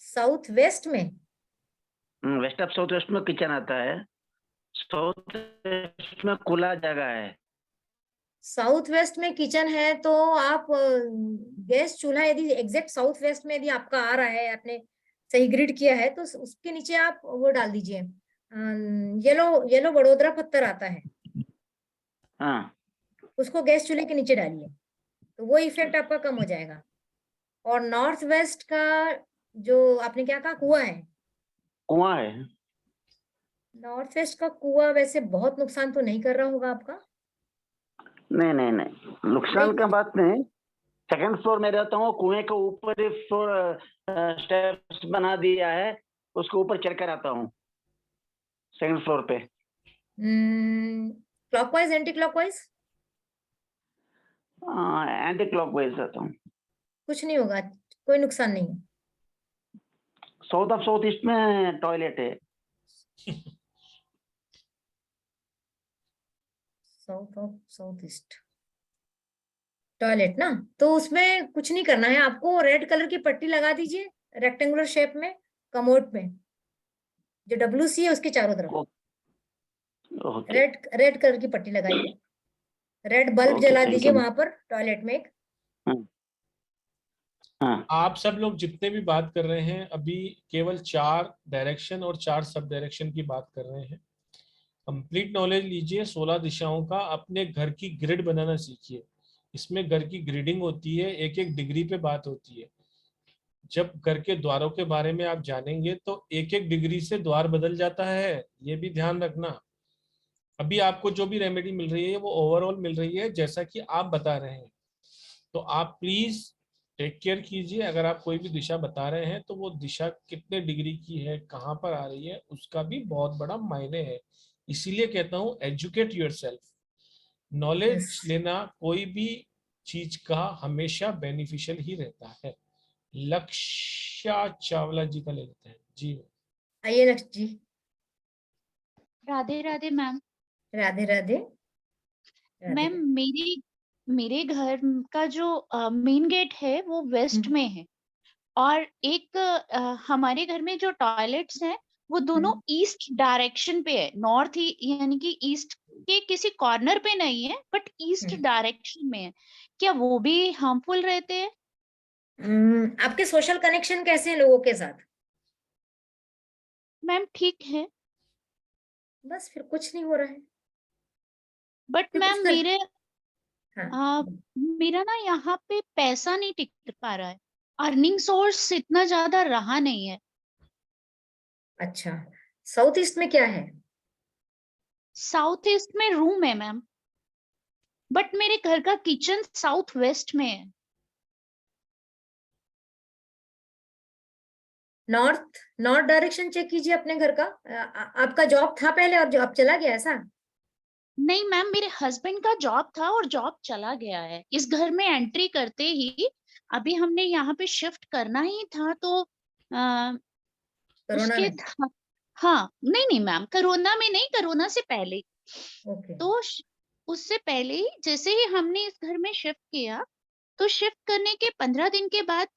साउथ वेस्ट में? वेस्ट ऑफ साउथ वेस्ट में किचन आता है, साउथ वेस्ट में खुला जगह है। साउथ वेस्ट में किचन है तो आप गैस चूल्हा यदि एग्जैक्ट साउथ वेस्ट में यदि आपका आ रहा है, आपने सही ग्रिड किया है, तो उसके नीचे आप वो डाल दीजिए, येलो बड़ोदरा पत्थर आता है, हाँ, उसको गैस चूल्हे के नीचे डालिए, तो वो इफेक्ट आपका कम हो जाएगा। और नॉर्थ वेस्ट का जो आपने क्या कहा, कुआं है? कुआं है। नॉर्थ वेस्ट का कुआं वैसे बहुत नुकसान तो नहीं कर रहा होगा आपका? नहीं नहीं नहीं, नुकसान का बात नहीं। सेकंड फ्लोर में रहता हूँ, कुएं के ऊपर ही फ्लोर स्टेप्स बना दिया है, उसके ऊपर चढ़कर आता हूँ सेकंड फ्लोर पे। Clockwise anti clockwise? Anti clockwise आता हूँ। कुछ नहीं होगा, कोई नुकसान नहीं है। साउथ ऑफ साउथ ईस्ट में टॉयलेट है। South of south east toilet ना, तो उसमें कुछ नहीं करना है आपको, रेड कलर की पट्टी लगा दीजिए रेक्टेंगुलर शेप में कमोड में, जो WC है उसके चारों तरफ ओके। रेड कलर की पट्टी लगाइए, रेड बल्ब ओके, जला thank दीजिए you. वहां पर टॉयलेट में एक। हाँ, आप सब लोग जितने भी बात कर रहे हैं अभी केवल 4 डायरेक्शन और 4 सब डायरेक्शन की बात कर रहे हैं। कंप्लीट नॉलेज लीजिए 16 दिशाओं का, अपने घर की ग्रिड बनाना सीखिए। इसमें घर की ग्रिडिंग होती है, एक एक डिग्री पे बात होती है। जब घर के द्वारों के बारे में आप जानेंगे तो एक एक डिग्री से द्वार बदल जाता है, ये भी ध्यान रखना। अभी आपको जो भी रेमेडी मिल रही है वो ओवरऑल मिल रही है जैसा कि आप बता रहे हैं, तो आप प्लीज टेक केयर कीजिए। अगर आप कोई भी दिशा बता रहे हैं तो वो दिशा कितने डिग्री की है, कहाँ पर आ रही है, उसका भी बहुत बड़ा मायने है। इसीलिए कहता हूँ एजुकेट योरसेल्फ। नॉलेज लेना कोई भी चीज का हमेशा बेनिफिशियल ही रहता है। लक्ष्या चावला जी का ले लेते हैं जी। आइए लक्ष्य जी। राधे राधे मैम। राधे राधे। मैम मेरे घर का जो मेन गेट है वो वेस्ट में है, और एक हमारे घर में जो टॉयलेट्स हैं वो दोनों ईस्ट डायरेक्शन पे है, नॉर्थ ही यानी कि ईस्ट के किसी कॉर्नर पे नहीं है बट ईस्ट डायरेक्शन में है। क्या वो भी हार्मफुल रहते हैं? आपके सोशल कनेक्शन कैसे हैं लोगों के साथ? मैम ठीक है, बस फिर कुछ नहीं हो रहा है। बट मैम हाँ। मेरा ना यहाँ पे पैसा नहीं टिक पा रहा है, अर्निंग सोर्स इतना ज्यादा रहा नहीं है। अच्छा, साउथ ईस्ट में क्या है? साउथ ईस्ट में रूम है मैम, बट मेरे घर का किचन साउथ वेस्ट में है। नॉर्थ डायरेक्शन चेक कीजिए अपने घर का। आपका जॉब था पहले और जॉब चला गया ऐसा? नहीं मैम, मेरे हस्बैंड का जॉब था और जॉब चला गया है। इस घर में एंट्री करते ही अभी हमने यहाँ पे शिफ्ट करना ही था तो उसके हाँ नहीं मैम, कोरोना में नहीं, कोरोना से पहले। तो उससे पहले ही जैसे ही हमने इस घर में शिफ्ट किया तो शिफ्ट करने के 15 दिन के बाद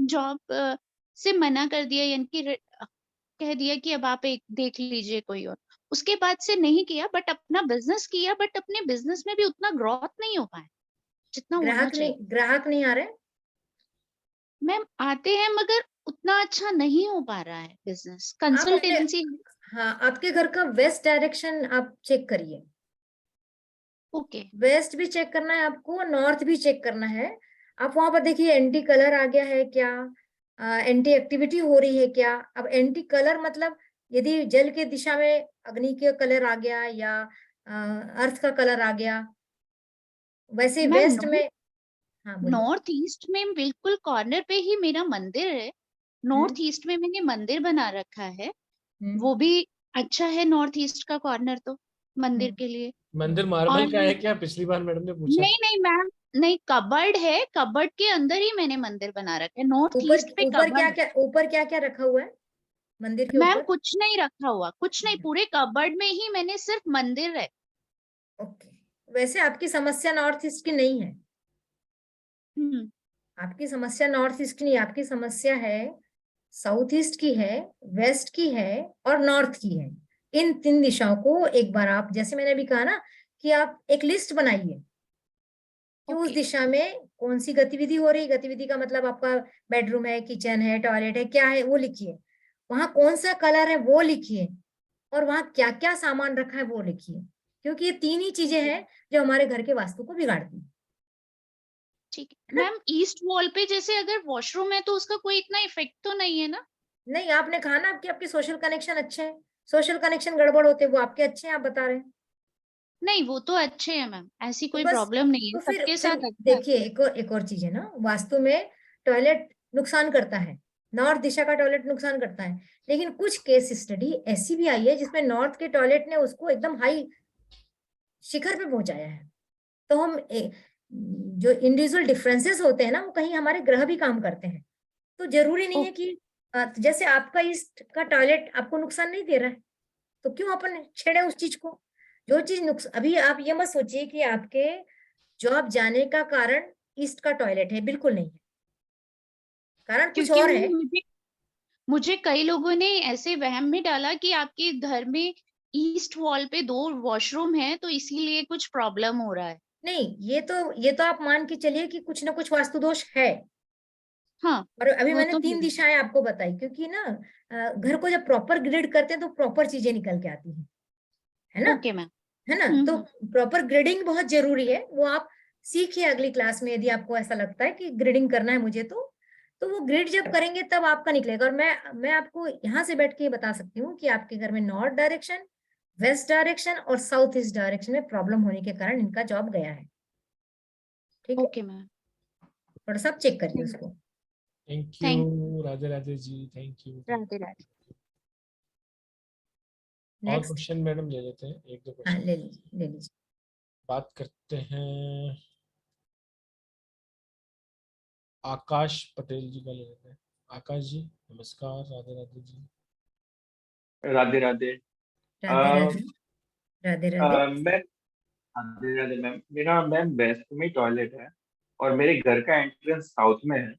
जॉब से मना कर दिया, यानी कि कह दिया कि अब आप एक देख लीजिए कोई और। उसके बाद से नहीं किया, बट अपना बिजनेस किया, बट अपने बिजनेस में भी उतना ग्रोथ नहीं हो पाया जितना होना चाहिए। ग्राहक नहीं आ रहे मैम? आते हैं मगर उतना अच्छा नहीं हो पा रहा है बिजनेस, कंसल्टेंसी। हाँ, आपके घर का वेस्ट डायरेक्शन आप चेक करिए। ओके वेस्ट भी चेक करना है आपको, नॉर्थ भी चेक करना है। आप वहां पर देखिए एंटी कलर आ गया है क्या, एंटी एक्टिविटी हो रही है क्या। अब एंटी कलर मतलब यदि जल के दिशा में अग्नि के कलर आ गया या अर्थ का कलर आ गया, वैसे मैम वेस्ट में। हाँ बोलिए। नॉर्थ ईस्ट में बिल्कुल कॉर्नर पे ही मेरा मंदिर है। नॉर्थ ईस्ट में मैंने मंदिर बना रखा है, वो भी अच्छा है। नॉर्थ ईस्ट का कॉर्नर तो मंदिर के लिए। मंदिर और मार्बल का है क्या? पिछली बार मैडम ने पूछा। नहीं नहीं मैम, नहीं कबर्ड है, कबर्ड के अंदर ही मैंने मंदिर बना रखा है। नॉर्थ ऊपर ईस्ट पे ऊपर क्या कबर्ड। क्या, ऊपर क्या क्या रखा हुआ है मंदिर के मैम ऊपर? कुछ नहीं रखा हुआ, कुछ नहीं, पूरे कबर्ड में ही मैंने सिर्फ मंदिर है। ओके, वैसे आपकी समस्या नॉर्थ ईस्ट की नहीं है। हम्म आपकी समस्या नॉर्थ ईस्ट की नहीं, आपकी समस्या है साउथ ईस्ट की है, वेस्ट की है और नॉर्थ की है। इन 3 दिशाओं को एक बार आप, जैसे मैंने अभी कहा ना, कि आप एक लिस्ट बनाइए कि उस ओके दिशा में कौन सी गतिविधि हो रही। गतिविधि का मतलब आपका बेडरूम है, किचन है, टॉयलेट है, क्या है वो लिखिए। वहां कौन सा कलर है वो लिखिए, और वहां क्या क्या सामान रखा है वो लिखिए, क्योंकि ये 3 ही चीजें हैं जो हमारे घर के वास्तु को बिगाड़ती हैं। ठीक है है ना? मैम। ईस्ट वॉल पे जैसे अगर वॉशरूम है तो उसका कोई इतना इफेक्ट तो नहीं है ना? नहीं, आपने कहा ना कि आपके सोशल कनेक्शन अच्छे हैं। सोशल कनेक्शन गड़बड़ होते हैं, वो आपके अच्छे हैं, आप बता रहे हैं। नहीं वो तो अच्छे हैं मैम, ऐसी तो कोई बस, प्रॉब्लम नहीं है, तो सबके फिर साथ अच्छा है। देखिए एक और चीज है ना, वास्तु में टॉयलेट नुकसान करता है। नॉर्थ दिशा का टॉयलेट नुकसान करता है, लेकिन कुछ केस स्टडी ऐसी भी आई है जिसमें नॉर्थ के टॉयलेट ने उसको एकदम हाई शिखर पे पहुंचाया है। तो हम जो इंडिविजुअल डिफरेंसेस होते हैं ना, वो कहीं हमारे ग्रह भी काम करते हैं। तो जरूरी नहीं है कि जैसे आपका ईस्ट का टॉयलेट आपको नुकसान नहीं दे रहा है, तो क्यों अपन छेड़े उस चीज को। जो चीज नुकसान, अभी आप ये मत सोचिए कि आपके जॉब जाने का कारण ईस्ट का टॉयलेट है, बिल्कुल नहीं है। कारण कुछ क्योंकि और मैम है। मुझे मुझे कई लोगों ने ऐसे वहम में डाला कि आपके घर में ईस्ट वॉल पे 2 वॉशरूम है तो इसीलिए कुछ प्रॉब्लम हो रहा है। नहीं, ये तो आप मान के चलिए कि कुछ ना कुछ वास्तु दोष है। हाँ और अभी वो मैंने तो 3 है। दिशाएं आपको बताई, क्योंकि ना घर को जब प्रॉपर ग्रिड करते हैं तो प्रॉपर चीजें निकल के आती हैं, है ना? Okay ma'am. है ना? तो प्रॉपर ग्रेडिंग बहुत जरूरी है, वो आप सीखिए अगली क्लास में। यदि आपको ऐसा लगता है कि ग्रेडिंग करना है मुझे, तो वो ग्रिड जब करेंगे तब आपका निकलेगा। और मैं आपको यहाँ से बैठ के ये बता सकती हूँ कि आपके घर में नॉर्थ डायरेक्शन, वेस्ट डायरेक्शन और साउथ ईस्ट डायरेक्शन में प्रॉब्लम होने के कारण इनका जॉब गया है। ठीक है, ओके मैम। थोड़ा सा चेक करिए उसको। Thank thank you Radhe Radhe ji, thank you. Radhe Radhe. और नेक्स्ट। क्वेश्चन मैडम ले लेते हैं, 1-2 हाँ, क्वेश्चन ले लीजिए ले लीजिए। बात करते हैं। आकाश पटेल जी का ले लेते हैं। आकाश जी नमस्कार, राधे राधे जी। राधे राधे। राधे राधे। राधे राधे। मैं राधे राधे मैम। मेरा मैम वेस्ट में टॉयलेट है और मेरे घर का एंट्रेंस साउथ में है।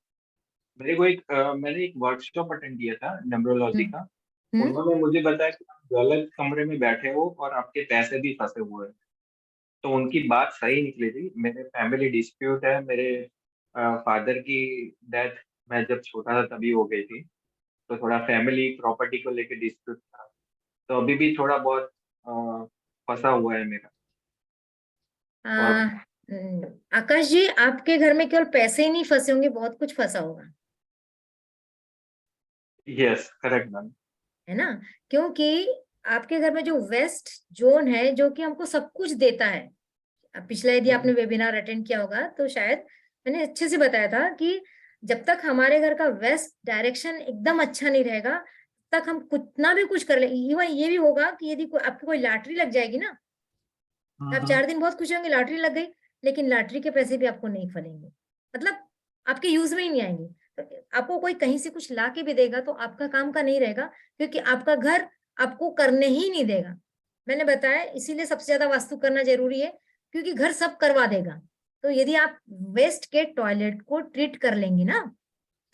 मेरे को मैंने एक वर्कशॉप अटेंड किया था न्यूमरोलॉजी का। उन्होंने मुझे बताया कि आप गलत कमरे में बैठे हो और आपके पैसे भी फंसे हुए हैं। तो उनकी बात सही निकली थी। मेरे फैमिली डिस्प्यूट है, मेरे फादर की डेथ मैं जब छोटा था तभी हो गई थी। तो थोड़ा फैमिली प्रॉपर्टी को लेकर डिस्प्यूट था। तो अभी भी थोड़ा बहुत फंसा हुआ है मेरा। और आकाश जी, आपके घर में केवल पैसे ही नहीं फंसे होंगे, बहुत कुछ फंसा होगा, यस करेक्ट मैम। है ना? क्योंकि आपके घर में जो वेस्ट जोन है, जो कि हमको सब कुछ देता है। अब पिछला यदि आपने वेबिनार अटेंड किया होगा तो शायद मैंने अच्छे से बताया था कि जब तक हमारे घर का वेस्ट डायरेक्शन एकदम अच्छा नहीं रहेगा, तक हम कितना भी कुछ कर ले। इवन ये भी होगा कि यदि आपकी कोई लॉटरी लग जाएगी ना, तो आप 4 दिन बहुत खुश होंगे, लॉटरी लग गई, लेकिन लॉटरी के पैसे भी आपको नहीं फलेंगे, मतलब आपके यूज में ही नहीं आएंगे। तो आपको कोई कहीं से कुछ ला के भी देगा तो आपका काम का नहीं रहेगा, क्योंकि आपका घर आपको करने ही नहीं देगा। मैंने बताया, इसीलिए सबसे ज्यादा वास्तु करना जरूरी है, क्योंकि घर सब करवा देगा। तो यदि आप वेस्ट के टॉयलेट को ट्रीट कर लेंगे ना,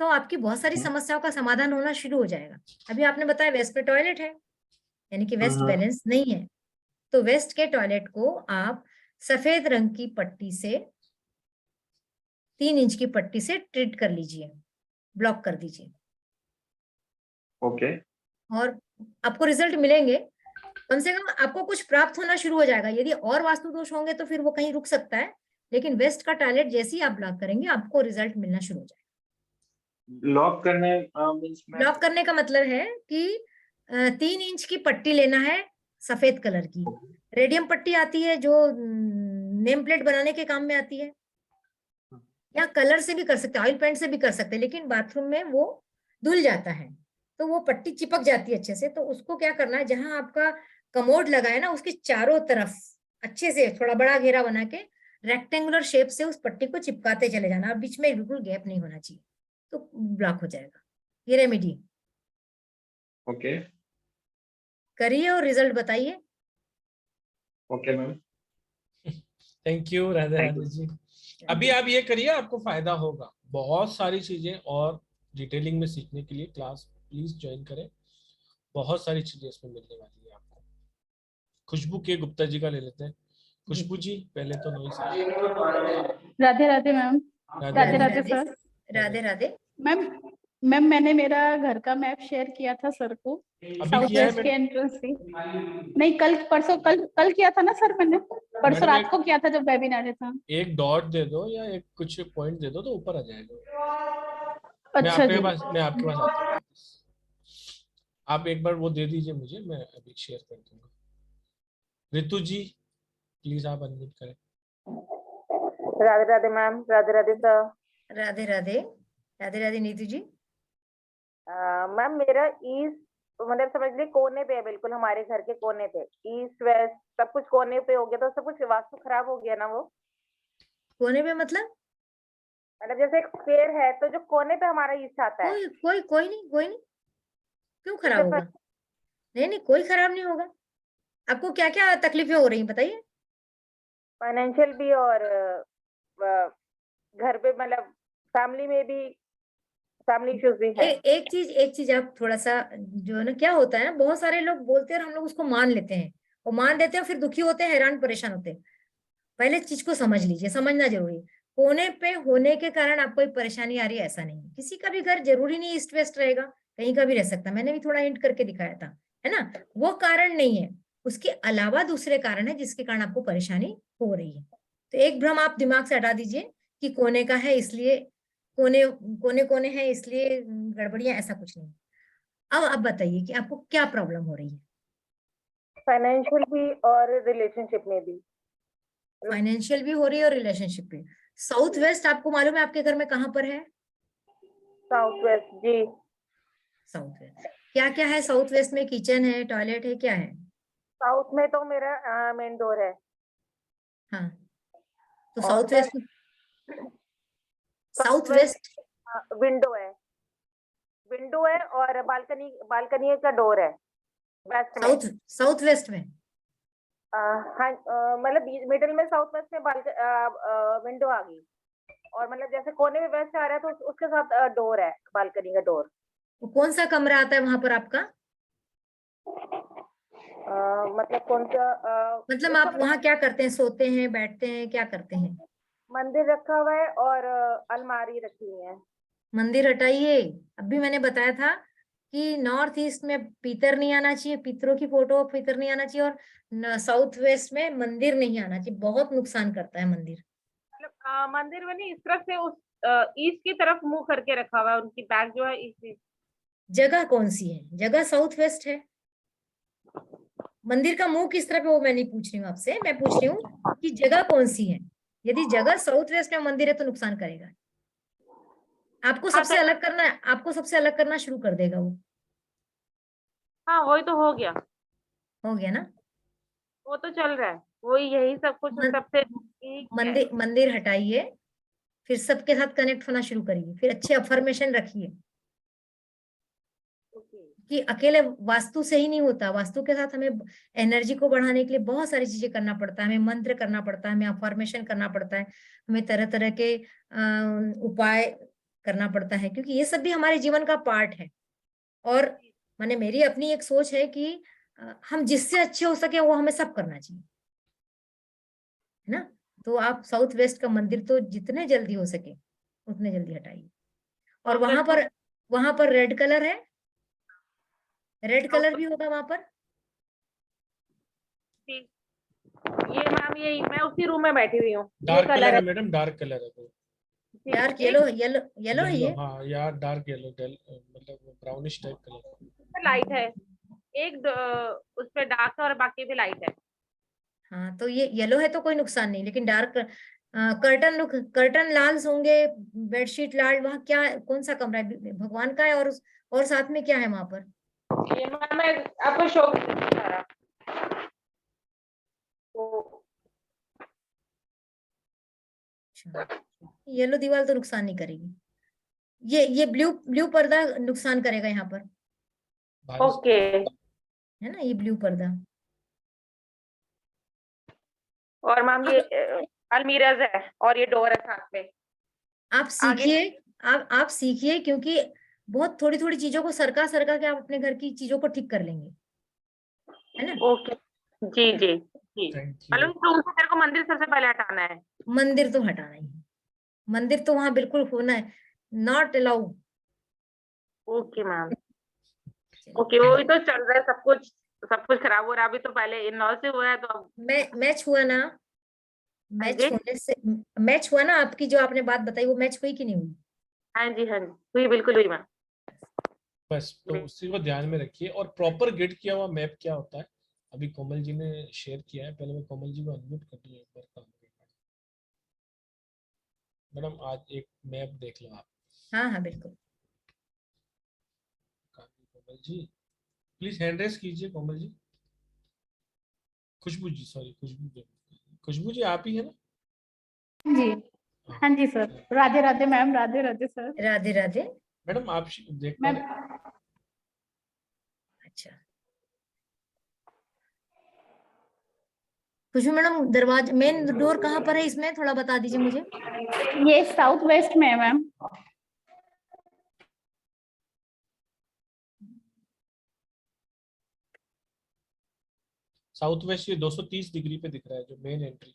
तो आपकी बहुत सारी समस्याओं का समाधान होना शुरू हो जाएगा। अभी आपने बताया वेस्ट पे टॉयलेट है, यानी कि वेस्ट बैलेंस नहीं है। तो वेस्ट के टॉयलेट को आप सफेद रंग की पट्टी से, 3 इंच की पट्टी से ट्रीट कर लीजिए, ब्लॉक कर दीजिए। ओके। और आपको रिजल्ट मिलेंगे। कम से कम आपको कुछ प्राप्त होना शुरू हो जाएगा। यदि और वास्तु दोष होंगे तो फिर वो कहीं रुक सकता है, लेकिन वेस्ट का टॉयलेट जैसे ही आप ब्लॉक करेंगे आपको रिजल्ट मिलना शुरू हो जाएगा। लॉक करने मीन्स ब्लॉक करने का मतलब है कि 3 इंच की पट्टी लेना है सफेद कलर की। रेडियम पट्टी आती है जो नेम प्लेट बनाने के काम में आती है, या कलर से भी कर सकते हैं, ऑयल पेंट से भी कर सकते हैं, लेकिन बाथरूम में वो धुल जाता है तो वो पट्टी चिपक जाती है अच्छे से। तो उसको क्या करना है, जहां आपका कमोड लगा है ना उसके चारों तरफ अच्छे से थोड़ा बड़ा घेरा बना के रेक्टेंगुलर शेप से उस पट्टी को चिपकाते चले जाना, और बीच में बिल्कुल गैप नहीं होना चाहिए, तो ब्लॉक हो जाएगा। ये रेमेडी ओके करिए और रिजल्ट बताइए। Okay ma'am. Thank you Radhe Thank Radhe ji. अभी आप ये करिए, आपको फायदा होगा। बहुत सारी चीजें और डिटेलिंग में सीखने के लिए क्लास प्लीज ज्वाइन करें, बहुत सारी चीजें इसमें मिलने वाली है आपको। खुशबू के गुप्ता जी का ले लेते हैं। खुशबू जी पहले तो noise Radhe Radhe ma'am. Radhe Radhe sir. Radhe Radhe ma'am मैंने मेरा घर का मैप शेयर किया था सर को, साउथ किया है वेस्ट के एंट्रेंस से। नहीं, कल परसों कल किया था ना सर, मैंने परसों रात को किया था जब वेबिनार था। एक डॉट दे दो या एक कुछ पॉइंट दे दो तो ऊपर आ जाएगा। अच्छा जी। मैं आपके पास आता हूँ, आप एक बार वो दे दीजिए मुझे, मैं अभी शेयर कर दूंगा। रितु जी प्लीज आप अनम्यूट करें। राधे राधे मैम। राधे राधे सर। राधे राधे। राधे राधे नीतू जी। मैम मेरा ईस्ट मतलब समझ लीजिए कोने पे है, बिल्कुल हमारे घर के कोने पे, ईस्ट वेस्ट सब कुछ कोने पे हो गया, तो सब कुछ वास्तु खराब हो गया ना। वो कोने पे मतलब जैसे एक स्क्वायर है तो जो कोने पे हमारा ईस्ट आता है। कोई नहीं, क्यों खराब होगा? नहीं कोई खराब नहीं होगा। आपको क्या क्या तकलीफें हो रही हैं बताइए। फाइनेंशियल भी और घर पे मतलब फैमिली में भी फैमिली इश्यूज भी है। एक चीज आप थोड़ा सा जो है ना, क्या होता है ना, बहुत सारे लोग बोलते हैं और हम लोग उसको मान लेते हैं, और मान देते हैं फिर दुखी होते हैं, हैरान परेशान होते हैं। पहले चीज को समझ लीजिए, समझना जरूरी है। कोने पे होने के कारण आपको कोई परेशानी आ रही है ऐसा नहीं है। किसी का भी घर जरूरी नहीं ईस्ट वेस्ट रहेगा, कहीं का भी रह सकता है। मैंने भी थोड़ा हिंट करके दिखाया था, है ना। वो कारण नहीं है, उसके अलावा दूसरे कारण है जिसके कारण आपको परेशानी हो रही है। तो एक भ्रम आप दिमाग से हटा दीजिए कि कोने का है इसलिए कोने हैं इसलिए गड़बड़ियां, ऐसा कुछ नहीं। अब आप बताइए कि आपको क्या प्रॉब्लम हो रही है। फाइनेंशियल भी और रिलेशनशिप में भी। फाइनेंशियल भी हो रही है और रिलेशनशिप भी। साउथ वेस्ट आपको मालूम है आपके घर में कहाँ पर है? साउथ वेस्ट जी। साउथ वेस्ट क्या क्या है? साउथ वेस्ट में किचन है, टॉयलेट है, क्या है? साउथ में तो मेरा मेन डोर है। हाँ, तो साउथ वेस्ट विंडो है और बालकनी का डोर है वेस्ट में। साउथ वेस्ट में हाँ, मतलब मिडिल में साउथ वेस्ट में विंडो आ गई, और मतलब जैसे कोने में वेस्ट आ रहा है तो उसके साथ डोर है, बालकनी का डोर। तो कौन सा कमरा आता है वहां पर आपका? मतलब कौन सा मतलब आप वहाँ क्या करते हैं? सोते हैं, बैठते हैं, क्या करते हैं? मंदिर रखा हुआ है और अलमारी रखी हुई है। मंदिर हटाइए। अभी मैंने बताया था कि नॉर्थ ईस्ट में पीतर नहीं आना चाहिए, पितरों की फोटो पीतर नहीं आना चाहिए, और साउथ वेस्ट में मंदिर नहीं आना चाहिए, बहुत नुकसान करता है मंदिर। मतलब मंदिर में नहीं, इस तरफ से उस ईस्ट की तरफ मुंह करके रखा हुआ है, उनकी बैक जो है ईस्ट। जगह कौन सी है? जगह साउथ वेस्ट है। मंदिर का मुंह किस तरफ है वो मैं नहीं पूछ रही हूँ आपसे, मैं पूछ रही हूँ कि जगह कौन सी है। यदि जगह साउथ वेस्ट में मंदिर है तो नुकसान करेगा। आपको सबसे अलग करना है, आपको सबसे अलग करना शुरू कर देगा वो। हाँ वही तो हो गया ना, वो तो चल रहा है, वही यही सब कुछ सबसे मंदिर हटाइए, फिर सबके साथ कनेक्ट होना शुरू करिए, फिर अच्छे अफर्मेशन रखिए कि अकेले वास्तु से ही नहीं होता। वास्तु के साथ हमें एनर्जी को बढ़ाने के लिए बहुत सारी चीजें करना पड़ता है। हमें मंत्र करना पड़ता है, हमें अफर्मेशन करना पड़ता है, हमें तरह तरह के उपाय करना पड़ता है, क्योंकि ये सब भी हमारे जीवन का पार्ट है। और माने मेरी अपनी एक सोच है कि हम जिससे अच्छे हो सके वो हमें सब करना चाहिए, है ना। तो आप साउथ वेस्ट का मंदिर तो जितने जल्दी हो सके उतने जल्दी हटाइए। और वहां पर रेड कलर है, रेड कलर भी होगा वहां पर। ये मैम ये मैं उसी रूम में बैठी हुई हूँ। डार्क कलर है मैडम, डार्क कलर है वो। डार्क येलो येलो येलो है ये। हाँ यार डार्क येलो, मतलब ब्राउनिश टाइप कलर। लाइट है एक उस पे डार्क है और बाकी भी लाइट है। हाँ तो ये येलो है तो कोई नुकसान नहीं, लेकिन डार्क कर्टन लाल होंगे, बेडशीट लाल, वहाँ क्या कौन सा कमरा है, भगवान का है और साथ में क्या है वहां पर? ये मैं आपको शो येलो दीवार तो नुकसान नहीं करेगी, ये ब्लू पर्दा नुकसान करेगा यहाँ पर। ओके है ना, ये ब्लू पर्दा। और मैम ये अलमीराज है और ये डोर है साथ में। आप सीखिए, आप सीखिए, क्योंकि बहुत थोड़ी थोड़ी चीजों को सरका के आप अपने घर की चीजों को ठीक कर लेंगे, है ना? ओके जी जी जी। मतलब रूम से मेरे को मंदिर सबसे पहले हटाना है। मंदिर तो हटाना ही है, मंदिर तो वहां बिल्कुल होना है, not allow. Okay ma'am okay. वो भी तो चल रहा है, सब कुछ खराब हो रहा है। अभी तो पहले इन लॉ से हुआ है तो अब मैच हुआ ना, मैच हुआ ना, आपकी जो आपने बात बताई वो मैच हुई कि नहीं हुई? हाँ जी हुई, बिल्कुल हुई मैम। बस तो उसी को ध्यान में रखिए। और प्रॉपर ग्रिड किया हुआ मैप क्या होता है, अभी कोमल जी ने शेयर किया है। पहले मैं कोमल जी को अनम्यूट कर दूं, एक बार काम करना। मैडम आज एक मैप देख लो आप। हाँ हाँ बिल्कुल। Komal ji please hand raise कीजिए। कोमल जी, खुशबू जी, सॉरी खुशबू जी आप ही है ना? जी हाँ जी sir. Radhe Radhe ma'am, Radhe Radhe sir. Radhe Radhe madam आप देख मैम। अच्छा खुशबू मैडम, दरवाजा मेन डोर कहाँ पर है इसमें, थोड़ा बता दीजिए मुझे। ये साउथ वेस्ट में है मैम। साउथ वेस्ट ये 230 डिग्री पे दिख रहा है जो मेन एंट्री,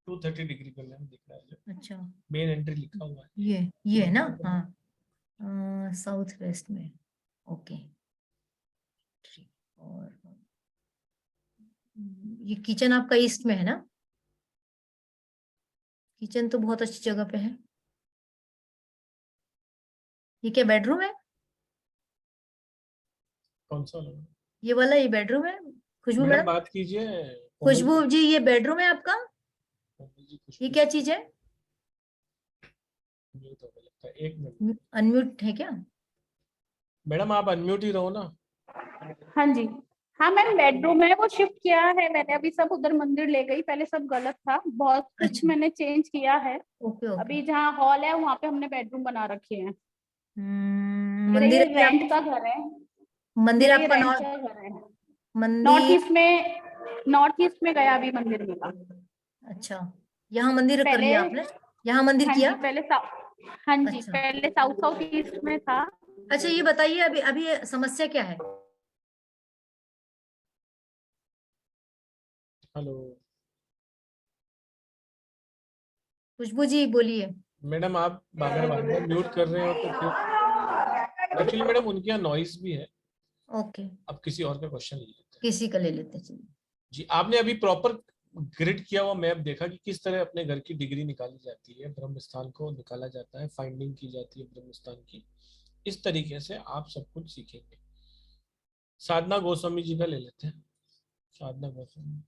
230 डिग्री पे मैम दिख रहा है जो अच्छा मेन एंट्री लिखा हुआ है। ये है ना? हाँ साउथ वेस्ट में। ओके। और ये किचन आपका ईस्ट में है ना? किचन तो बहुत अच्छी जगह पे है। ये क्या बेडरूम है? कौन सा वाला? ये वाला ये बेडरूम है? खुशबू मैडम बात कीजिए। खुशबू जी ये बेडरूम है आपका? ये क्या चीज है? एक मिनट, अनम्यूट है क्या? मैडम आप अनम्यूट ही रहो ना। हाँ जी हाँ मैम, बेडरूम है, वो शिफ्ट किया है मैंने अभी, सब उधर मंदिर ले गई, पहले सब गलत था, बहुत कुछ मैंने चेंज किया है। अभी जहाँ हॉल है वहाँ पे हमने बेडरूम बना रखे हैं। मंदिर रेंट का घर है। मंदिर आपका नॉर्थ ईस्ट में गया अभी मंदिर मेरा। अच्छा यहाँ मंदिर कर लिया आपने? यहाँ मंदिर किया पहले हाँ जी पहले साउथ ईस्ट में था। अच्छा ये बताइए अभी समस्या क्या है? हेलो खुशबू जी बोलिए। मैडम आप बार म्यूट कर रहे हो तो फिर एक्चुअली मैडम उनके यहाँ नॉइस भी है। ओके अब किसी और का क्वेश्चन ले लेते हैं। किसी का ले लेते हैं जी। आपने अभी प्रॉपर ग्रिड किया हुआ मैप देखा कि किस तरह अपने घर की डिग्री निकाली जाती है, ब्रह्म स्थान को निकाला जाता है, फाइंडिंग की जाती है ब्रह्म स्थान की। इस तरीके से आप सब कुछ सीखेंगे। साधना गोस्वामी जी का ले लेते हैं। साधना गोस्वामी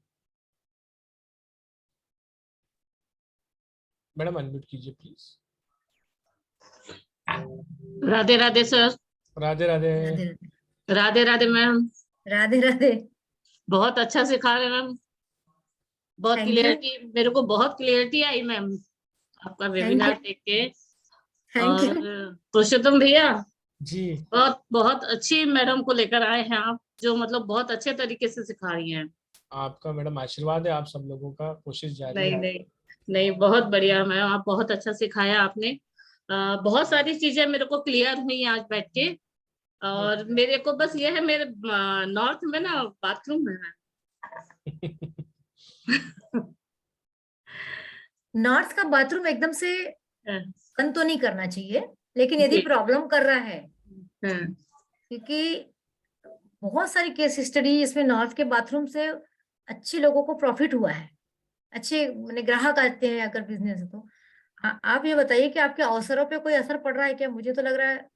मैडम अनम्यूट कीजिए please. Radhe Radhe sir. Radhe Radhe. Radhe Radhe ma'am. Radhe Radhe. बहुत अच्छा सिखा रहे मैम, बहुत क्लियरिटी, मेरे को बहुत क्लियरिटी आई मैम आपका वेबिनार देख के। और पुरुषोत्तम भैया जी बहुत अच्छी मैडम को लेकर आए हैं आप, जो मतलब बहुत अच्छे तरीके से सिखा रही हैं। आपका मैडम आशीर्वाद है, आप सब लोगों का कोशिश जारी है। नहीं बहुत बढ़िया मैम, आप बहुत अच्छा सिखाया आपने। बहुत सारी चीजें मेरे को क्लियर हुई आज बैठ के। और मेरे को बस ये है, मेरे नॉर्थ में ना बाथरूम है। नॉर्थ का बाथरूम एकदम से बंद तो नहीं करना चाहिए, लेकिन यदि प्रॉब्लम कर रहा है, क्योंकि बहुत सारी केस स्टडी इसमें नॉर्थ के बाथरूम से अच्छे लोगों को प्रॉफिट हुआ है, अच्छे मैंने ग्राहक आते हैं अगर बिजनेस है तो। आप ये बताइए कि आपके अवसरों पे कोई असर पड़ रहा है क्या? मुझे तो लग रहा है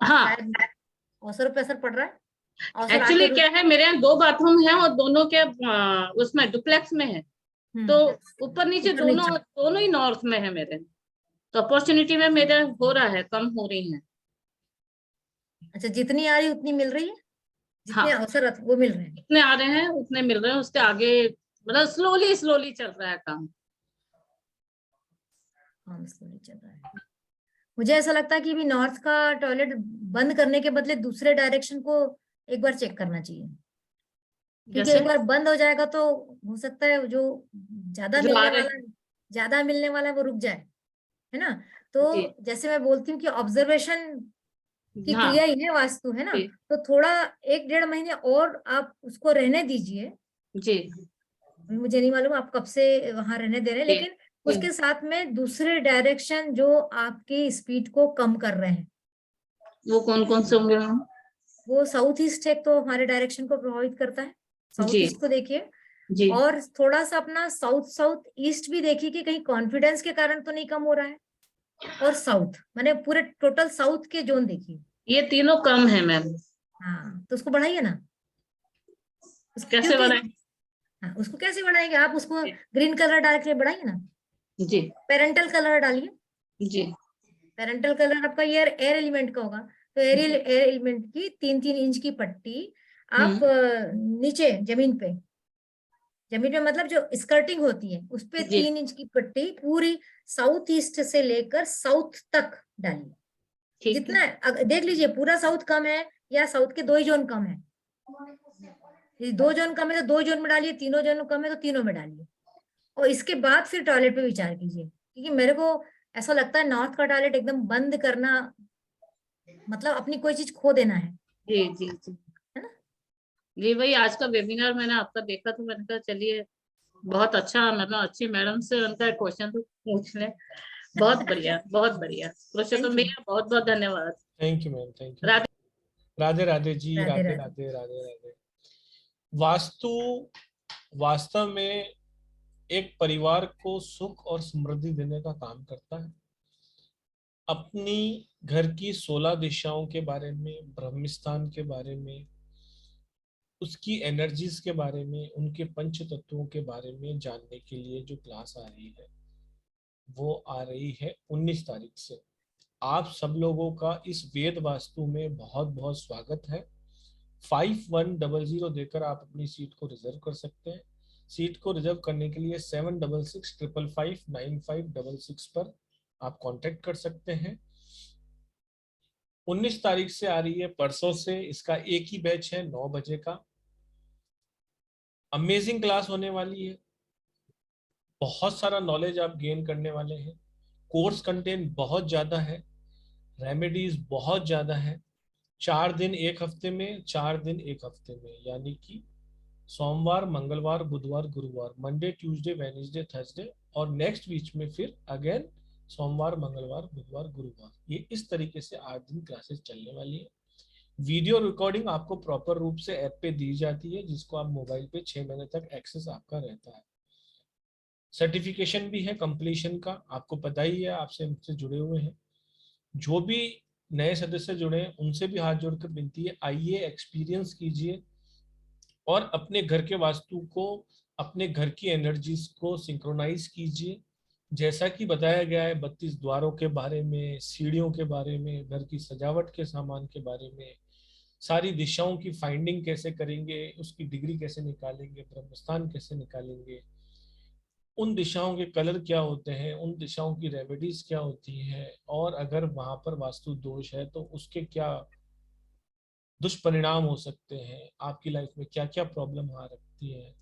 हाँ, शायद अवसरों पे असर पड़ रहा है। अवसर एक्चुअली आके क्या है, मेरे यहाँ 2 बाथरूम है और दोनों के उसमें डुप्लेक्स में है, तो ऊपर नीचे ऊपर दोनों नीचे। दोनों ही नॉर्थ में है मेरे, तो अपॉर्चुनिटी में मेरे हो रहा है, कम हो रही है। अच्छा, जितनी आ रही उतनी मिल रही है, जितने हाँ, अवसर वो मिल रहे हैं। जितने आ रहे हैं उतने मिल रहे हैं, उसके आगे मतलब स्लोली स्लोली चल रहा है काम। हाँ, स्लोली चल रहा है। मुझे ऐसा लगता है कि भी नॉर्थ का टॉयलेट बंद करने के बदले दूसरे डायरेक्शन को एक बार चेक करना चाहिए, क्योंकि जैसे एक बार बंद हो जाएगा तो हो सकता है जो जो आ रहे मिलने वाला है वो रुक जाए, है ना। तो जी, जैसे मैं बोलती हूँ कि ऑब्जर्वेशन की हाँ क्रिया ही है वास्तु, है ना। जी तो थोड़ा 1-1.5 महीने और आप उसको रहने दीजिए। जी मुझे नहीं मालूम आप कब से वहां रहने दे रहे हैं, जी लेकिन जी। उसके साथ में दूसरे डायरेक्शन जो आपकी स्पीड को कम कर रहे हैं, वो कौन कौन से होंगे मैम? वो साउथ ईस्ट एक तो हमारे डायरेक्शन को प्रभावित करता है, साउथ जी ईस्ट को देखिए। जी और थोड़ा सा अपना साउथ ईस्ट भी देखिए कि कहीं कॉन्फिडेंस के कारण तो नहीं कम हो रहा है। और साउथ माने पूरे टोटल साउथ के जोन देखिए। ये तीनों कम है मैम। हाँ, तो उसको बढ़ाइए ना। कैसे क्योंकि बनाए? हाँ, उसको कैसे बढ़ाएंगे आप? उसको ग्रीन कलर डाल के बढ़ाइए ना। जी पेरेंटल कलर डालिए। जी पेरेंटल कलर आपका एयर एलिमेंट का होगा, तो एयर एलिमेंट की 3-3 इंच की पट्टी आप नीचे जमीन पे मतलब जो स्कर्टिंग होती है उस पे जी 3 इंच की पट्टी पूरी साउथ ईस्ट से लेकर साउथ तक डालिए। ठीक है। जितना देख लीजिए पूरा साउथ कम है या साउथ के 2 ही जोन कम है। यदि 2 जोन कम है तो 2 जोन में डालिए, तीनों जोन कम है तो तीनों में डालिए। और इसके बाद फिर टॉयलेट पे विचार कीजिए, क्योंकि मेरे को ऐसा लगता है नॉर्थ का टॉयलेट एकदम बंद करना मतलब अपनी कोई चीज खो देना है। जी जी जी जी भाई, आज का वेबिनार मैंने आपका देखा तो मैंने कहा चलिए बहुत अच्छा, मतलब अच्छी मैडम से उनका क्वेश्चन तो पूछ लें। बहुत बढ़िया, बहुत बढ़िया। पुरुषोत्तम भैया बहुत बहुत धन्यवाद। Thank you ma'am, thank you. Radhe Radhe Radhe ji, Radhe Radhe Radhe. Radhe Radhe Radhe. वास्तु वास्तव में एक परिवार को सुख और समृद्धि देने का काम करता है। अपनी घर की 16 दिशाओं के बारे में, ब्रह्मस्थान के बारे में, उसकी एनर्जीज के बारे में, उनके पंच तत्वों के बारे में जानने के लिए जो क्लास आ रही है वो आ रही है 19 तारीख से। आप सब लोगों का इस वेद वास्तु में बहुत बहुत स्वागत है। 5100 देकर आप अपनी सीट को रिजर्व कर सकते हैं। सीट को रिजर्व करने के लिए 7665559566 पर आप कांटेक्ट कर सकते हैं। 19 तारीख से आ रही है, परसों से। इसका एक ही बैच है 9 बजे का। अमेजिंग क्लास होने वाली है। बहुत सारा नॉलेज आप गेन करने वाले हैं। कोर्स कंटेंट बहुत ज्यादा है, रेमेडीज बहुत ज्यादा है। 4 दिन एक हफ्ते में, 4 दिन एक हफ्ते में, यानी कि सोमवार, मंगलवार, बुधवार, गुरुवार, मंडे, ट्यूसडे, वेडनेसडे, थर्सडे, और नेक्स्ट वीक में फिर अगेन सोमवार, मंगलवार, बुधवार, गुरुवार। ये इस तरीके से 8 दिन क्लासेस चलने वाली है। वीडियो रिकॉर्डिंग आपको प्रॉपर रूप से ऐप पे दी जाती है, जिसको आप मोबाइल पे 6 महीने तक एक्सेस आपका रहता है। सर्टिफिकेशन भी है कंप्लीशन का, आपको पता ही है, आपसे मुझसे जुड़े हुए हैं। जो भी नए सदस्य जुड़े हैं उनसे भी हाथ जोड़कर विनती है, आइए एक्सपीरियंस कीजिए और अपने घर के वास्तु को, अपने घर की एनर्जीज को सिंक्रोनाइज कीजिए। जैसा कि बताया गया है 32 द्वारों के बारे में, सीढ़ियों के बारे में, घर की सजावट के सामान के बारे में, सारी दिशाओं की फाइंडिंग कैसे करेंगे, उसकी डिग्री कैसे निकालेंगे, ब्रह्मस्थान कैसे निकालेंगे, उन दिशाओं के कलर क्या होते हैं, उन दिशाओं की रेमेडीज क्या होती है, और अगर वहां पर वास्तु दोष है तो उसके क्या दुष्परिणाम हो सकते हैं, आपकी लाइफ में क्या क्या प्रॉब्लम आ रखती है।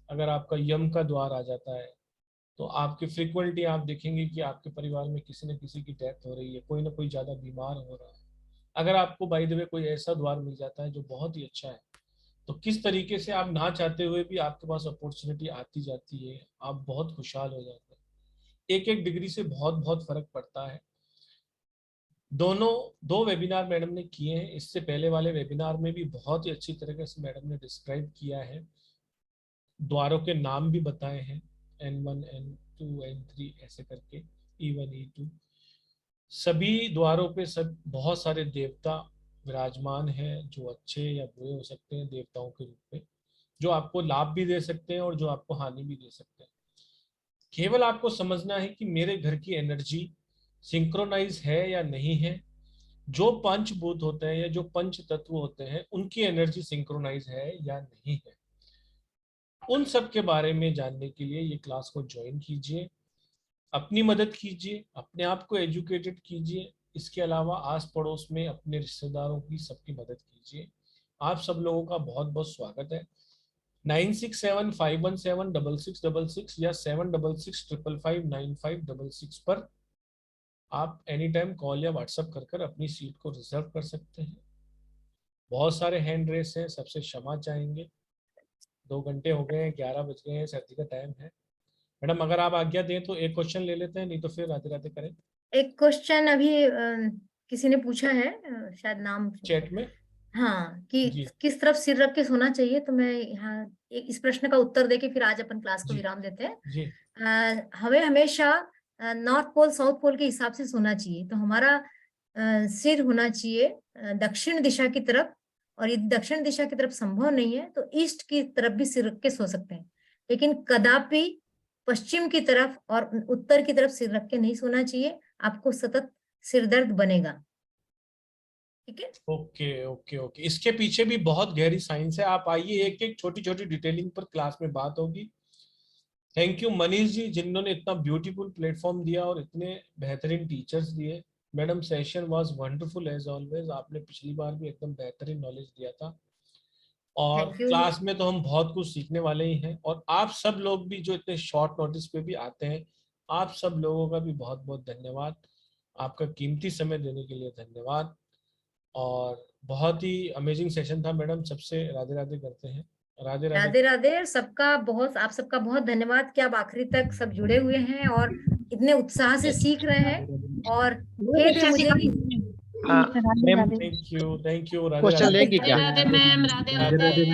अगर आपका यम का द्वार आ जाता है तो आपकी फ्रिक्वेंटली आप देखेंगे कि आपके परिवार में किसी न किसी की डेथ हो रही है, कोई ना कोई ज्यादा बीमार हो रहा है। अगर आपको बाय द वे कोई ऐसा द्वार मिल जाता है जो बहुत ही अच्छा है, तो किस तरीके से आप ना चाहते हुए भी आपके पास अपॉर्चुनिटी आती जाती है, आप बहुत खुशहाल हो जाते हैं। एक एक डिग्री से बहुत बहुत फर्क पड़ता है। दो वेबिनार मैडम ने किए हैं। इससे पहले वाले वेबिनार में भी बहुत ही अच्छी तरीके से मैडम ने डिस्क्राइब किया है। द्वारों के नाम भी बताए हैं, N1, N2, N3 ऐसे करके, E1, E2। सभी द्वारों पे सब बहुत सारे देवता विराजमान हैं, जो अच्छे या बुरे हो सकते हैं देवताओं के रूप में, जो आपको लाभ भी दे सकते हैं और जो आपको हानि भी दे सकते हैं। केवल आपको समझना है कि मेरे घर की एनर्जी सिंक्रोनाइज है या नहीं है। जो पंचभूत होते हैं या जो पंच तत्व होते हैं उनकी एनर्जी सिंक्रोनाइज है या नहीं है, उन सब के बारे में जानने के लिए ये क्लास को ज्वाइन कीजिए, अपनी मदद कीजिए, अपने आप को एजुकेटेड कीजिए। इसके अलावा आस पड़ोस में अपने रिश्तेदारों की सबकी मदद कीजिए। आप सब लोगों का बहुत बहुत स्वागत है। 9675176666 या 7665559566 पर आप एनी टाइम कॉल या व्हाट्सएप कर अपनी सीट को रिजर्व कर सकते हैं। बहुत सारे हैंड रेस हैं, सबसे क्षमा चाहेंगे। 2 घंटे हो गए हैं, 11 बज गए हैं, सर्दी का टाइम है। मैडम अगर आप आज्ञा दें तो एक क्वेश्चन ले लेते हैं, नहीं तो फिर राधे राधे करें। एक क्वेश्चन अभी किसी ने पूछा है, शायद नाम चैट में, हाँ, कि किस तरफ सिर रख के सोना चाहिए। तो मैं यहाँ इस प्रश्न का उत्तर देके फिर आज अपन क्लास को विराम देते हैं। हमें हमेशा नॉर्थ पोल साउथ पोल के हिसाब से सोना चाहिए। तो हमारा सिर होना चाहिए दक्षिण दिशा की तरफ, और यदि दक्षिण दिशा की तरफ संभव नहीं है तो ईस्ट की तरफ भी सिर रख के सो सकते हैं, लेकिन कदापि पश्चिम की तरफ और उत्तर की तरफ सिर रख के नहीं सोना चाहिए, आपको सतत सिर दर्द बनेगा। ठीक है, ओके ओके ओके। इसके पीछे भी बहुत गहरी साइंस है। आप आइए, एक एक छोटी छोटी डिटेलिंग पर क्लास में बात होगी। थैंक यू मनीष जी, जिन्होंने इतना ब्यूटीफुल प्लेटफॉर्म दिया और इतने बेहतरीन टीचर्स दिए। Madam session was wonderful as always. आपने पिछली बार भी एकदम बेहतरीन नॉलेज दिया था, और क्लास में तो हम बहुत कुछ सीखने वाले ही हैं। और आप सब लोग भी जो इतने शॉर्ट नोटिस पे भी आते हैं, आप सब लोगों का भी बहुत बहुत धन्यवाद। आपका कीमती समय देने के लिए धन्यवाद, और बहुत ही अमेजिंग सेशन था मैडम। सबसे राधे राधे करते हैं। राधे राधे राधे। सबका बहुत, आप सबका बहुत धन्यवाद कि आप आखिरी तक सब जुड़े हुए हैं और इतने उत्साह से सीख रहे हैं। और खेद है मुझे कि थैंक यू। क्वेश्चन लेंगे क्या? राधे राधे मैम, राधे राधे।